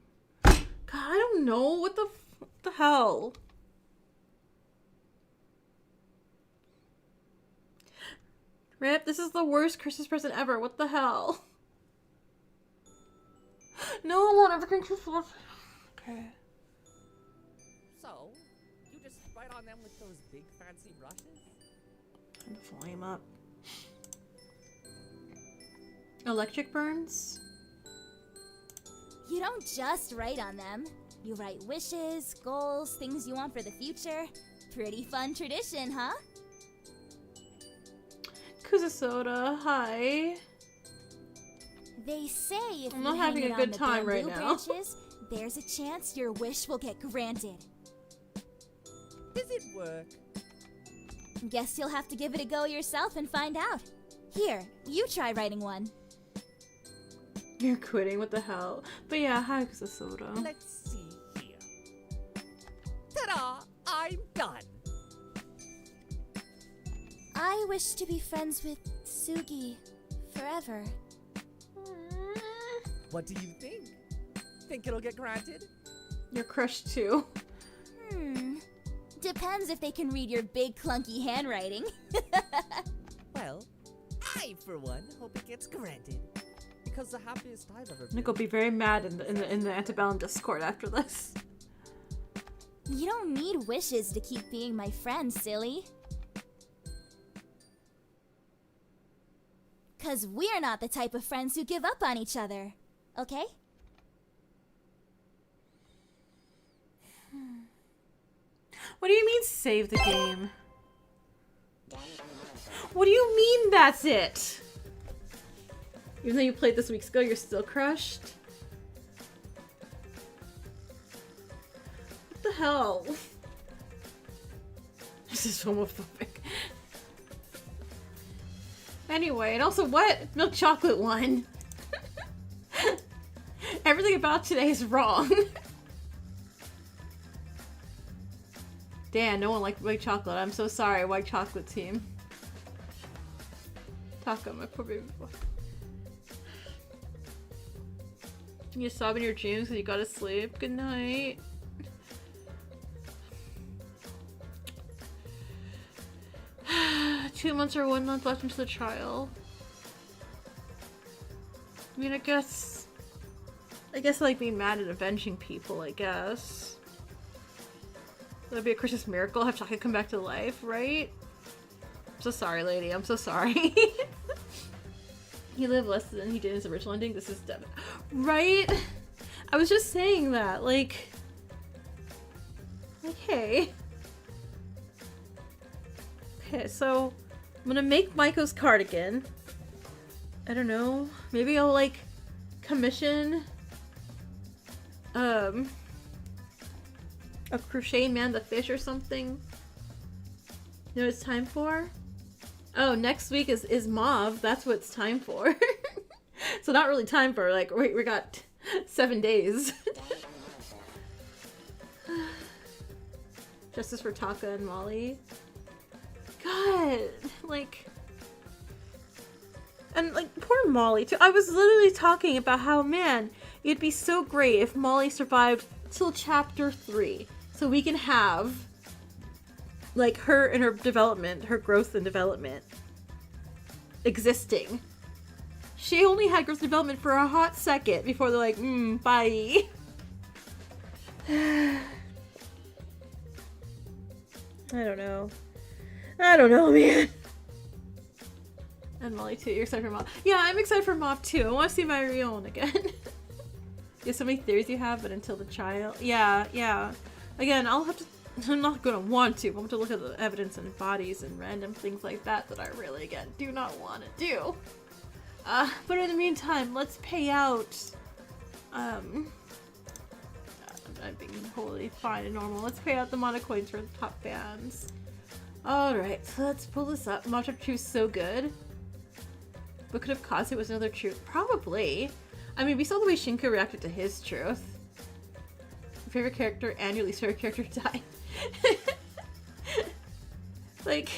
God, I don't know. What the hell? Rip, this is the worst Christmas present ever. What the hell? No, I want everything to fall. Okay. So, you just write on them with those big fancy brushes? Time to flame up. Electric burns? You don't just write on them. You write wishes, goals, things you want for the future. Pretty fun tradition, huh? Kuzasoda, hi. They say if I'm you not hang having it a on good the time right bamboo now. branches, there's a chance your wish will get granted. Does it work? Guess you'll have to give it a go yourself and find out. Here, you try writing one. You're quitting, what the hell? But yeah, hi Kuzasoda. Let's see here. Ta-da! I'm done! I wish to be friends with Sugi forever. What do you think? Think it'll get granted? You're crushed too. Depends if they can read your big clunky handwriting. Well, I, for one, hope it gets granted. Because the happiest I've ever been... Nick will be very mad in the Antebellum Discord after this. You don't need wishes to keep being my friend, silly. 'Cause we're not the type of friends who give up on each other, okay? What do you mean save the game? What do you mean that's it? Even though you played this weeks ago, you're still crushed? What the hell? This is homophobic. Anyway, and also what? Milk chocolate one. Everything about today is wrong. Dan, no one liked white chocolate. I'm so sorry, white chocolate team. Taco, my poor baby boy. You sob in your dreams because you gotta sleep. Good night. Two months or 1 month left into the trial. I mean, I guess I like being mad at avenging people, I guess. That'd be a Christmas miracle, have chocolate come back to life, right? I'm so sorry, lady. I'm so sorry. He lived less than he did in his original ending. This is dead. Right? I was just saying that. Like, hey. Okay, so I'm gonna make Maiko's cardigan. I don't know. Maybe I'll, like, commission a crochet man the fish or something. You know what it's time for? Oh, next week is Mauve. That's what it's time for. So not really time for, like, we got 7 days. Justice for Taka and Molly. God, like... And, like, poor Molly, too. I was literally talking about how, man, it'd be so great if Molly survived till chapter 3. So we can have, like, her and her development, her growth and development existing. She only had growth and development for a hot second before they're like, bye. I don't know. I don't know, man. And Molly too, you're excited for Mauve. Yeah, I'm excited for Mauve too. I want to see my Rion again. There's so many theories you have, but until the trial. Yeah. Again, I'll have to... I'm not gonna want to, but I'm going to look at the evidence and bodies and random things like that I really, again, do not want to do. But in the meantime, let's pay out... I'm being wholly fine and normal. Let's pay out the mana coins for the top fans. Alright, so let's pull this up. Mob Chapter 2 is so good. What could have caused it was another truth? Probably. I mean, we saw the way Shinku reacted to his truth. Your favorite character and your least favorite character died. Like...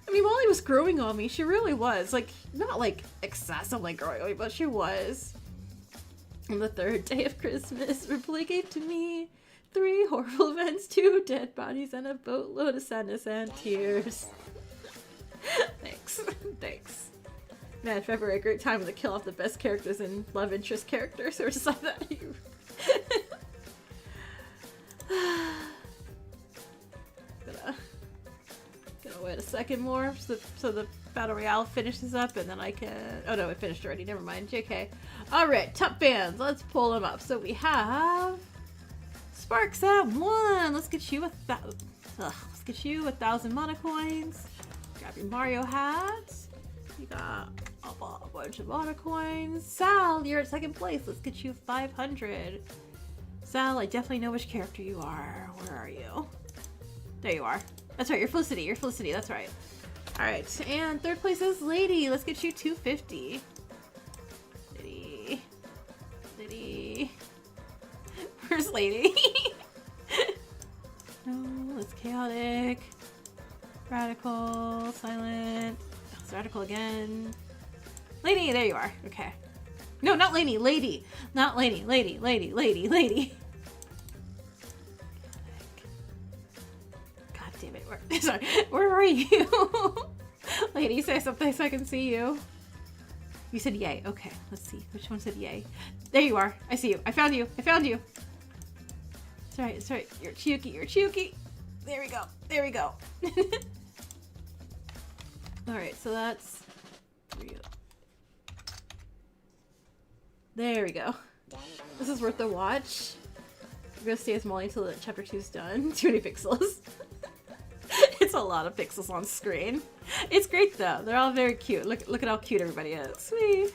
I mean, Molly was growing on me. She really was. Like, not like excessively growing on me, but she was. On the 3rd day of Christmas, Ripley gave to me 3 horrible events, 2 dead bodies, and a boatload of sadness and tears. Thanks. Man, February, a great time to kill off the best characters and love interest characters, or just like that. Gonna wait a second more so the battle royale finishes up, and then I can... Oh no, it finished already. Never mind. JK. Alright, top bands. Let's pull them up. So we have... Sparks at 1. Let's get you 1,000 mana coins. Grab your Mario hat. You got a bunch of mana coins. Sal, you're at 2nd place. Let's get you 500. Sal, I definitely know which character you are. Where are you? There you are. That's right, you're Felicity. You're Felicity, that's right. Alright, and 3rd place is Lady. Let's get you 250. Lady. Where's Lady? No, it's chaotic. Radical, silent. Oh, it's radical again. Lady, there you are. Okay. No, not Lady. Lady. Not Lady. Lady. God damn it. Sorry. Where are you? Lady, say something so I can see you. You said yay. Okay, let's see. Which one said yay? There you are. I see you. I found you. It's right. You're Chuki. There we go. Alright, so that's... There we go. This is worth a watch. We're gonna stay with Molly until the chapter 2 is done. Too many pixels. It's a lot of pixels on screen. It's great though. They're all very cute. Look at how cute everybody is. Sweet.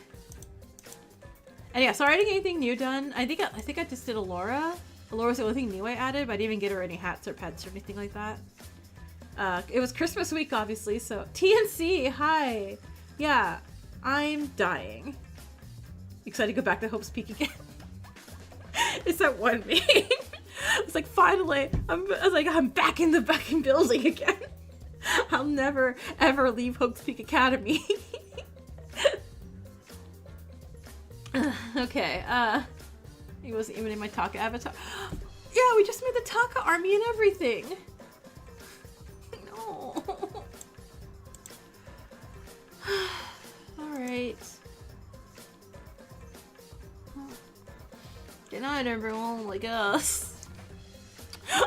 And yeah, sorry I didn't get anything new done. I think I just did Alora Alora's the only thing new I added, but I didn't even get her any hats or pets or anything like that. It was Christmas week, obviously, so... TNC, hi! Yeah, I'm dying. Excited to go back to Hope's Peak again. It's that one meme. It's like, finally, I'm back in the fucking building again. I'll never, ever leave Hope's Peak Academy. Okay, he wasn't even in my Taka avatar. Yeah, we just made the Taka army and everything. No. Alright. Good night, everyone, I guess.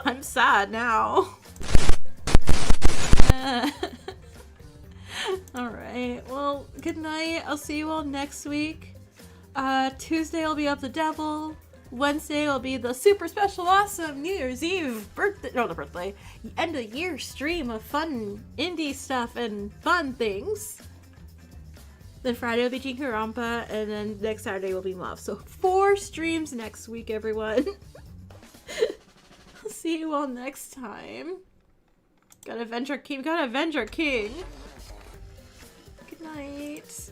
I'm sad now. Alright, well, good night. I'll see you all next week. Tuesday will be Up the Devil. Wednesday will be the super special awesome New Year's Eve end of the year stream of fun indie stuff and fun things. Then Friday will be Danganronpa, and then next Saturday will be Love. So 4 streams next week, everyone. I'll see you all next time. Gotta avenge our king. Good night.